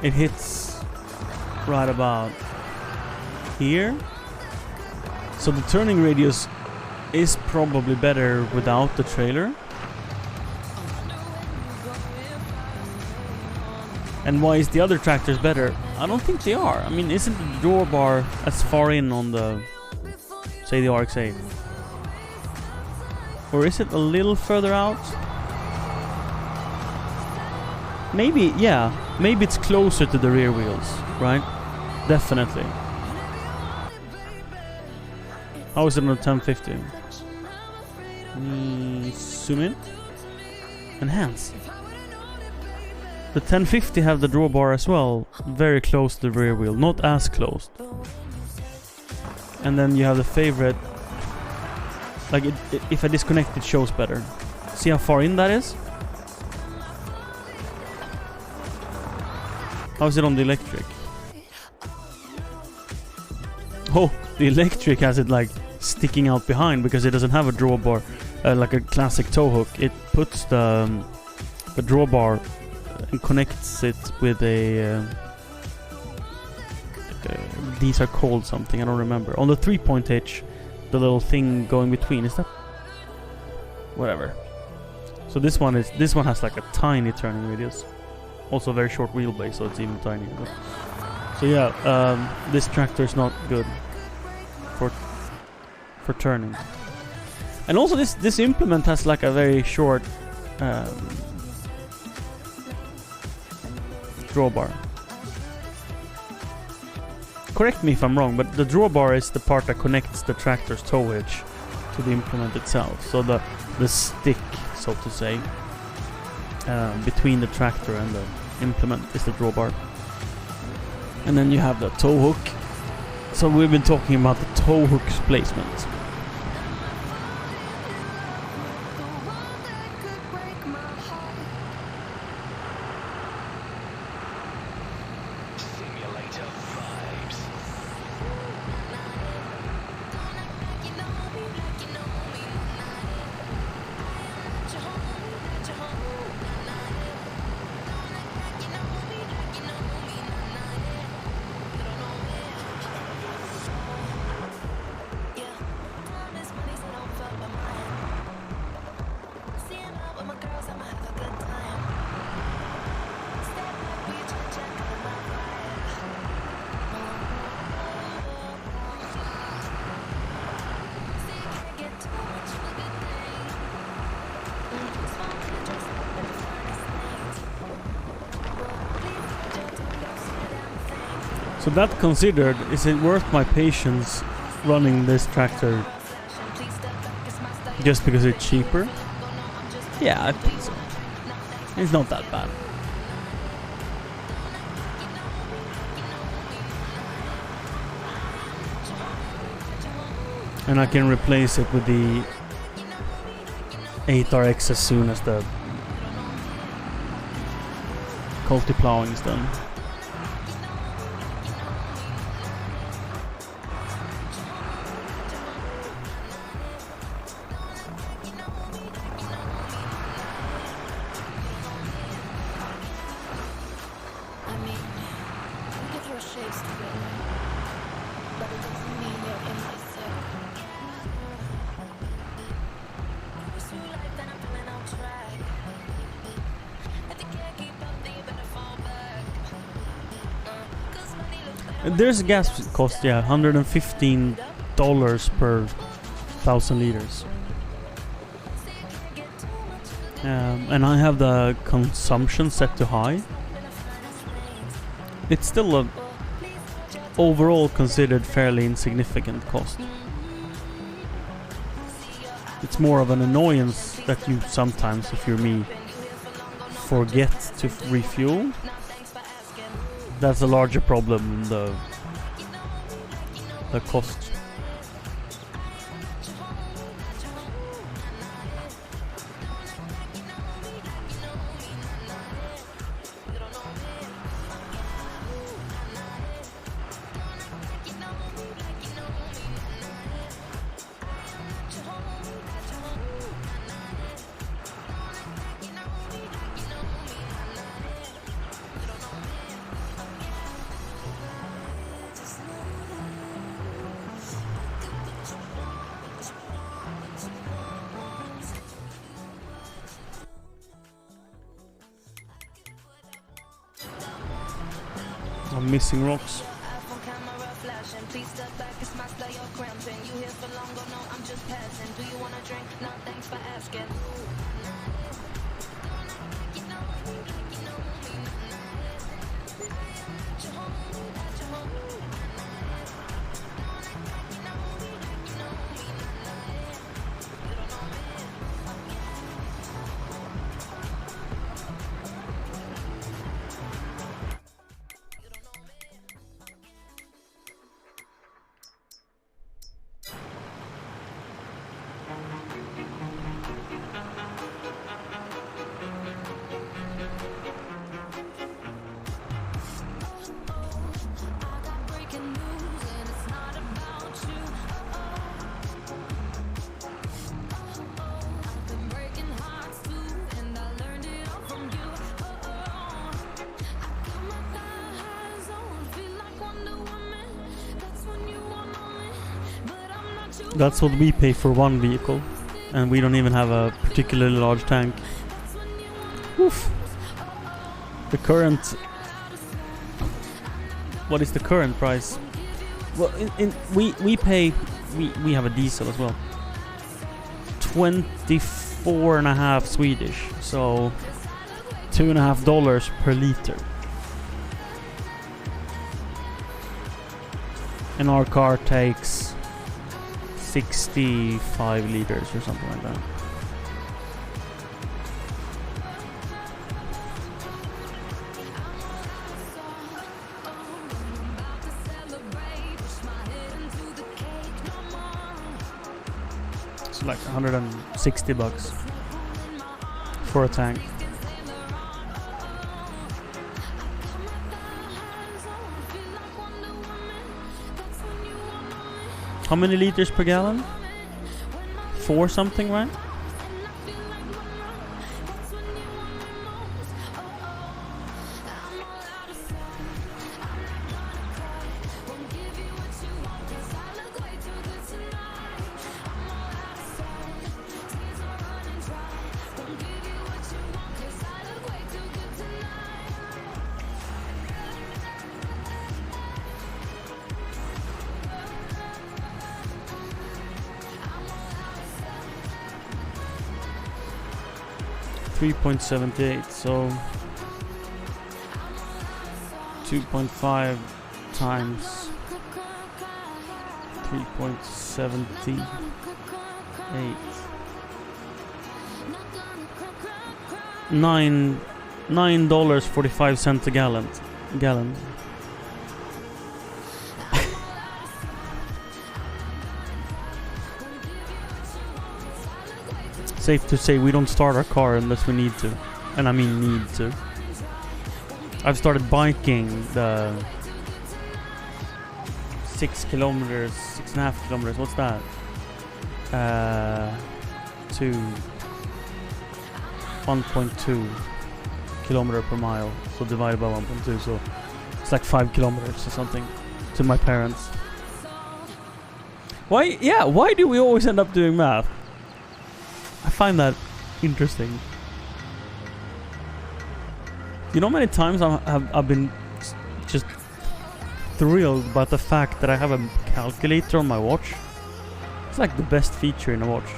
It hits right about here. So the turning radius is probably better without the trailer. And why is the other tractors better? I don't think they are. I mean, isn't the drawbar as far in on the, say, the RX-8? Or is it a little further out? Maybe, yeah. Maybe it's closer to the rear wheels, right? Definitely. How is it on the 1050? Zoom in. Enhance. The 1050 have the drawbar as well, very close to the rear wheel, not as close. And then you have the favorite, like if I disconnect it shows better. See how far in that is? How is it on the electric? Oh, the electric has it like sticking out behind because it doesn't have a drawbar, like a classic tow hook. It puts the drawbar and connects it with a these are called something, I don't remember. On the 3-point hitch, the little thing going between, is that whatever. So this one has like a tiny turning radius, also a very short wheelbase, so it's even tinier. So yeah, this tractor is not good for turning. And also this implement has like a very short drawbar. Correct me if I'm wrong, but the drawbar is the part that connects the tractor's tow hitch to the implement itself. So the stick, so to say, between the tractor and implement is the drawbar. And then you have the tow hook. So we've been talking about the tow hook's placement. Simulator vibes. So that considered, is it worth my patience running this tractor just because it's cheaper? Yeah, I think so. It's not that bad. And I can replace it with the 8RX as soon as the culti plowing is done. There's a gas cost, yeah, $115 per 1,000 liters. And I have the consumption set to high. It's still a overall considered fairly insignificant cost. It's more of an annoyance that you sometimes, if you're me, forget to refuel. That's a larger problem than the cost. I'm missing rocks. That's what we pay for one vehicle, and we don't even have a particularly large tank. Oof. The current... What is the current price? Well, we pay... We have a diesel as well. 24.5 Swedish, so $2.50 per liter. And our car takes 65 liters or something like that. It's like $160 for a tank. How many liters per gallon? 4 something, right? $3.78, so 2.5 times 3.78. $9.45 a gallon. Safe to say we don't start our car unless we need to. And I mean need to. I've started biking the 6 kilometers, 6.5 kilometers, what's that? To 1.2 kilometer per mile. So divided by 1.2, so it's like 5 kilometers or something to my parents. Why do we always end up doing math? I find that interesting. You know how many times I've been just thrilled about the fact that I have a calculator on my watch? It's like the best feature in a watch.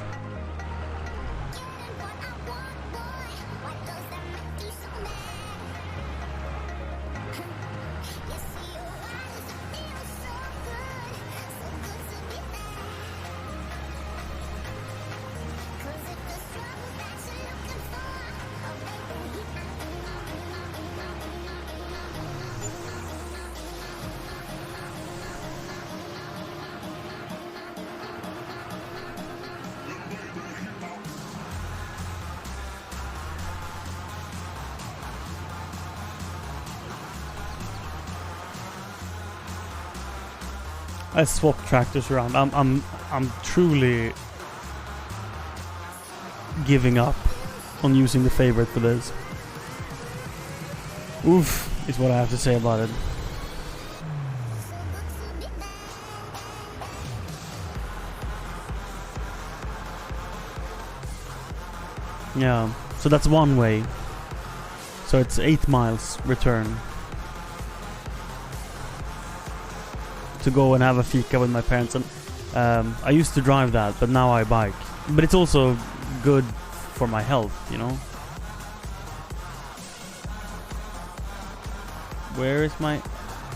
I swap tractors around. I'm truly giving up on using the favorite for this. Oof, is what I have to say about it. Yeah, so that's one way. So it's 8 miles return. To go and have a fika with my parents, and I used to drive that, but now I bike. But it's also good for my health, you know. Where is my...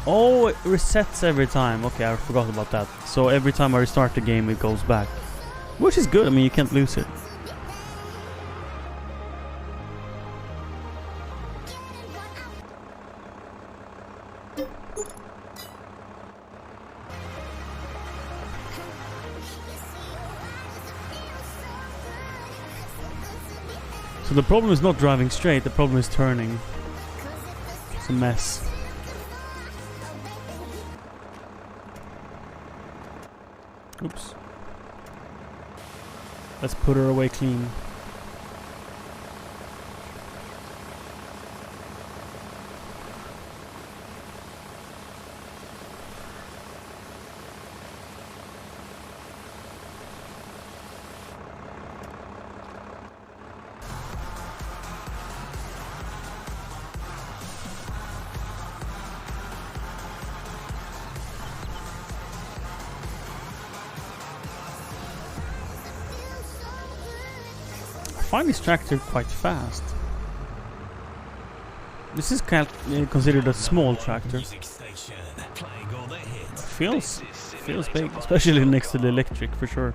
Oh, it resets every time. Okay, I forgot about that. So every time I restart the game, it goes back, which is good. I mean, you can't lose it. So the problem is not driving straight, the problem is turning. It's a mess. Oops. Let's put her away clean. I find this tractor quite fast. This is considered a small tractor. Feels big, especially next to the electric, for sure.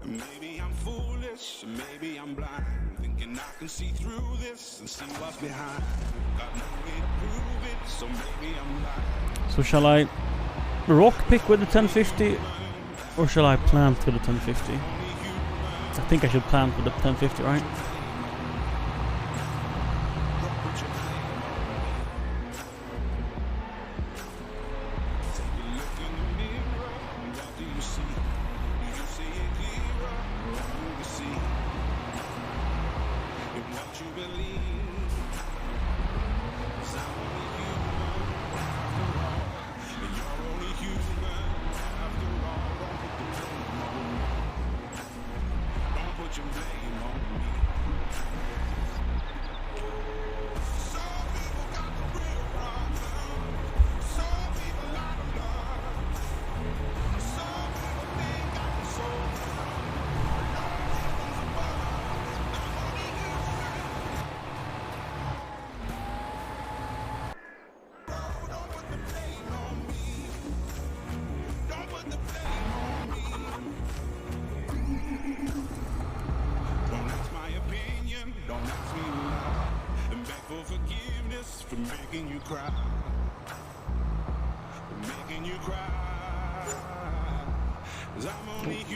Maybe I'm foolish, maybe I'm blind, thinking I can see through this and see what's behind. Got no way to prove it, so maybe I'm lying. So shall I rock pick with the 1050 or shall I plant with the 1050? I think I should plant with the 1050, right?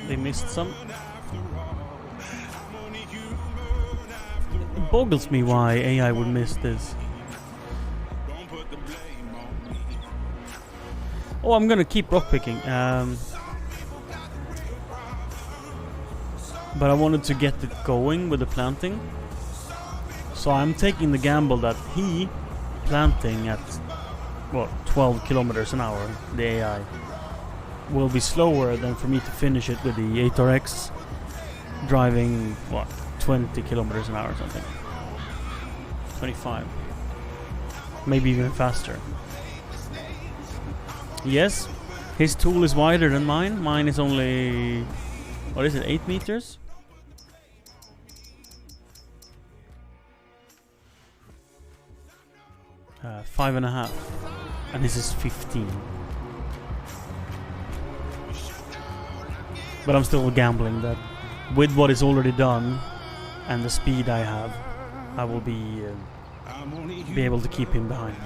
They missed some. It boggles me why AI would miss this. Oh, I'm gonna keep rock picking. But I wanted to get it going with the planting. So I'm taking the gamble that he planting at what 12 kilometers an hour, the AI, will be slower than for me to finish it with the 8RX driving what 20 kilometers an hour or something. 25. Maybe even faster. Yes, his tool is wider than mine. Mine is only, what is it, 8 meters? 5.5, and this is 15. But I'm still gambling that with what is already done and the speed I have, I will be able to keep him behind me.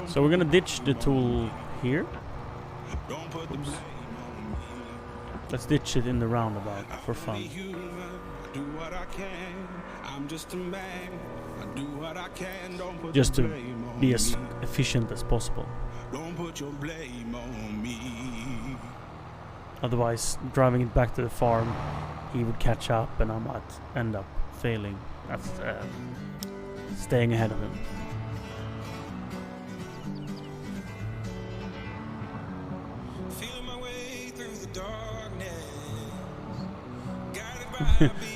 So we're gonna ditch the tool here. Oops. Let's ditch it in the roundabout for fun. Just to be as efficient as possible. Otherwise, driving it back to the farm, he would catch up and I might end up failing at staying ahead of him.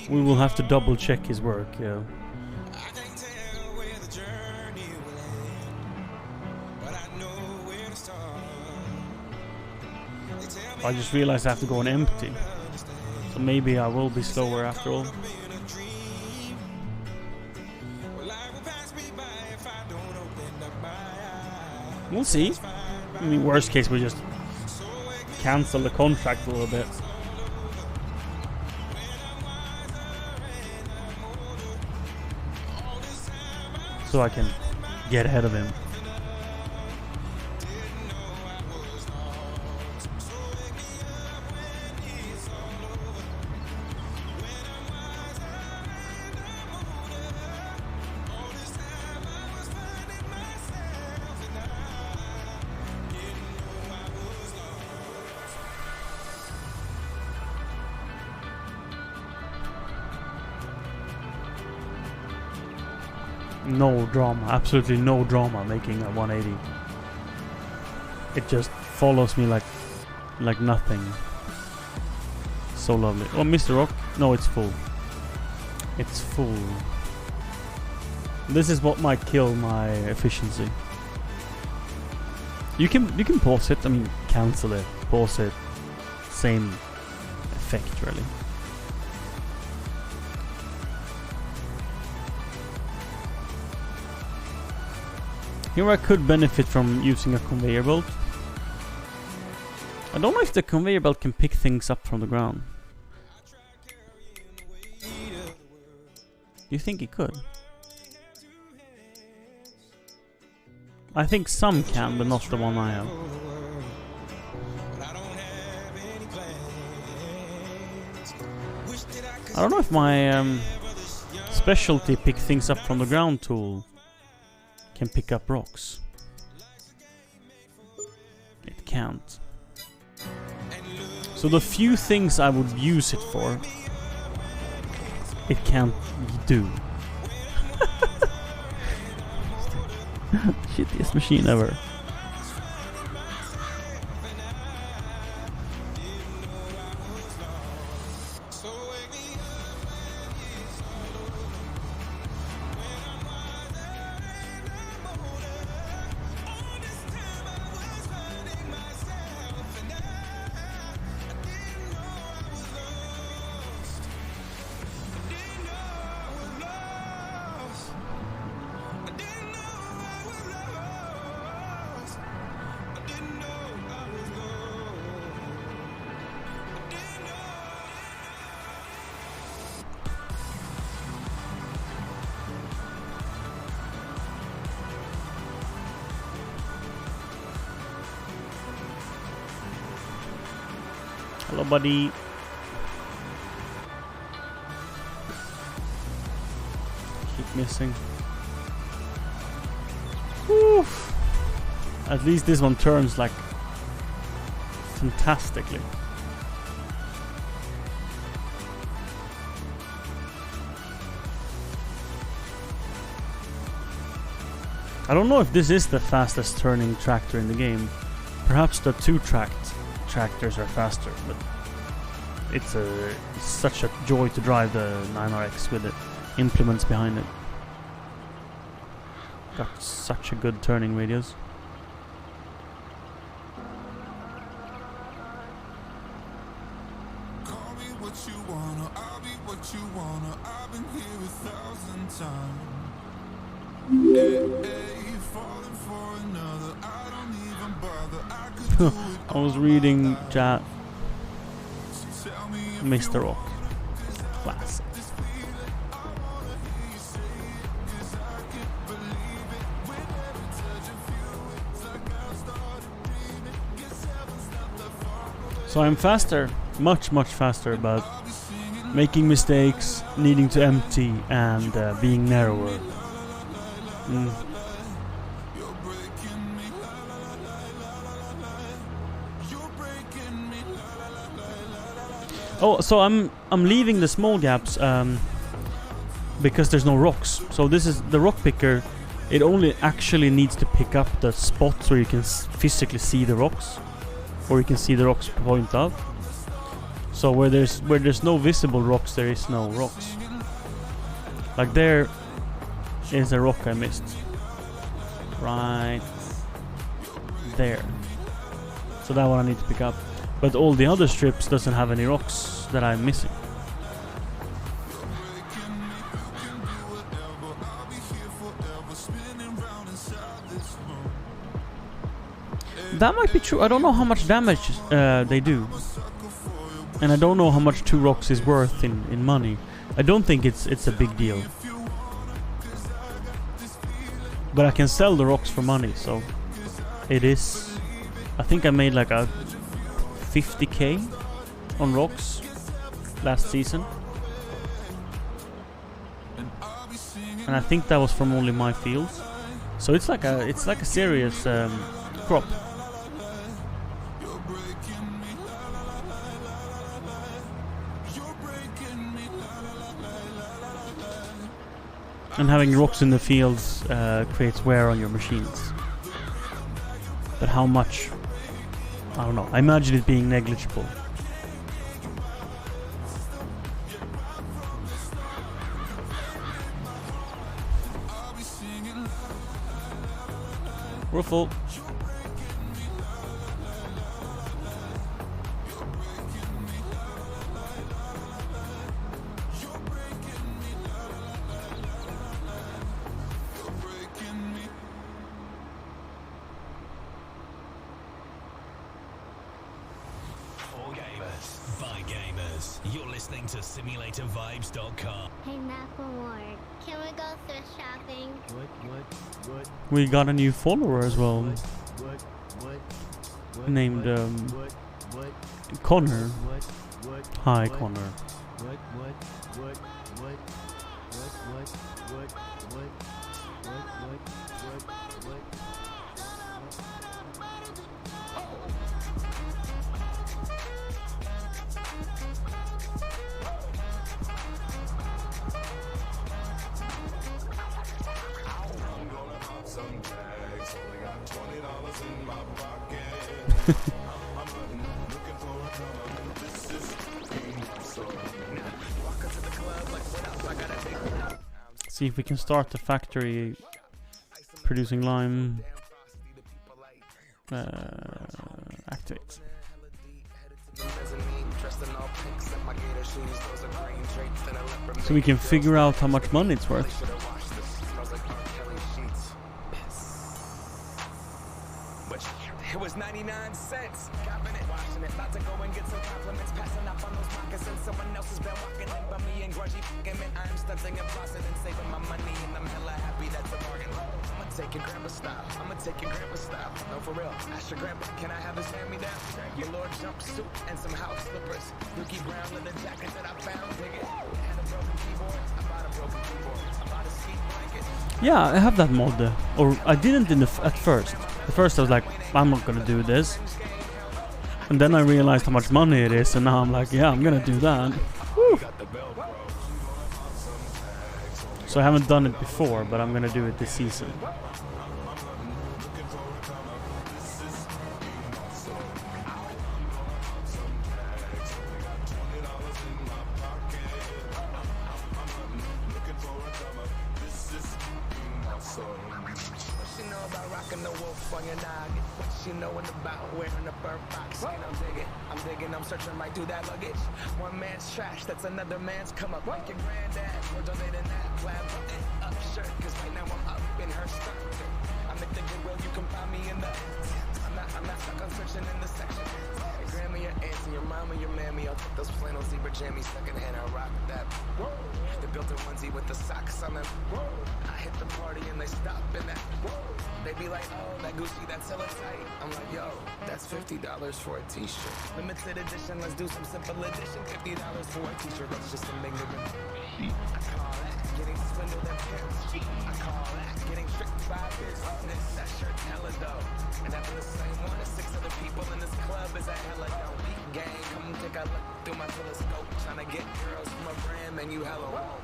We will have to double check his work, yeah. I just realized I have to go on empty. So maybe I will be slower after all. We'll see. I mean, worst case, we just cancel the contract a little bit. So I can get ahead of him. No drama, absolutely no drama making a 180. It just follows me like nothing. So lovely. Oh, Mr. Rock. No, it's full. It's full. This is what might kill my efficiency. You can pause it. I mean, cancel it, pause it. Same effect, really. Here I could benefit from using a conveyor belt. I don't know if the conveyor belt can pick things up from the ground. You think he could? I think some can, but not the one I have. I don't know if my specialty pick things up from the ground tool can pick up rocks. It can't. So the few things I would use it for, it can't do. Shittiest machine ever. Hello, buddy. Keep missing. Oof. At least this one turns like fantastically. I don't know if this is the fastest turning tractor in the game. Perhaps the 2-tracked tractors are faster, but it's such a joy to drive the 9RX with the implements behind it. Got such a good turning radius. Call me what you wanna, I'll be what you wanna. I've been here 1,000 times. Hey, falling for another. I don't even bother. I could do it. I was reading chat. Mr. Rock. Classic. So I'm faster, much faster, about making mistakes, needing to empty, and being narrower. Oh, so I'm leaving the small gaps because there's no rocks. So this is the rock picker. It only actually needs to pick up the spots where you can physically see the rocks, or you can see the rocks point out. So where there's no visible rocks, there is no rocks. Like there is a rock I missed. Right there. So that one I need to pick up. But all the other strips doesn't have any rocks that I'm missing. That might be true. I don't know how much damage they do. And I don't know how much 2 rocks is worth in money. I don't think it's a big deal. But I can sell the rocks for money, so it is. I think I made like a 50k on rocks last season. And I think that was from only my fields. So it's like a serious crop. And having rocks in the fields creates wear on your machines. But how much? I don't know. I imagine it being negligible. We're full. listening to SimulatorVibes.com. Hey, Macklemore, can we go thrift shopping? We got a new follower as well. Named Connor. Hi, Connor. See if we can start the factory producing lime. Activate. So we can figure out how much money it's worth. It was 99 cents. Copping it, washing it. About to go and get some compliments. Passing up on those moccasins. Someone else has been walking in by me and grudgy fucking man. I'm stunting and flossing and saving my money. And I'm hella happy that's a bargain. I'ma take your grandpa style. I'ma take your grandpa style. No, for real. Ask your grandpa, can I have his hand-me-down? Your Lord jumpsuit and some house slippers. Dookie brown leather jacket that I found. Dig it. And a broken keyboard. I bought a broken keyboard. I bought a ski blanket. Yeah, I have that mod. Or I didn't at first. At first I was like, I'm not gonna do this. And then I realized how much money it is, and now I'm like, yeah, I'm gonna do that. Woo. So I haven't done it before, but I'm gonna do it this season. Trash, that's another man's come up. Like your granddad, or donating that plaid button up shirt. Cause right now I'm up in her skirt. I'm at the Goodwill, you can find me in the. I'm not stuck on searching in the section. Your grandma, your auntie, your mama, your mammy. I'll take those flannel zebra jammies secondhand. I rock that. The built-in onesie with the socks on them. I hit the party and they stop in that. They be like, oh, that Gucci, that's hella tight. I'm like, yo, that's $50 for a t-shirt. Limited edition, let's do some simple edition. $50 for a t-shirt, that's just some ignorant. I call that getting swindled and pimped. I call that getting tricked by business. That shirt hella dope. And having the same one as 6 other people in this club is a hella dope. Gang, come take a look through my telescope. Tryna get girls from a brand, man, you hella won't.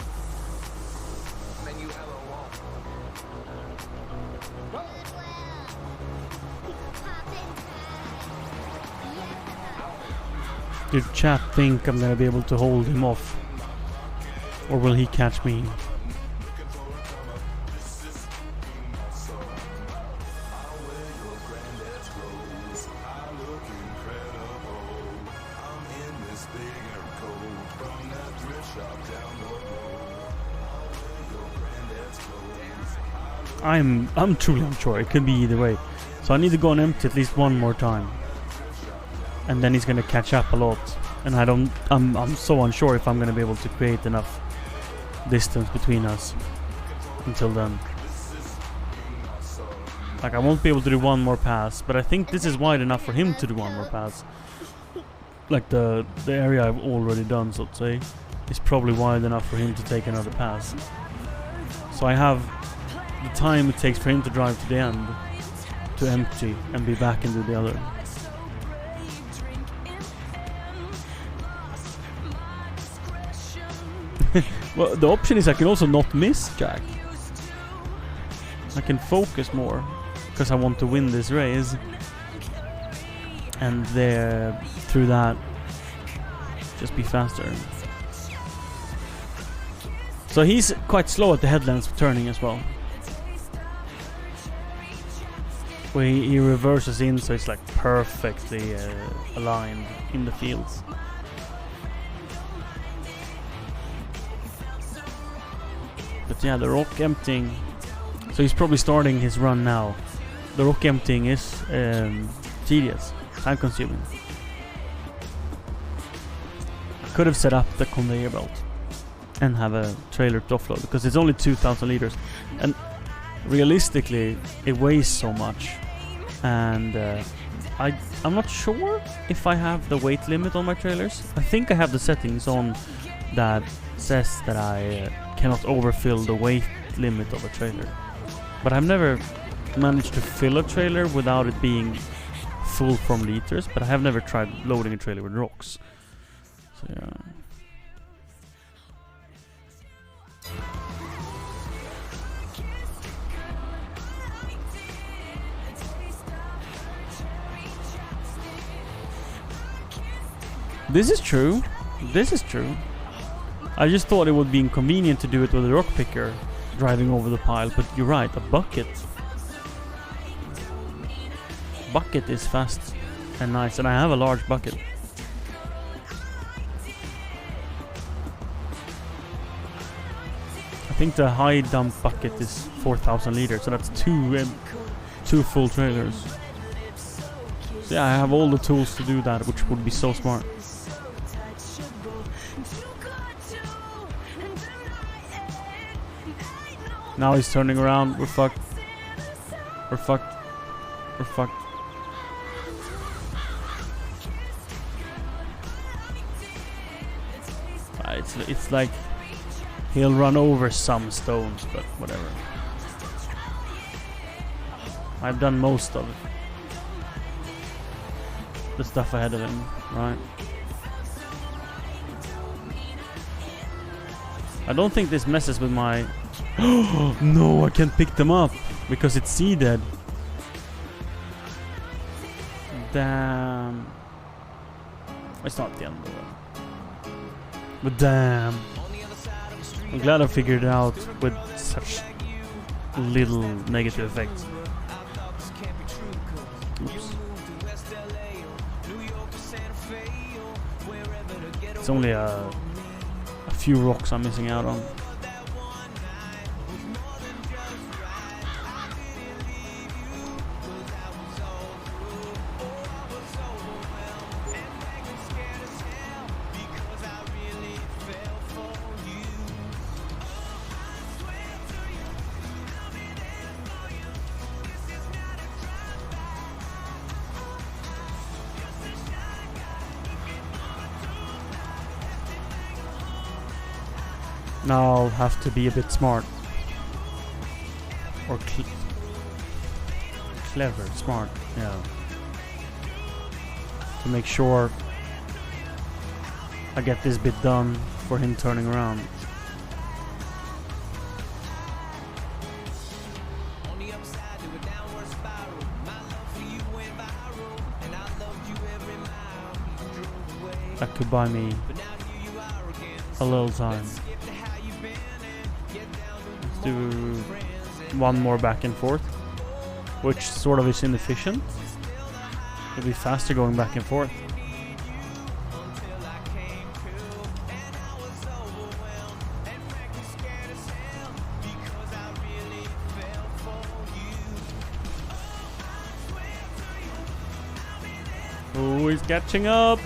Man, you hella won't. Did chat think I'm gonna be able to hold him off? Or will he catch me? I'm truly unsure. It could be either way. So I need to go on empty at least one more time. And then he's gonna catch up a lot. And I'm so unsure if I'm gonna be able to create enough distance between us until then. Like, I won't be able to do one more pass, but I think this is wide enough for him to do one more pass. Like the area I've already done, so to say, is probably wide enough for him to take another pass. So I have the time it takes for him to drive to the end to empty and be back and do the other. Well, the option is I can also not miss Jack. I can focus more because I want to win this race, and through that just be faster. So he's quite slow at the headlands for turning as well. Where he reverses in, so it's like perfectly aligned in the fields. But yeah, the rock emptying. So he's probably starting his run now. The rock emptying is tedious, time consuming. Could have set up the conveyor belt and have a trailer to offload, because it's only 2,000 liters, and realistically it weighs so much, and I'm not sure if I have the weight limit on my trailers. I think I have the settings on that says that I cannot overfill the weight limit of a trailer, but I've never managed to fill a trailer without it being full from liters, but I have never tried loading a trailer with rocks. So yeah. This is true. This is true. I just thought it would be inconvenient to do it with a rock picker driving over the pile, but you're right, a bucket. Bucket is fast and nice, and I have a large bucket. I think the high dump bucket is 4,000 liters, so that's two full trailers. So yeah, I have all the tools to do that, which would be so smart. Now he's turning around. We're fucked. We're fucked. We're fucked. It's like he'll run over some stones, but whatever. I've done most of it. The stuff ahead of him, right? I don't think this messes with my... No, I can't pick them up because it's seeded. Damn. It's not the end of it. But damn. I'm glad I figured it out with such little negative effects. Oops. It's only a few rocks I'm missing out on. Now I'll have to be a bit smart. Or clever, smart, yeah. To make sure I get this bit done for him turning around. That could buy me a little time. Let's do one more back and forth, which sort of is inefficient. It'll be faster going back and forth. Oh, he's catching up.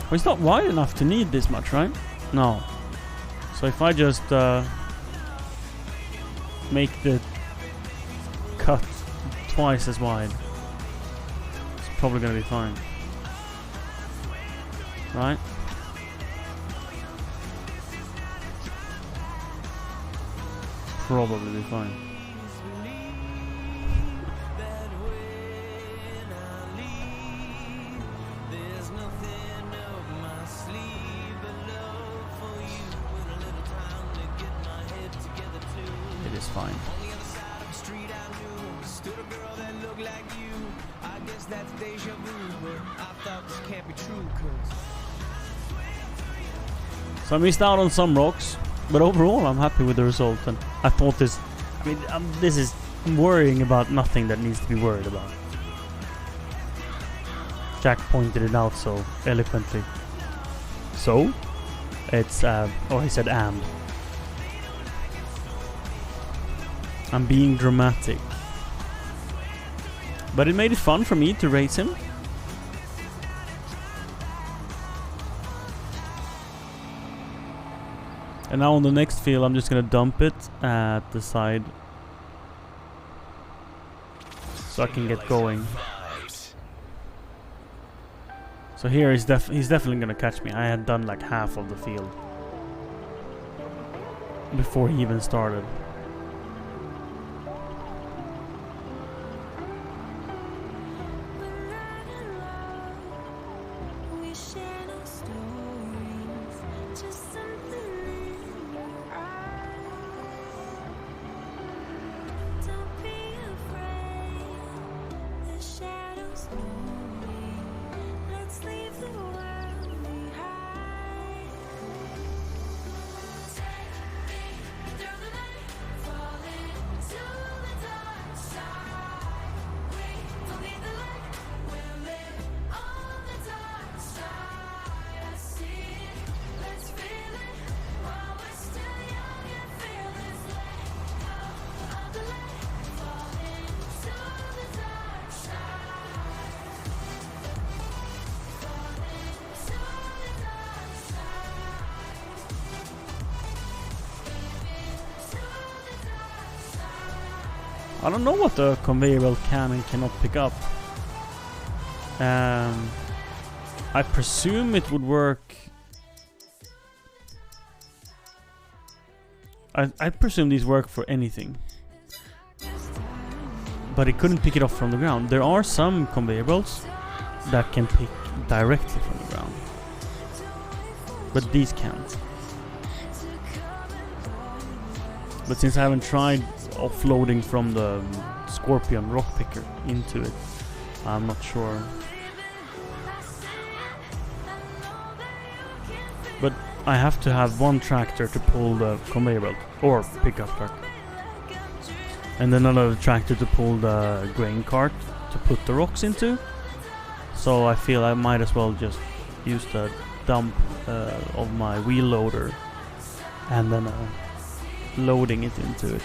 Well, it's not wide enough to need this much, right? No. So if I just make the cut twice as wide, it's probably gonna be fine. Right? Probably be fine. Fine. So I missed out on some rocks, but overall I'm happy with the result. And I thought this, I mean, I'm worrying about nothing that needs to be worried about. Jack pointed it out so eloquently. So, it's, he said and. I'm being dramatic. But it made it fun for me to race him. And now on the next field, I'm just gonna dump it at the side, so I can get going. So here he's definitely gonna catch me. I had done like half of the field before he even started. We share no stories, just something in your eyes. Don't be afraid, the shadows moving. Let's leave the world behind. Take me through the night, falling to the dark side. We don't need the light, we'll live on the dark side. I see it, let's feel it while we're still young and fearless. Let go of the light, falling to the dark side. Falling to the dark side. I don't know what the conveyor belt can and cannot pick up. I presume it would work. I presume these work for anything. But it couldn't pick it up from the ground. There are some conveyor belts that can pick directly from the ground, but these can't. But since I haven't tried offloading from the Scorpion rock picker into it, I'm not sure. But I have to have one tractor to pull the conveyor belt or pickup truck, and then another tractor to pull the grain cart to put the rocks into. So I feel I might as well just use the dump of my wheel loader and then loading it into it.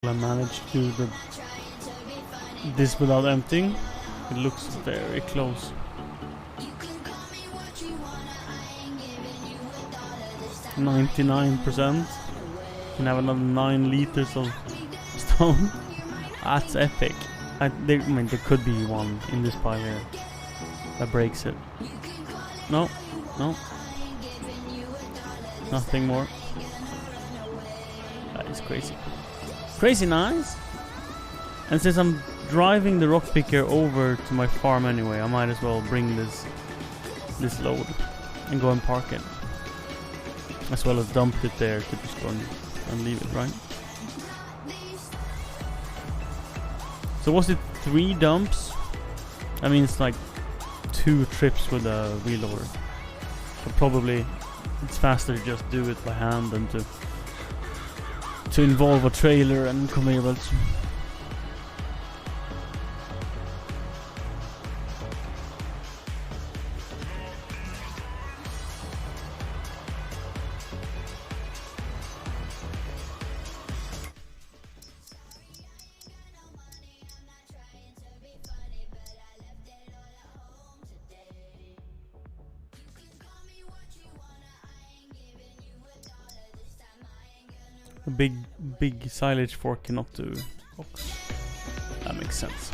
I managed to do this without emptying. It looks very close. 99%. Can have another 9 liters of stone. That's epic. I mean, there could be one in this pile here that breaks it. No, no. Nothing more. That is crazy. Crazy nice. And since I'm driving the rock picker over to my farm anyway, I might as well bring this load and go and park it. As well as dump it there to just go and leave it, right? So was it 3 dumps? I mean, it's like 2 trips with a wheel loader. So probably it's faster to just do it by hand than to involve a trailer and conveyor belts. A big silage fork cannot do box. That makes sense.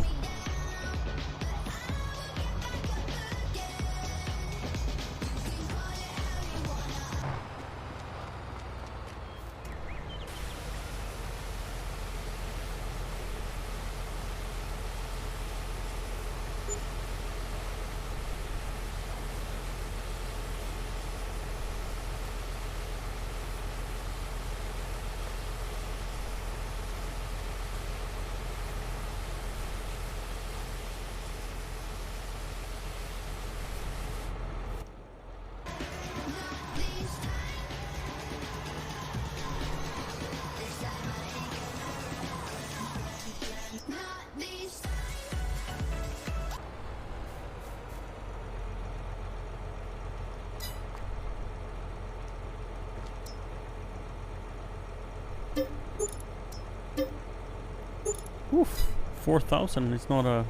Oof, 4,000 is not a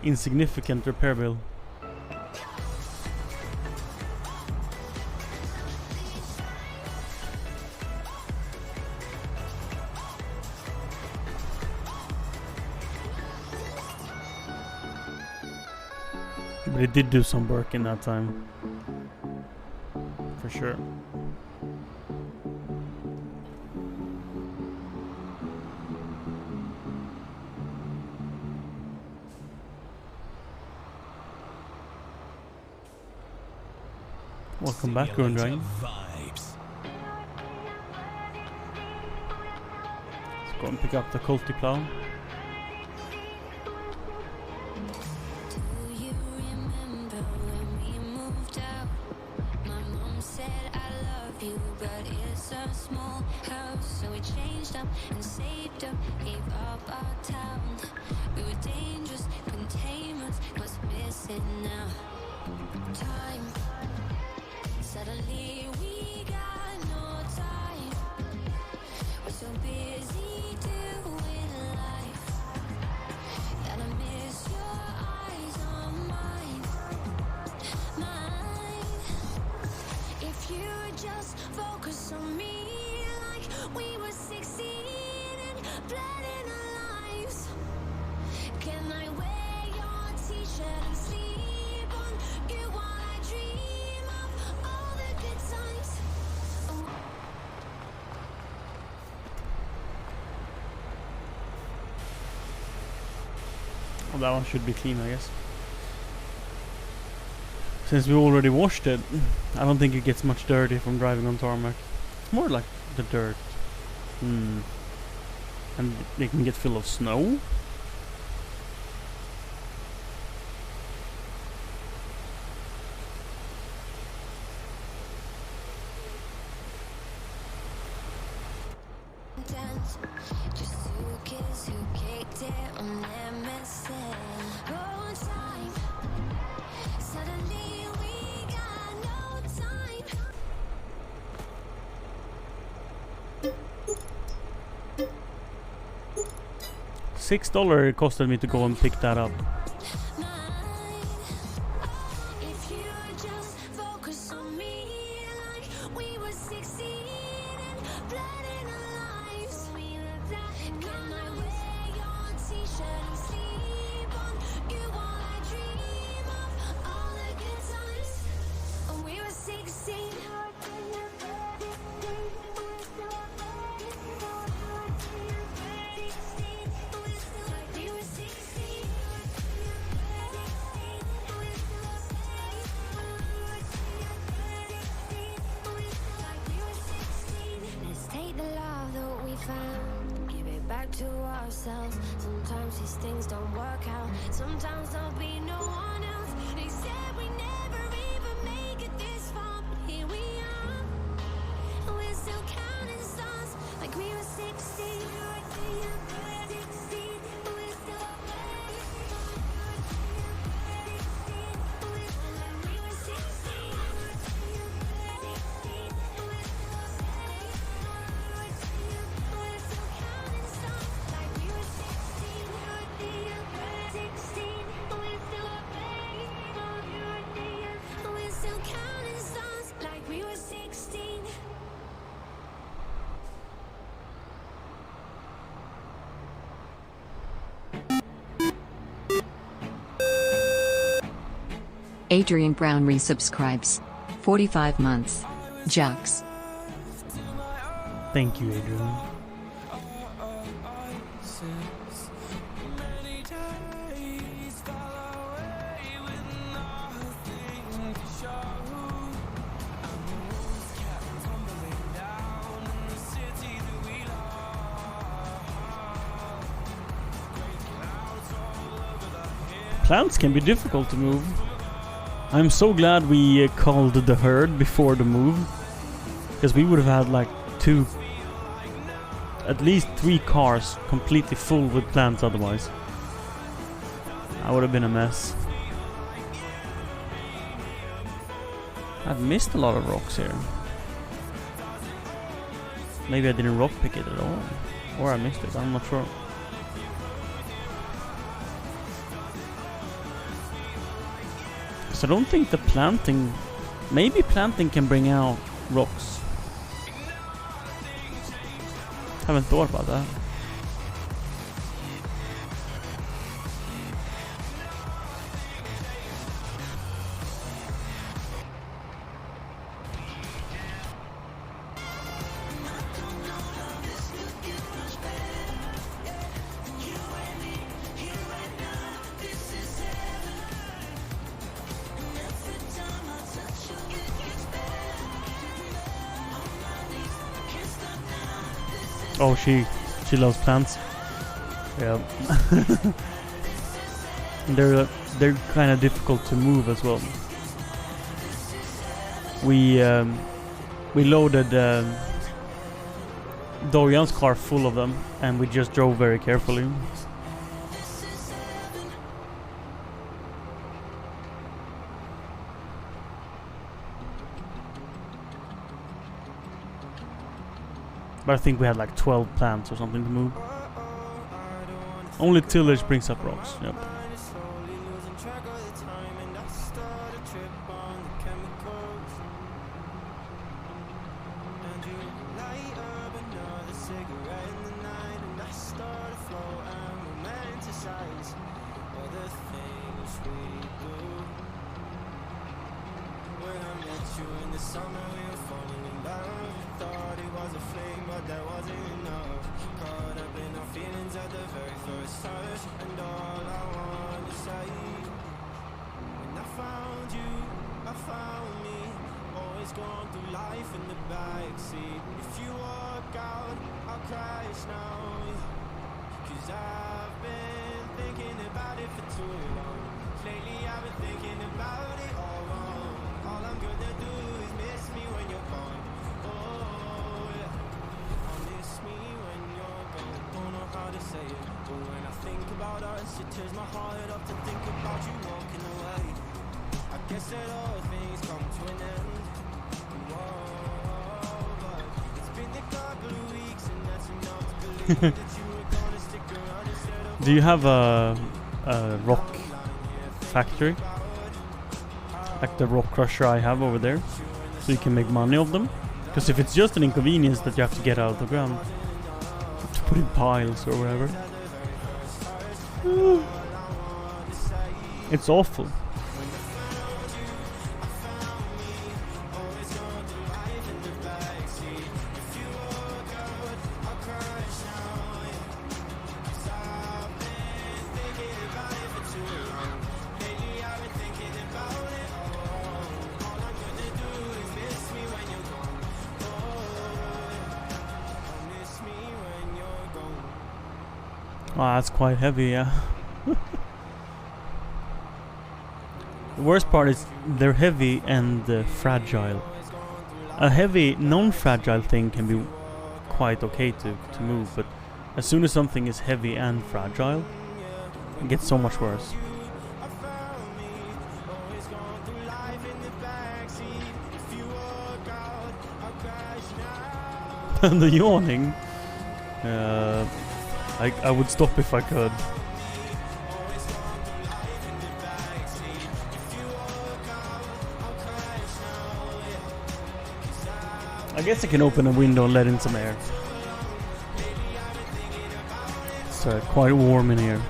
insignificant repair bill. But it did do some work in that time. For sure. Welcome back, Rune Dragon. Vibes. Let's go and pick up the Colty plow. Do you remember when we moved out? My mom said I love you, but it's a small house. So we changed up and saved up, gave up our town. We were dangerous, containment was missing now. Time. Suddenly we got no time. We're so busy doing life that I miss your eyes on mine. Mine. If you just focus on me like we were 16 and planning our lives. Can I wear your t-shirt and sleep on you while I dream of all the good times? Well, that one should be clean, I guess. Since we already washed it, I don't think it gets much dirty from driving on tarmac. It's more like the dirt. And they can get full of snow. Just two kids who kicked it on MSN. Oh, time. Suddenly we got no time. $6 it costed me to go and pick that up. If you just focus on me like we were 16 and blood in our lives, we lived that. Can I wear your t-shirt and sleep on you while I dream of all the good times when we were 16? Let's take the love that we found, give it back to ourselves. Sometimes these things don't work out, sometimes there'll be no one else. They said we never even make it this far, but here we are, and we're still counting stars like we were 16. Adrian Brown resubscribes. 45 months. Jux. Thank you, Adrian. Plants can be difficult to move. I'm so glad we called the herd before the move, because we would have had like at least 3 cars completely full with plants otherwise. That would have been a mess. I've missed a lot of rocks here. Maybe I didn't rock pick it at all, or I missed it, I'm not sure. So I don't think the planting... Maybe planting can bring out rocks. Haven't thought about that. Oh, she loves plants. Yeah. They're kind of difficult to move as well. We loaded Dorian's car full of them, and we just drove very carefully. But I think we had like 12 plants or something to move. Only tillage brings up rocks. Yep. Do you have a rock factory? Like the rock crusher I have over there? So you can make money of them? Because if it's just an inconvenience that you have to get out of the ground to put in piles or whatever. It's awful. Ah, that's quite heavy, yeah. The worst part is they're heavy and fragile. A heavy, non-fragile thing can be quite okay to move, but as soon as something is heavy and fragile, it gets so much worse. And the yawning, I would stop if I could. I guess I can open a window and let in some air. It's quite warm in here.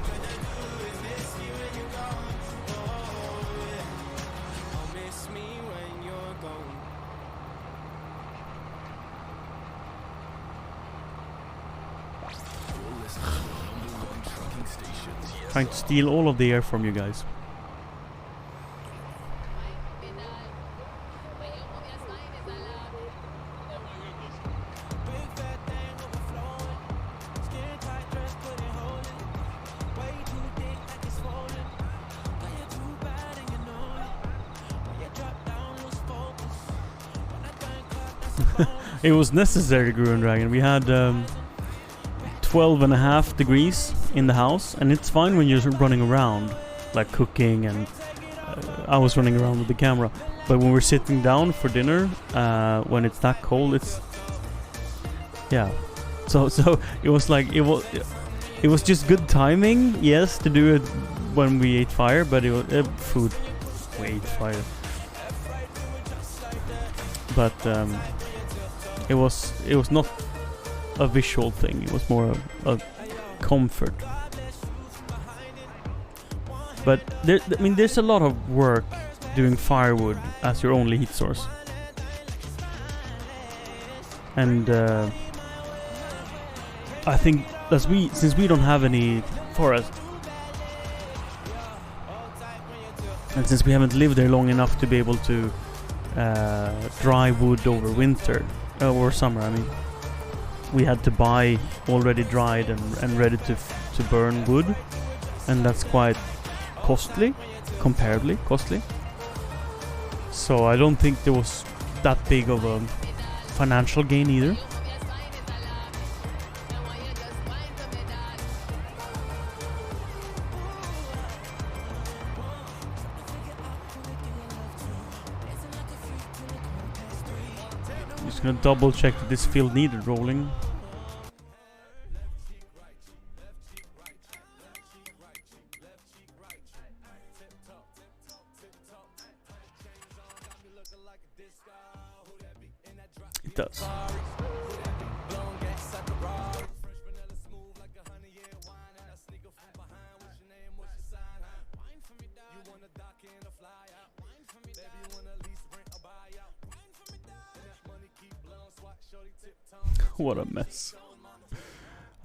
Trying to steal all of the air from you guys. It was necessary, Gruen Dragon. We had 12.5 degrees in the house, and it's fine when you're running around, like cooking, and I was running around with the camera. But when we're sitting down for dinner, when it's that cold, it's So it was like it was just good timing, yes, to do it when we ate fire, but it was food. We ate fire, but it was not a visual thing. It was more a comfort. But there's a lot of work doing firewood as your only heat source, and I think since we don't have any forest, and since we haven't lived there long enough to be able to dry wood over winter or summer, I mean, we had to buy already dried and ready to burn wood, and that's quite costly, comparably costly. So I don't think there was that big of a financial gain either. Just gonna double check that this field needed rolling. It does. What a mess.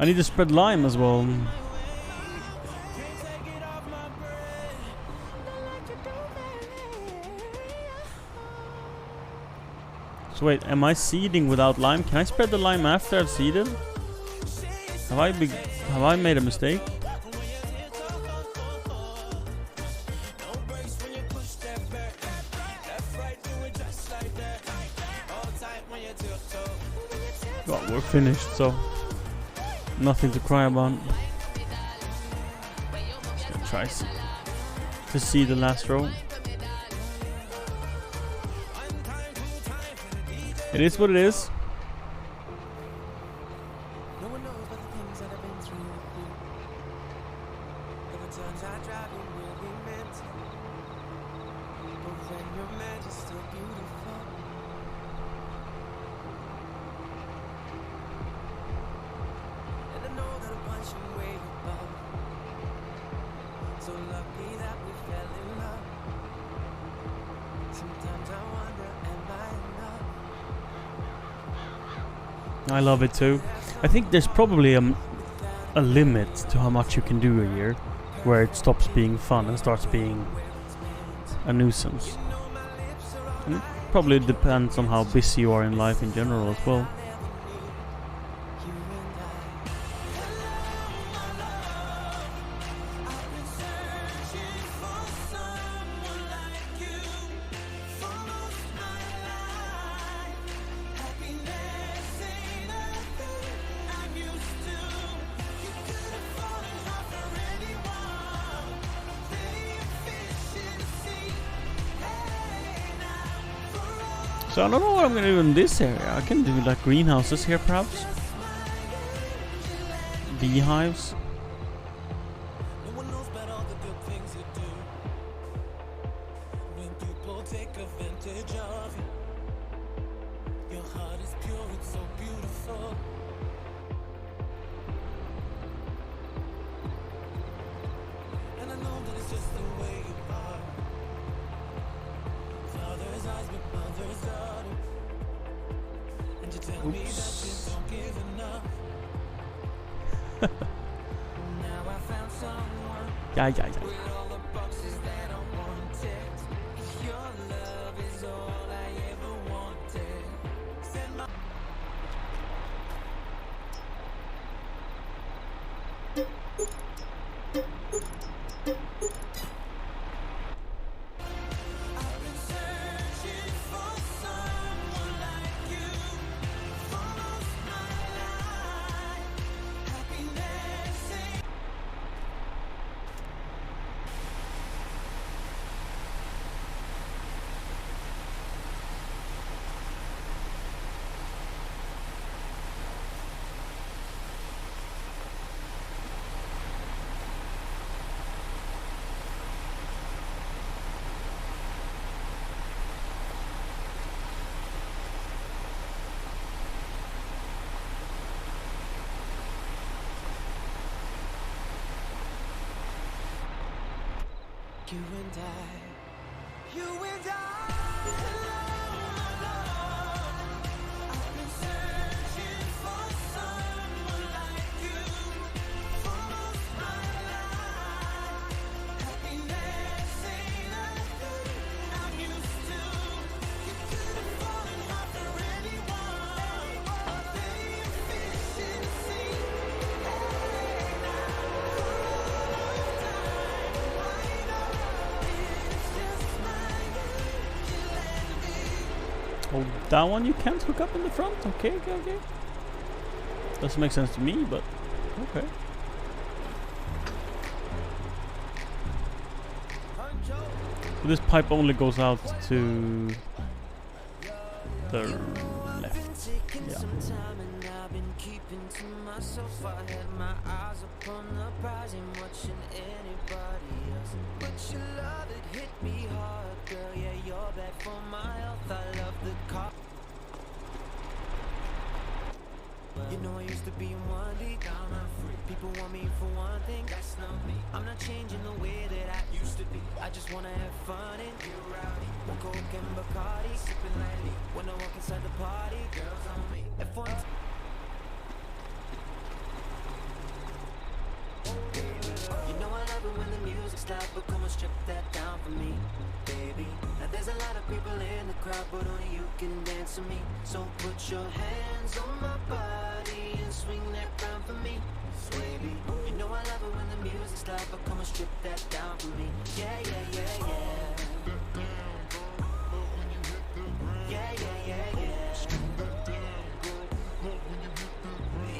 I need to spread lime as well. So wait, am I seeding without lime? Can I spread the lime after I've seeded? Have I made a mistake? Well, we're finished, so nothing to cry about. Just gonna try to see the last row. It is what it is. There were times I tried to really meant, but when you're meant, you're still beautiful. And I know that I'm punching way above. So lucky that we fell in love. Sometimes I wonder, am I enough? I love it too. I think there's probably a limit to how much you can do a year, where it stops being fun and starts being a nuisance. And it probably depends on how busy you are in life in general as well. So I don't know what I'm gonna do in this area. I can do like greenhouses here perhaps. Beehives. No one knows about all the good things you do. When people take advantage of you, your heart is pure, it's so beautiful. And I know that it's just the way you are. Father's eyes, but mother's daughter. And you tell me that you don't give enough. Now I found someone Yeah. with all the boxes that I wanted. Your love is all I ever wanted. Send my I've been searching for someone like you for most my life. Happiness ain't you and I. You and I. I've been searching for someone like you for most my life. Happiness ain't a thing I'm used to. You could have fallen hard for anyone. A day of efficiency. Hey, now for all of time, I know it's just my angel and me. Oh, that one you can't hook up in the front? Okay. Doesn't make sense to me, but okay. So this pipe only goes out to the left. Taking Yeah. some time and I've been keeping to myself. I had my eyes upon the prize, ain't watching anybody else. But your love, it hit me hard, girl. Yeah, you're bad for my health. I love the car. You know I used to be in one deep, down and free. People want me for one thing, that's not me. I'm not changing the way that I used to be. I just wanna have fun and get rowdy. One Coke and Bacardi, sipping lightly. When I walk inside the party, girls on me. F1. You know I love it when the music's loud, but come and strip that down for me, baby. Now there's a lot of people in the crowd, but only you can dance with me. So put your hands on my body and swing that crown for me, baby. You know I love it when the music's loud, but come and strip that down for me. Yeah.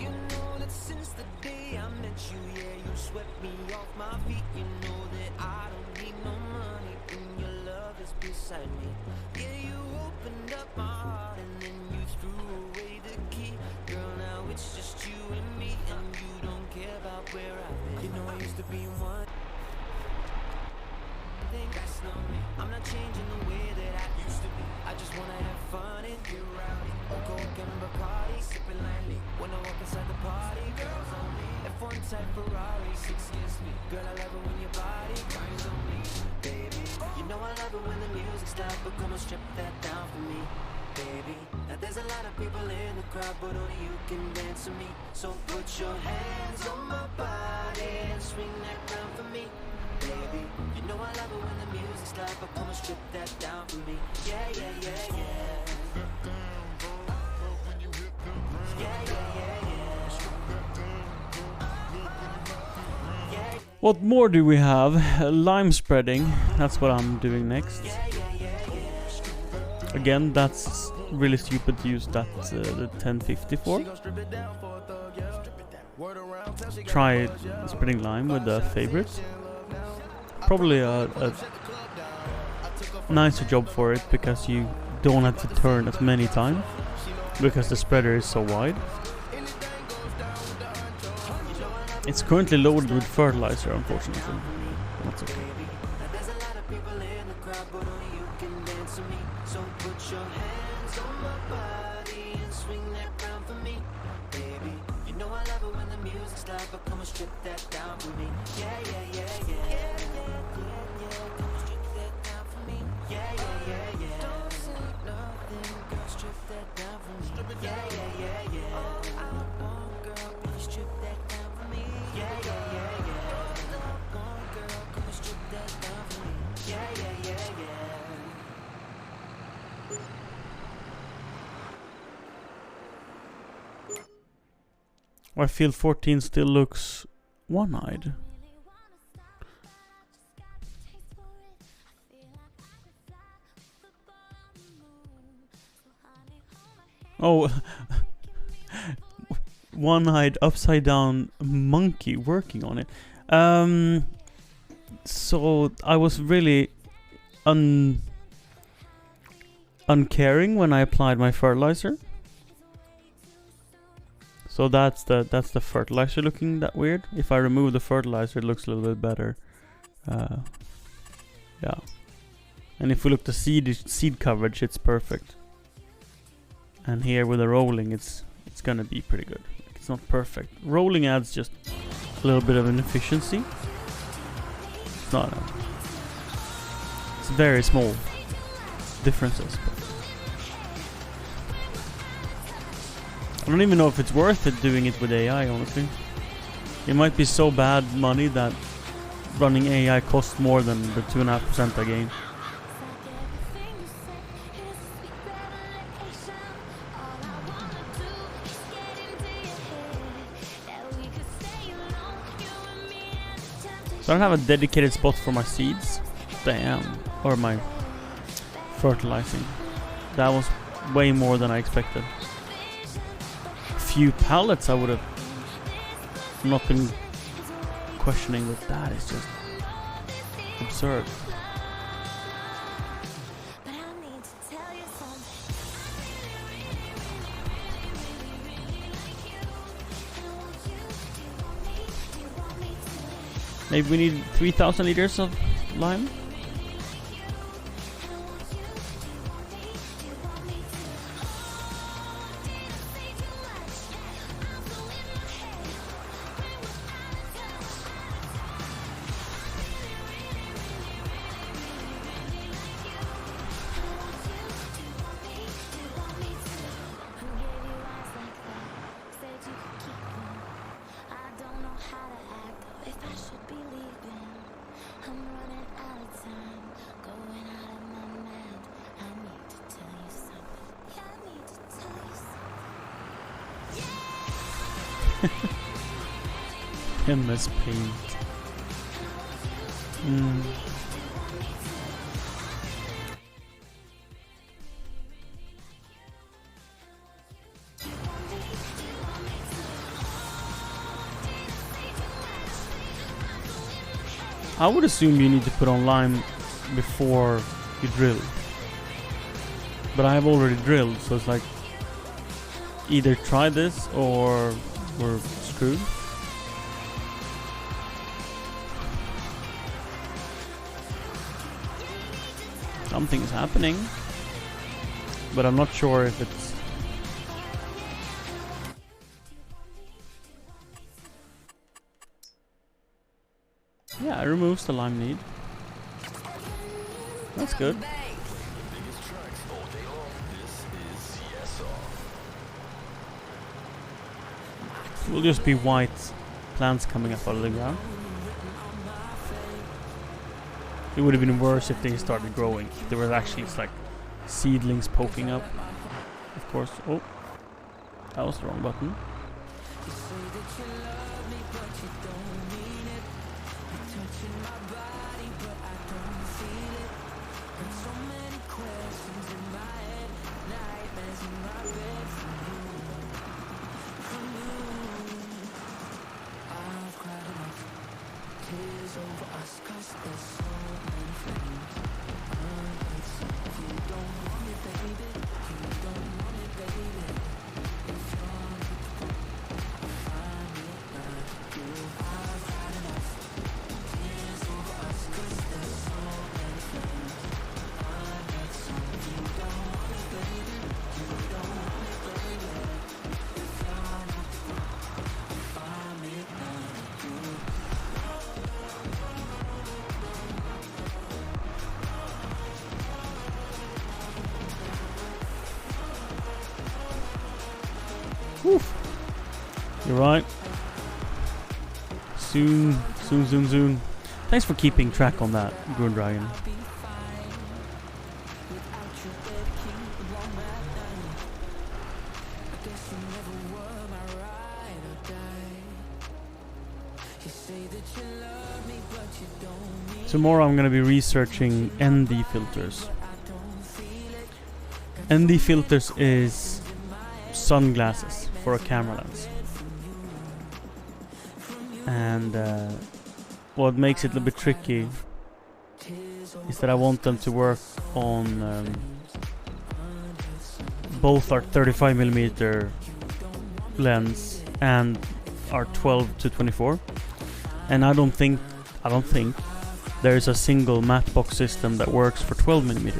You know that since the day I met you, yeah, you swept me off my feet. You know that I don't need no money when your love is beside me. Yeah, you opened up my heart and then you threw away the key. Girl, now it's just you and me, and you don't care about where I've been. You know I used to be one. nothing, that's not me. I'm not changing the way that I used to be. I just wanna have fun and get rowdy. Coke and Bacardi, sipping lightly. When I walk inside the party, girls on me. F1 type Ferrari, 6 years me. Girl, I love it when your body grinds on me, baby. You know I love it when the music's loud, but come and strip that down for me, baby. Now there's a lot of people in the crowd, but only you can dance with me. So put your hands on my body and swing that round for me, baby. You know I love it when the music's loud, but come and strip that down for me. Yeah, yeah, yeah, yeah. Yeah, yeah, yeah, yeah. What more do we have? Lime spreading. That's what I'm doing next. Again, that's really stupid to use that the 1050 for. Try spreading lime with the favorite. Probably a nicer job for it because you don't have to turn as many times because the spreader is so wide. It's currently loaded with fertilizer, unfortunately. That's okay. There's a lot of people in the crowd, but only you can dance with me. So put your hands on my body and swing that round for me, baby. You know I love it when the music's loud, but come and strip that down for me. Yeah, yeah, yeah, yeah. Come and strip that down for me. Yeah, yeah, yeah, yeah. Don't say nothing, girl, strip that down for me. Yeah, yeah, yeah, yeah. All I want, girl, please strip that down for me. Yeah, yeah, yeah, yeah. All I want, girl, come and strip that down for me. Yeah, yeah, yeah, yeah. I feel 14 still looks one-eyed. Oh, one-eyed upside down monkey working on it. So I was really uncaring when I applied my fertilizer. So that's the fertilizer looking that weird. If I remove the fertilizer, it looks a little bit better. Yeah. And if we look the seed coverage, it's perfect. And here with the rolling, it's gonna be pretty good. It's not perfect. Rolling adds just a little bit of inefficiency. It's not. It's very small differences. But I don't even know if it's worth it doing it with AI, honestly. It might be so bad money that running AI costs more than the 2.5% I gain. So I don't have a dedicated spot for my seeds. Damn. Or my fertilizing. That was way more than I expected. Few pallets I would have not been questioning, but that is just absurd. Maybe we need 3,000 liters of lime. MS Paint. I would assume you need to put on lime before you drill. But I have already drilled, so it's like either try this or we're screwed. Something is happening. But I'm not sure if it's... Yeah, it removes the lime need. That's good. It will just be white plants coming up out of the ground. It would have been worse if they started growing. If there were actually like seedlings poking up. Of course. Oh, that was the wrong button. Oof. You're right. Soon. Thanks for keeping track on that, Grun Dragon. Tomorrow I'm gonna be researching ND filters. ND filters is sunglasses for a camera lens. And what makes it a little bit tricky is that I want them to work on both our 35mm lens and our 12 to 24. And I don't think there is a single matte box system that works for 12mm.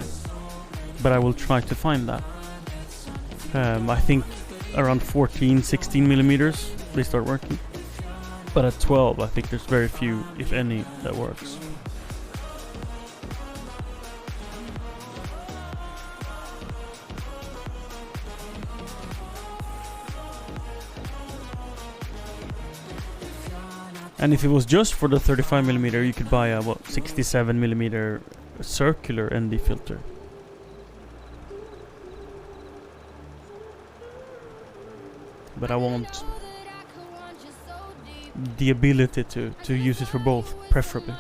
But I will try to find that. I think around 14, 16mm they start working. But at 12 I think there's very few, if any, that works. And if it was just for the 35mm, you could buy a 67mm circular ND filter. But I want the ability to use it for both, preferably.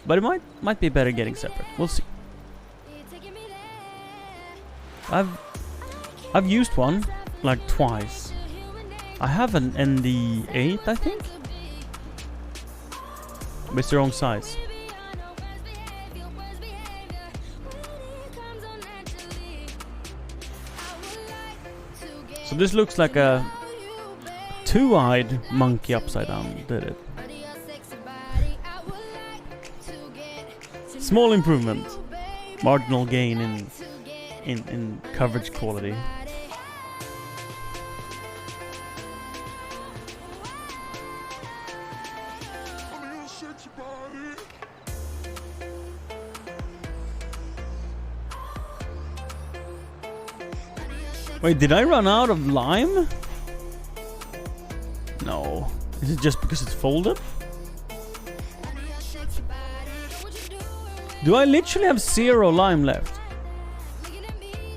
But it might be better getting separate. We'll see. I've used one like twice. I have an ND8, I think. But it's the wrong size. So this looks like a two-eyed monkey upside down did it. Small improvement. Marginal gain in coverage quality. Wait, did I run out of lime? No. Is it just because it's folded? Do I literally have 0 lime left?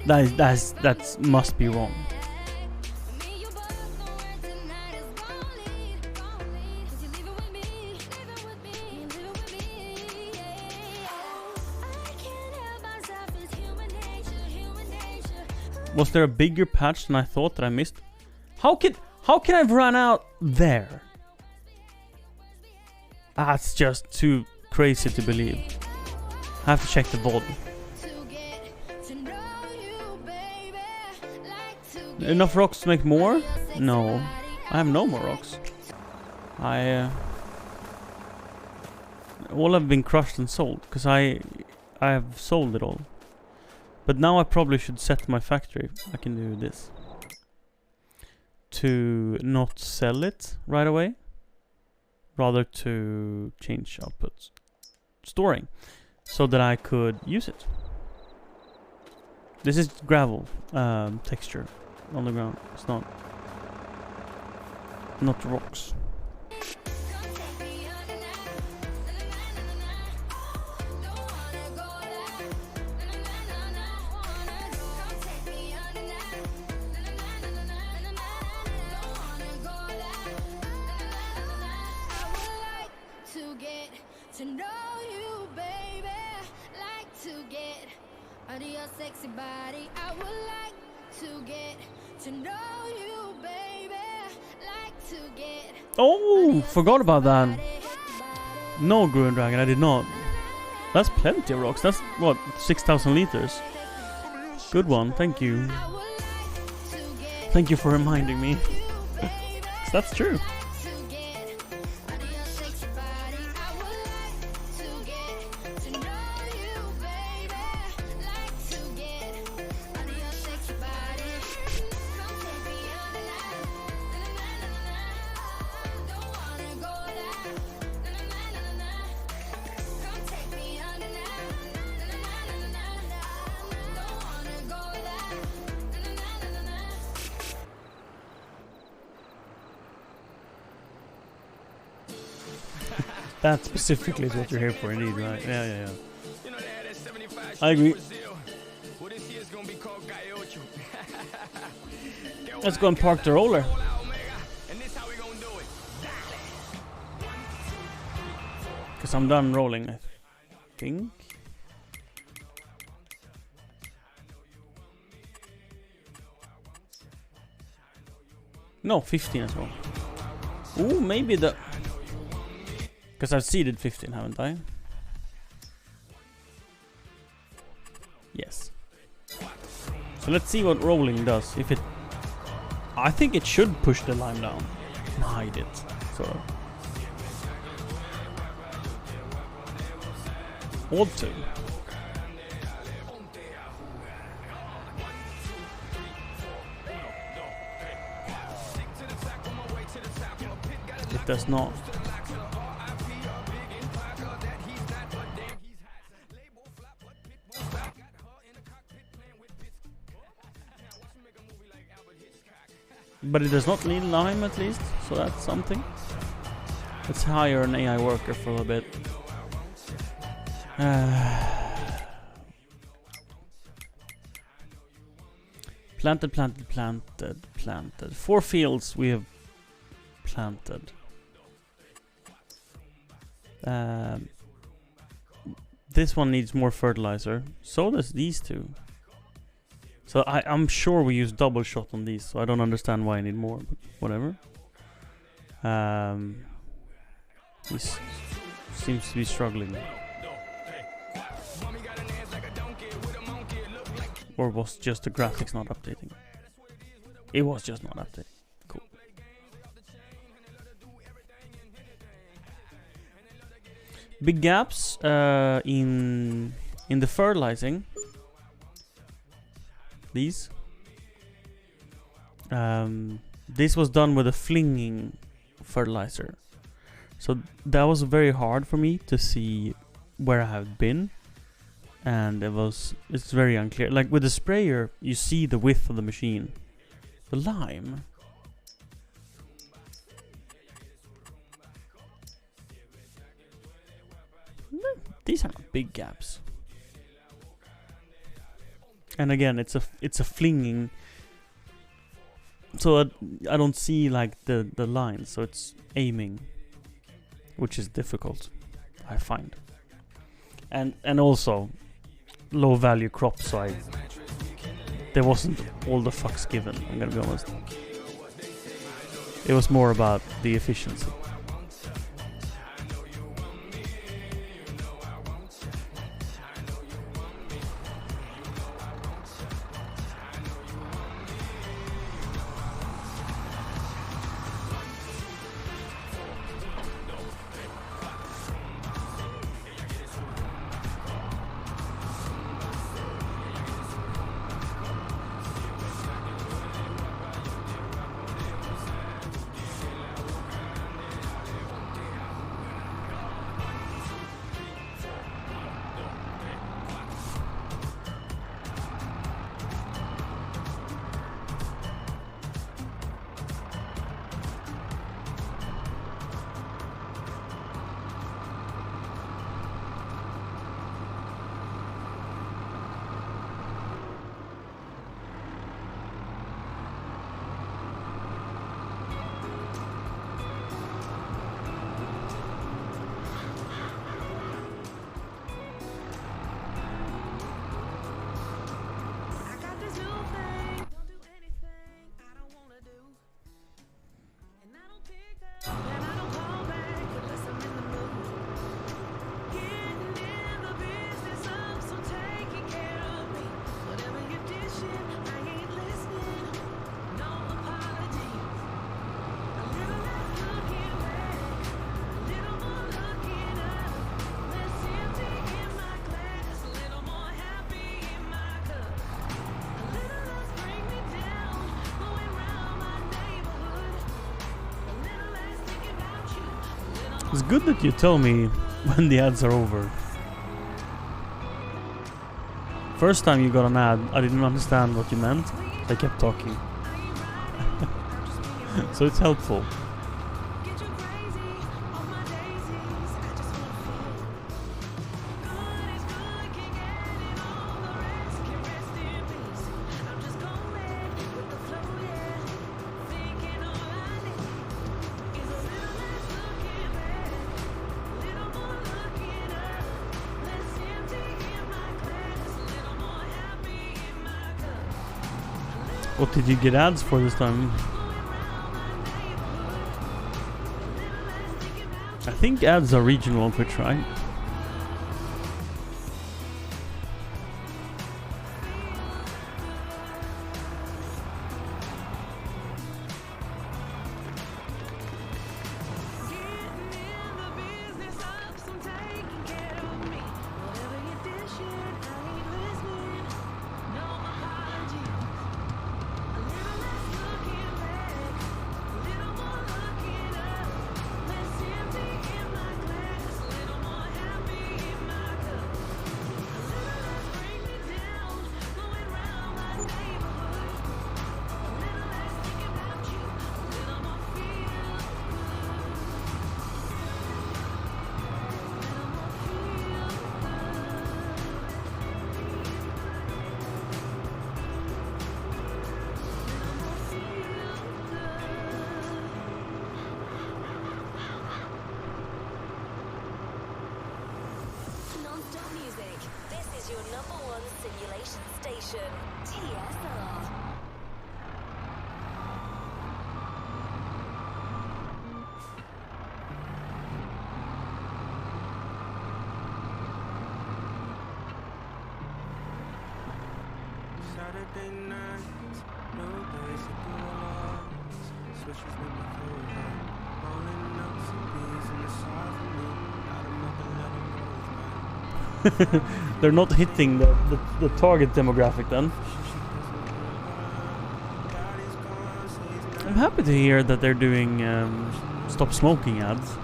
That must be wrong. Was there a bigger patch than I thought that I missed? How can I run out there? That's just too crazy to believe. I have to check the VOD. Enough rocks to make more? No. I have no more rocks. all have been crushed and sold, because I have sold it all. But now I probably should set my factory. I can do this. To not sell it right away. Rather to change output. Storing. So that I could use it. This is gravel texture on the ground. It's not rocks. To know you, baby, like to get under your sexy body. I would like to get to know you, baby, like to get. Oh, forgot about that. No, Gruen Dragon, I did not. That's plenty of rocks. That's what, 6,000 liters. Good one, thank you. Thank you for reminding me. That's true. That specifically is what you're here for, indeed, right? Yeah. I agree. Let's go and park the roller. Because I'm done rolling, I think. No, 15 as well. Ooh, maybe the... Because I've seeded 15, haven't I? Yes. So let's see what rolling does. If it... I think it should push the lime down. Hide it, sort of. Ought to. It does not. But it does not need lime, at least, so that's something. Let's hire an AI worker for a bit. Planted. 4 fields we have planted. This one needs more fertilizer. So does these two. So I'm sure we use double shot on these, so I don't understand why I need more, but whatever. This seems to be struggling. Or was just the graphics not updating? It was just not updating. Cool. Big gaps in the fertilizing. These. This was done with a flinging fertilizer. So that was very hard for me to see where I have been. And it's very unclear. Like with the sprayer, you see the width of the machine. The lime. These are not big gaps. And again, it's a flinging. So I don't see like the lines, so it's aiming, which is difficult, I find. And also low value crop, so there wasn't all the fucks given, I'm gonna be honest. It was more about the efficiency. It's good that you tell me when the ads are over. First time you got an ad, I didn't understand what you meant. They kept talking. So it's helpful. What did you get ads for this time? I think ads are regional on Twitch, right? Non-stop music. This is your number one simulation station, TSR. Saturday nights, no basic laws. Switches with my favorite. Rolling up some beers in the afternoon. Out of my beloved road. They're not hitting the target demographic then. I'm happy to hear that they're doing stop smoking ads.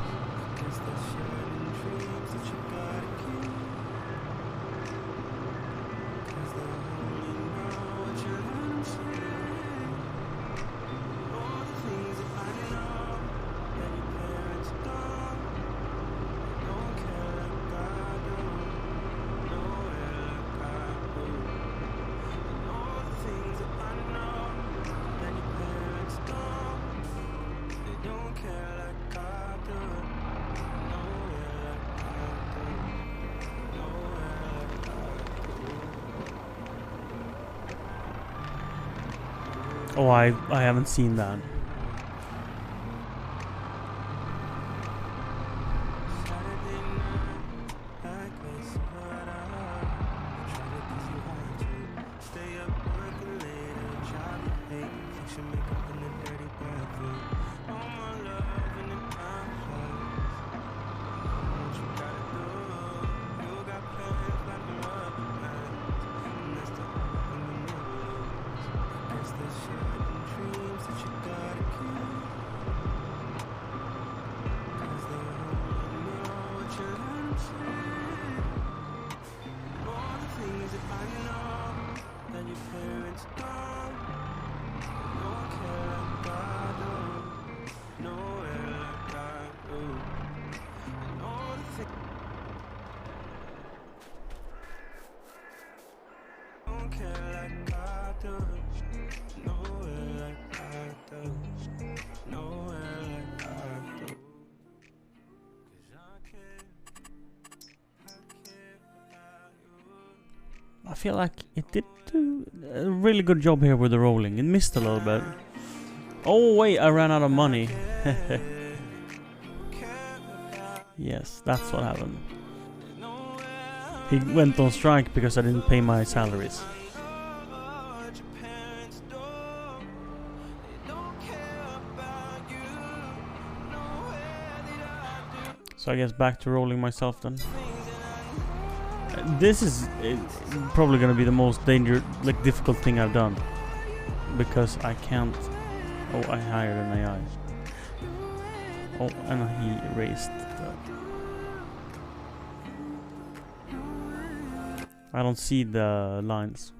Oh, I haven't seen that. I feel like it did do a really good job here with the rolling. It missed a little bit. Oh wait, I ran out of money. Yes, that's what happened. He went on strike because I didn't pay my salaries. So I guess back to rolling myself then. This is probably gonna be the most difficult thing I've done, because I can't. Oh, I hired an AI. Oh, and he raised the I don't see the lines.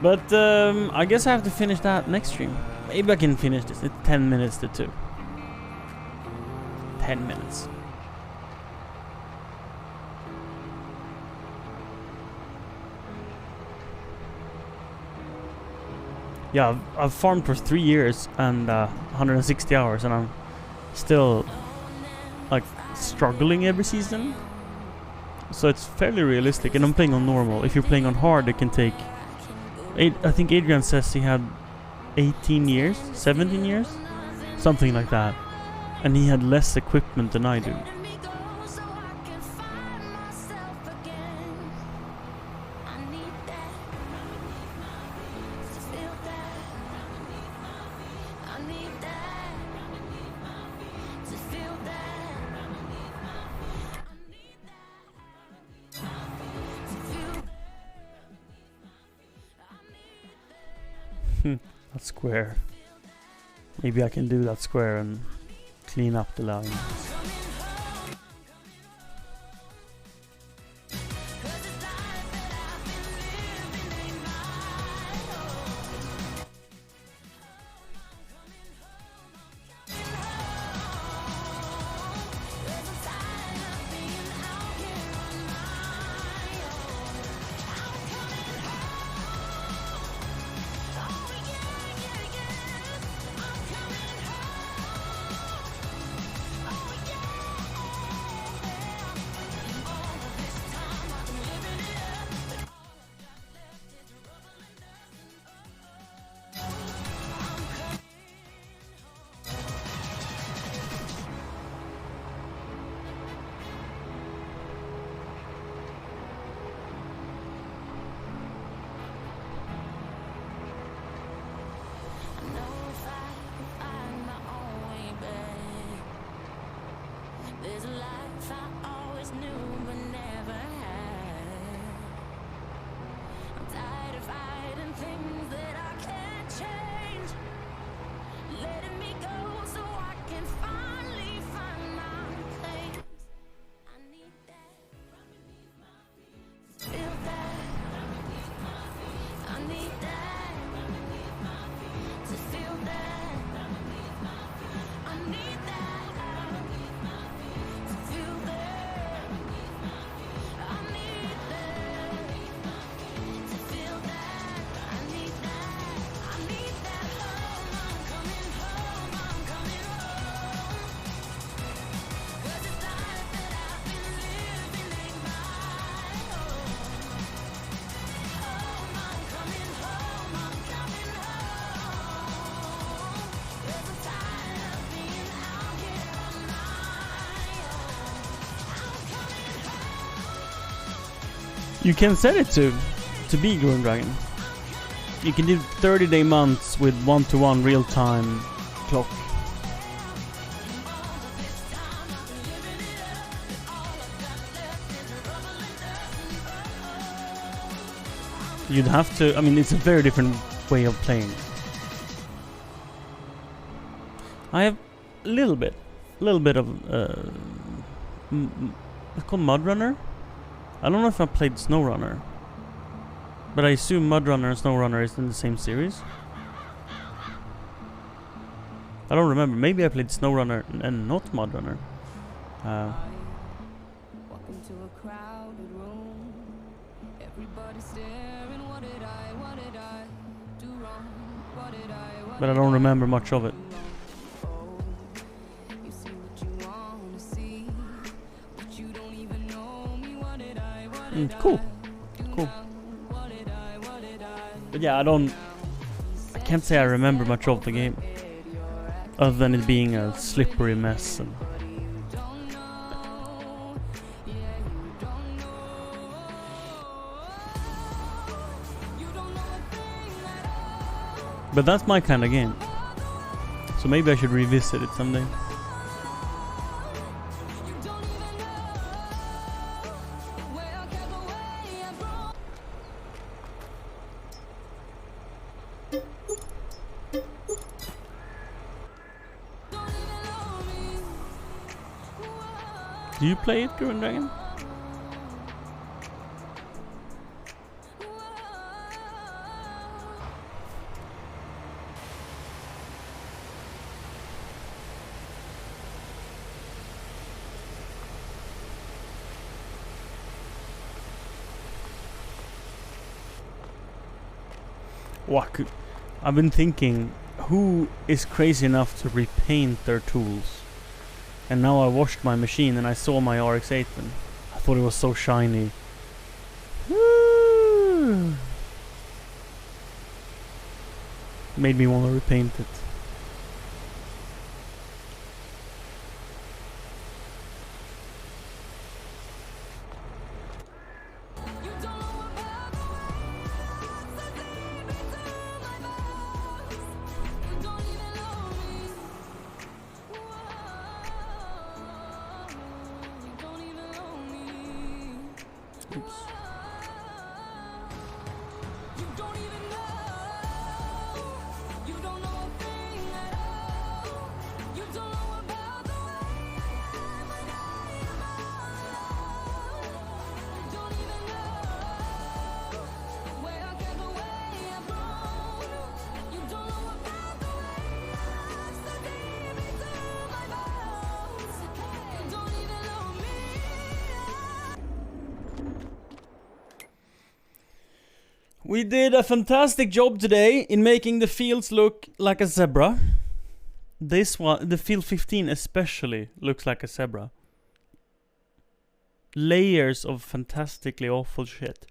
But I guess I have to finish that next stream. Maybe I can finish this. It's 10 minutes to 2. 10 minutes. Yeah, I've farmed for 3 years and 160 hours, and I'm still like struggling every season. So it's fairly realistic, and I'm playing on normal. If you're playing on hard, it can take. I think Adrian says he had 18 years, 17 years, something like that, and he had less equipment than I do. That square. Maybe I can do that square and clean up the line. You can set it to be Green Dragon. You can do 30-day months with 1-to-1 real-time clock. You'd have to, I mean, it's a very different way of playing. I have a little bit of, it's called Mud Runner. I don't know if I played SnowRunner, but I assume Mud Runner and SnowRunner is in the same series. I don't remember. Maybe I played SnowRunner and not Mud Runner. But I don't remember much of it. Cool. But yeah, I can't say I remember much of the game, other than it being a slippery mess. And but that's my kind of game, so maybe I should revisit it someday. Do you play it, Gurren Dragon? I've been thinking, who is crazy enough to repaint their tools? And now I washed my machine and I saw my RX-8 and I thought it was so shiny. Woo! Made me want to repaint it. We did a fantastic job today in making the fields look like a zebra. This one, the field 15 especially, looks like a zebra. Layers of fantastically awful shit.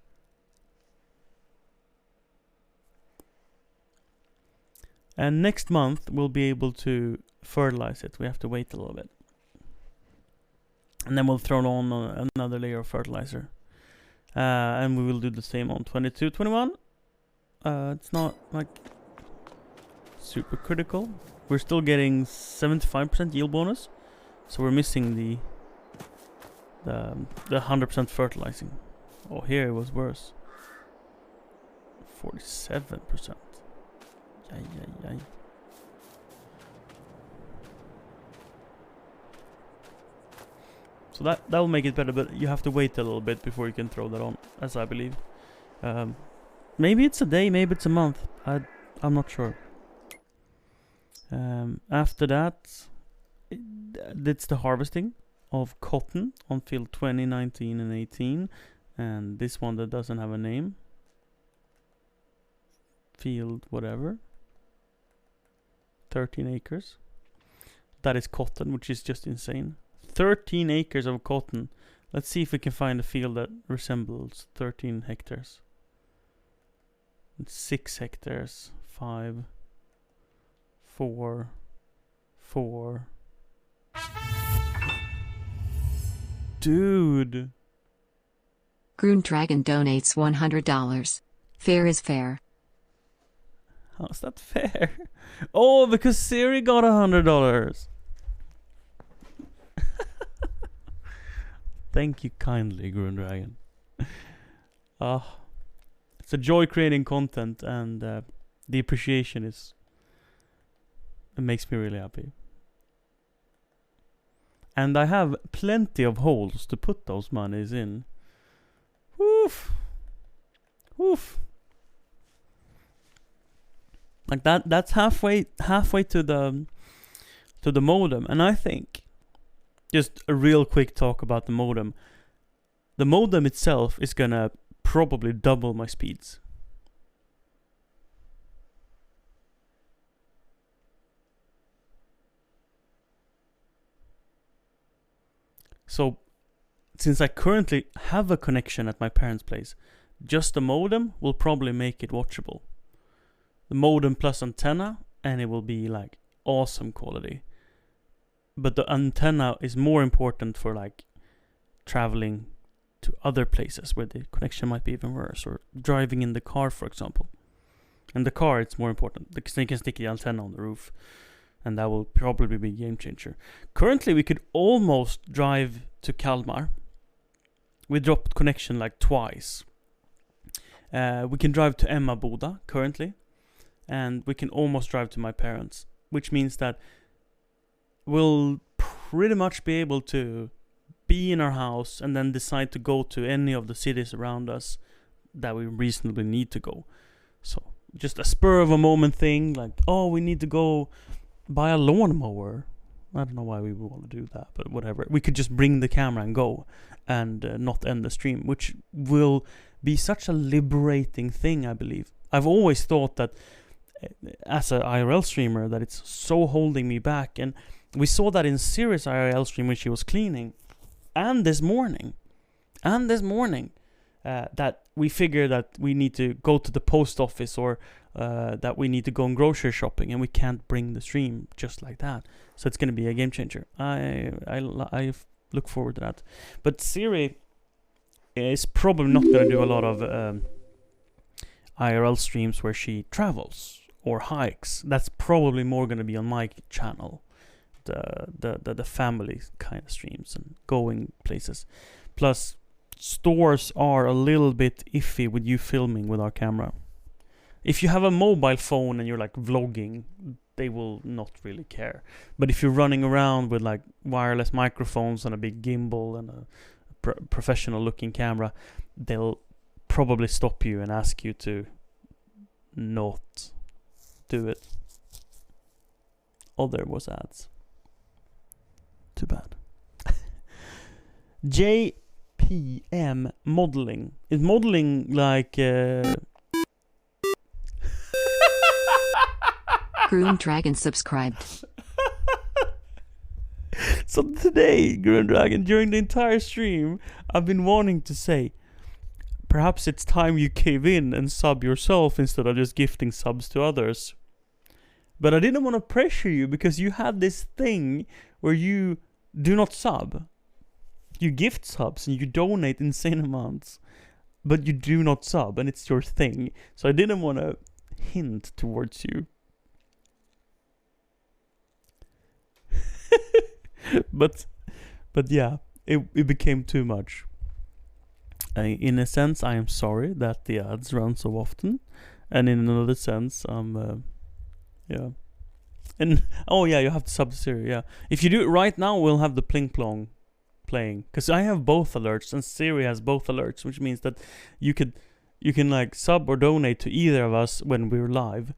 And next month we'll be able to fertilize it. We have to wait a little bit. And then we'll throw on another layer of fertilizer. And we will do the same on 22, 21. It's not like super critical. We're still getting 75% yield bonus, so we're missing the 100% fertilizing. Oh, here it was worse. 47%. Yay. So that will make it better, but you have to wait a little bit before you can throw that on, as I believe. Maybe it's a day, maybe it's a month. I'm not sure. After that, it's the harvesting of cotton on field 20, 19, and 18, and this one that doesn't have a name. Field whatever. 13 acres. That is cotton, which is just insane. 13 acres of cotton. Let's see if we can find a field that resembles 13 hectares. 6 hectares. 5. 4. 4. Dude. Grun Dragon donates $100. Fair is fair. How's that fair? Oh, because Siri got $100. Thank you kindly, Grun Dragon. It's a joy creating content, and the appreciation it makes me really happy. And I have plenty of holes to put those monies in. Woof. Woof. Like that's halfway to the modem, and I think just a real quick talk about the modem. The modem itself is gonna probably double my speeds. So, since I currently have a connection at my parents' place, just the modem will probably make it watchable. The modem plus antenna, and it will be like awesome quality. But the antenna is more important for like traveling to other places where the connection might be even worse, or driving in the car, for example. In the car, it's more important because they can stick the antenna on the roof, and that will probably be a game changer. Currently, we could almost drive to Kalmar. We dropped connection like twice. We can drive to Emmaboda currently, and we can almost drive to my parents, which means that we'll pretty much be able to be in our house and then decide to go to any of the cities around us that we reasonably need to go. So just a spur of a moment thing, like, oh, we need to go buy a lawnmower. I don't know why we would want to do that, but whatever. We could just bring the camera and go and not end the stream, which will be such a liberating thing, I believe. I've always thought that as an IRL streamer that it's so holding me back, and we saw that in Siri's IRL stream when she was cleaning, and this morning, that we figure that we need to go to the post office or that we need to go on grocery shopping, and we can't bring the stream just like that. So it's going to be a game changer. I look forward to that. But Siri is probably not going to do a lot of IRL streams where she travels or hikes. That's probably more going to be on my channel, the family kind of streams and going places. Plus, stores are a little bit iffy with you filming with our camera. If you have a mobile phone and you're like vlogging, they will not really care. But if you're running around with like wireless microphones and a big gimbal and a professional looking camera, they'll probably stop you and ask you to not do it. Oh, there was ads. Too bad. JPM modeling. Is modeling like Groom Dragon subscribed. So today, Groom Dragon, during the entire stream, I've been wanting to say, perhaps it's time you cave in and sub yourself instead of just gifting subs to others. But I didn't want to pressure you because you had this thing where you do not sub. You gift subs and you donate insane amounts, but you do not sub, and it's your thing. So I didn't want to hint towards you. but yeah, it became too much. In a sense, I am sorry that the ads run so often, and in another sense, yeah. And oh yeah, you have to sub the Siri. Yeah, if you do it right now, we'll have the pling plong playing, because I have both alerts and Siri has both alerts, which means that you can like sub or donate to either of us when we're live,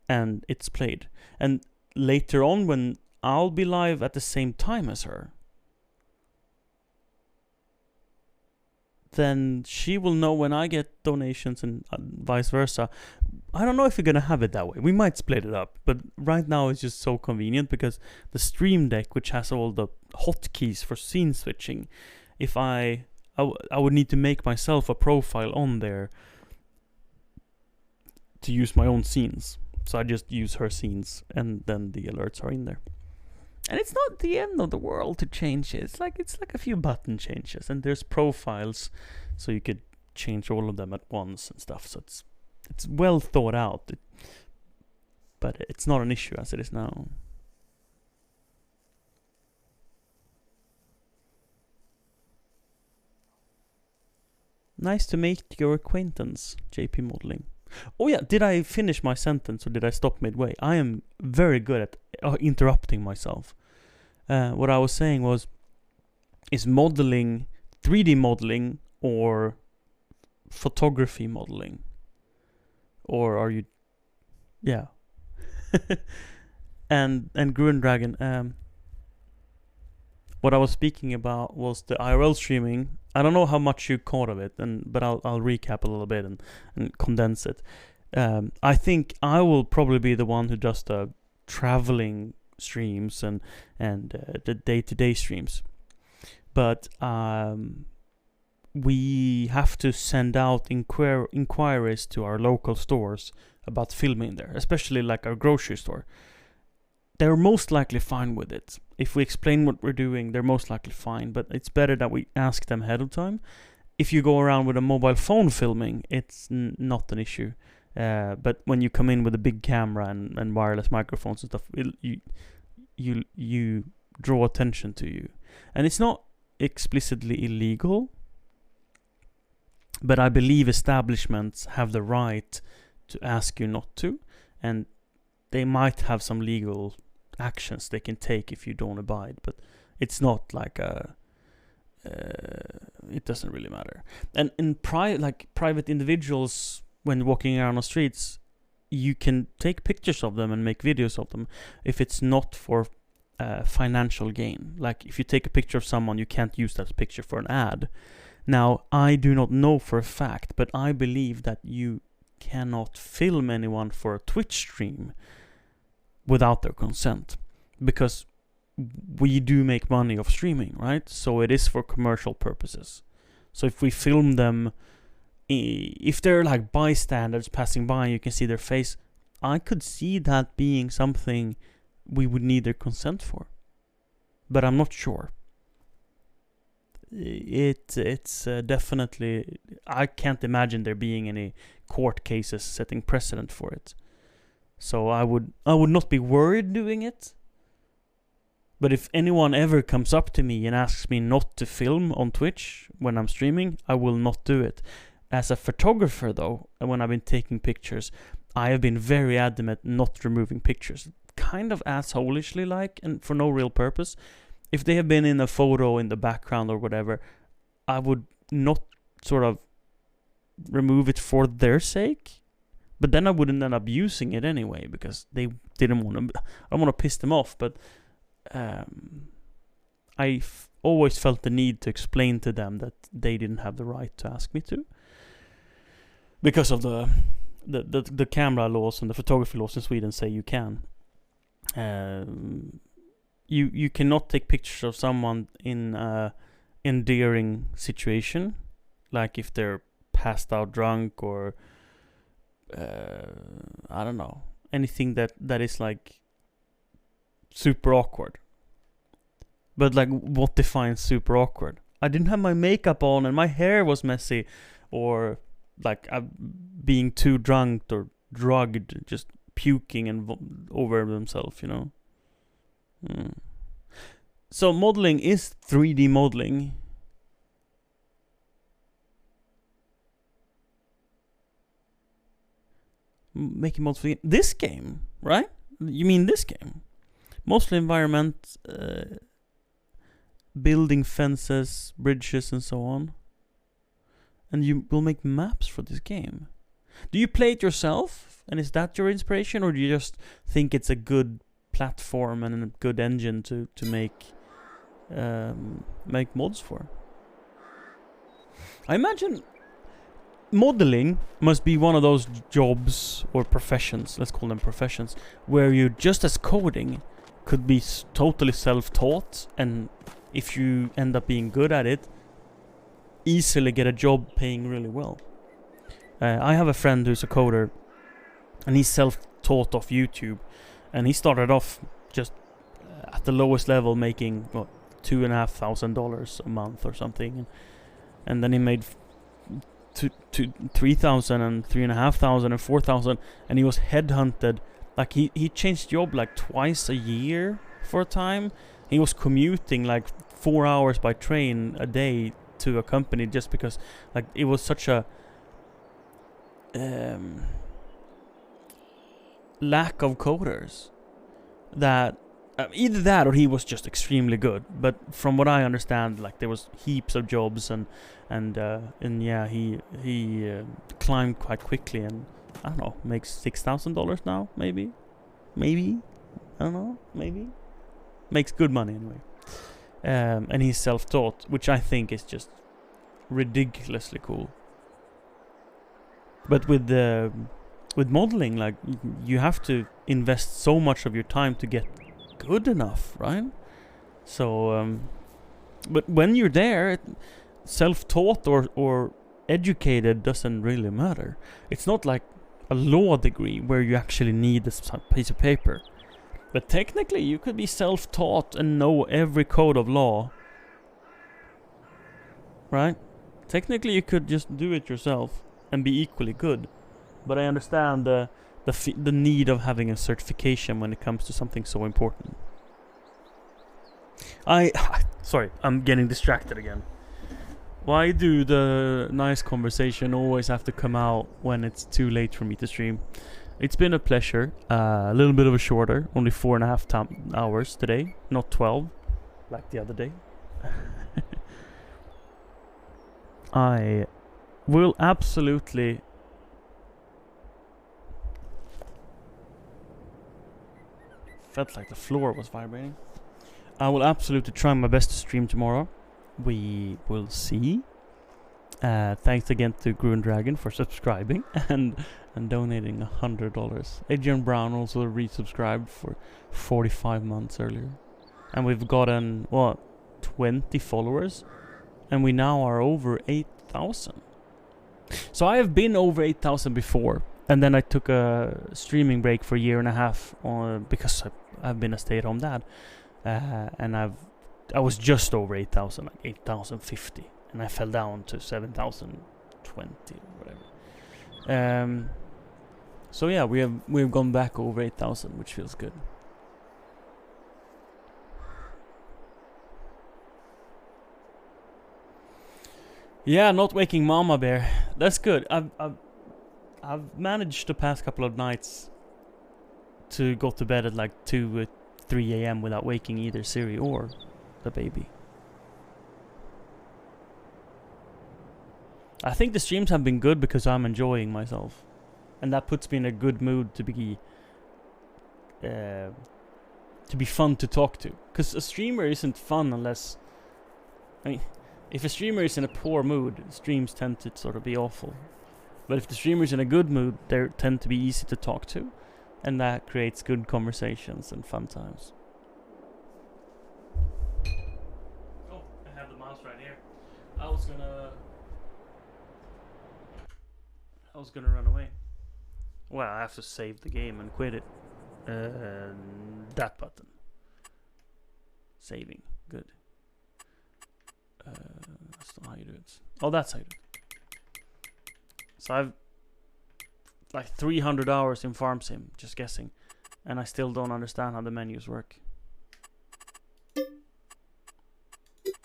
and it's played. And later on, when I'll be live at the same time as her, then she will know when I get donations and vice versa. I don't know if we're gonna have it that way. We might split it up, but right now it's just so convenient because the Stream Deck, which has all the hotkeys for scene switching, if I would need to make myself a profile on there to use my own scenes. So I just use her scenes, and then the alerts are in there. And it's not the end of the world to change it. It's like a few button changes, and there's profiles, so you could change all of them at once and stuff. So it's well thought out, but it's not an issue as it is now. Nice to make your acquaintance, JP Modeling. Oh yeah, did I finish my sentence or did I stop midway? I am very good at interrupting myself. What I was saying was, is modeling 3D modeling or photography modeling? Or are you... Yeah. and Gruen Dragon, what I was speaking about was the IRL streaming. I don't know how much you caught of it, but I'll recap a little bit and condense it. I think I will probably be the one who does the traveling streams and the day-to-day streams. But we have to send out inquiries to our local stores about filming there, especially like our grocery store. They're most likely fine with it. If we explain what we're doing, they're most likely fine, but it's better that we ask them ahead of time. If you go around with a mobile phone filming, it's not an issue. But when you come in with a big camera and wireless microphones and stuff, you draw attention to you. And it's not explicitly illegal, but I believe establishments have the right to ask you not to, and they might have some legal actions they can take if you don't abide, but it's not like it doesn't really matter. And in private individuals, when walking around the streets, you can take pictures of them and make videos of them if it's not for financial gain. Like if you take a picture of someone, you can't use that picture for an ad. Now, I do not know for a fact, but I believe that you cannot film anyone for a Twitch stream without their consent, because we do make money off streaming, right? So it is for commercial purposes. So if we film them, if they're like bystanders passing by and you can see their face, I could see that being something we would need their consent for. But I'm not sure. It's definitely, I can't imagine there being any court cases setting precedent for it. So I would not be worried doing it. But if anyone ever comes up to me and asks me not to film on Twitch when I'm streaming, I will not do it. As a photographer though, when I've been taking pictures, I have been very adamant not removing pictures. Kind of assholishly like, and for no real purpose. If they have been in a photo in the background or whatever, I would not sort of remove it for their sake. But then I wouldn't end up using it anyway, because they didn't want to. I don't want to piss them off, but I always felt the need to explain to them that they didn't have the right to ask me to, because of the camera laws and the photography laws in Sweden say you can. You cannot take pictures of someone in a endearing situation, like if they're passed out drunk or I don't know, anything that is like super awkward. But like, what defines super awkward? I didn't have my makeup on and my hair was messy, or like being too drunk or drugged, just puking and over themselves, you know. So modeling is 3D modeling. Making models for this game, right? You mean this game? Mostly environment, building fences, bridges and so on. And you will make maps for this game. Do you play it yourself? And is that your inspiration? Or do you just think it's a good platform and a good engine to make mods for? I imagine modeling must be one of those jobs or professions, let's call them professions, where you, just as coding, could be totally self-taught, and if you end up being good at it, easily get a job paying really well. I have a friend who's a coder, and he's self-taught off YouTube, and he started off just at the lowest level making $2,500 a month or something, and then he made $3,000 and $3,500 and $4,000, and he was headhunted. Like he changed job like twice a year for a time. He was commuting like 4 hours by train a day to a company just because like it was such a lack of coders that either that or he was just extremely good. But from what I understand, like there was heaps of jobs and yeah, he climbed quite quickly, and I don't know, makes $6,000 now, maybe, I don't know, maybe makes good money anyway. And he's self-taught, which I think is just ridiculously cool. But with modeling, like you have to invest so much of your time to get good enough, right? So, but when you're there, self-taught or educated doesn't really matter. It's not like a law degree where you actually need this piece of paper. But technically, you could be self-taught and know every code of law, right? Technically, you could just do it yourself and be equally good. But I understand the need of having a certification when it comes to something so important. Sorry, I'm getting distracted again. Why do the nice conversation always have to come out when it's too late for me to stream? It's been a pleasure. A little bit of a shorter, only 4.5 hours today, not 12, like the other day. I will absolutely felt like the floor was vibrating. I will absolutely try my best to stream tomorrow. We will see. Thanks again to Gruen Dragon for subscribing and donating $100. Adrian Brown also resubscribed for 45 months earlier. And we've gotten, 20 followers? And we now are over 8,000. So I have been over 8,000 before. And then I took a streaming break for a year and a half because I've been a stay-at-home dad. And I was just over 8,000, like 8,050. And I fell down to 7,020 or whatever. So yeah, we've gone back over 8,000, which feels good. Yeah, not waking Mama Bear. That's good. I've managed the past couple of nights to go to bed at like 2 or 3 a.m. without waking either Siri or the baby. I think the streams have been good because I'm enjoying myself. And that puts me in a good mood to be fun to talk to. Because a streamer isn't fun unless... I mean, if a streamer is in a poor mood, streams tend to sort of be awful. But if the streamer's in a good mood, they tend to be easy to talk to. And that creates good conversations and fun times. Oh, I have the mouse right here. I was gonna run away. Well, I have to save the game and quit it. That button. Saving. Good. That's not how you do it. Oh, that's how you do it. So I've like 300 hours in Farm Sim, just guessing. And I still don't understand how the menus work.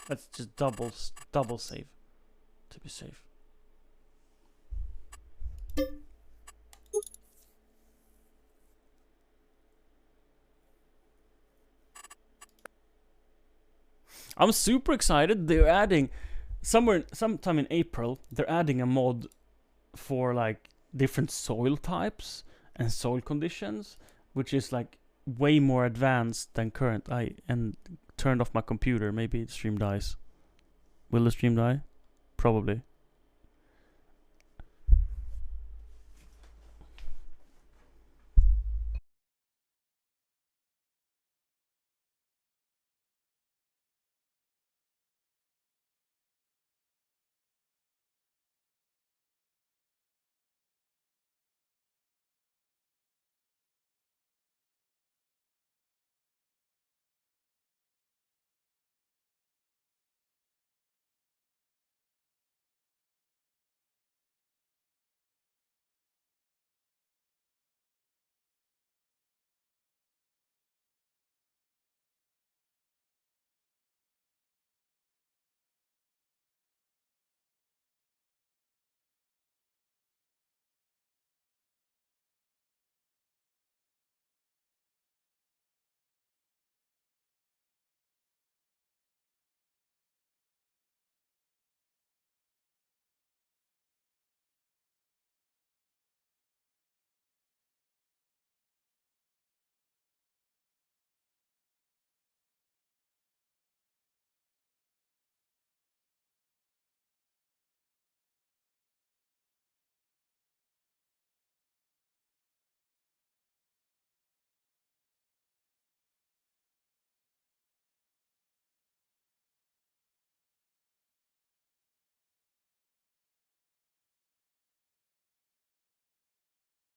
Let's just double save to be safe. I'm super excited. They're adding sometime in April, they're adding a mod for like different soil types and soil conditions, which is like way more advanced than current. I turned off my computer. Maybe the stream dies. Will the stream die? Probably.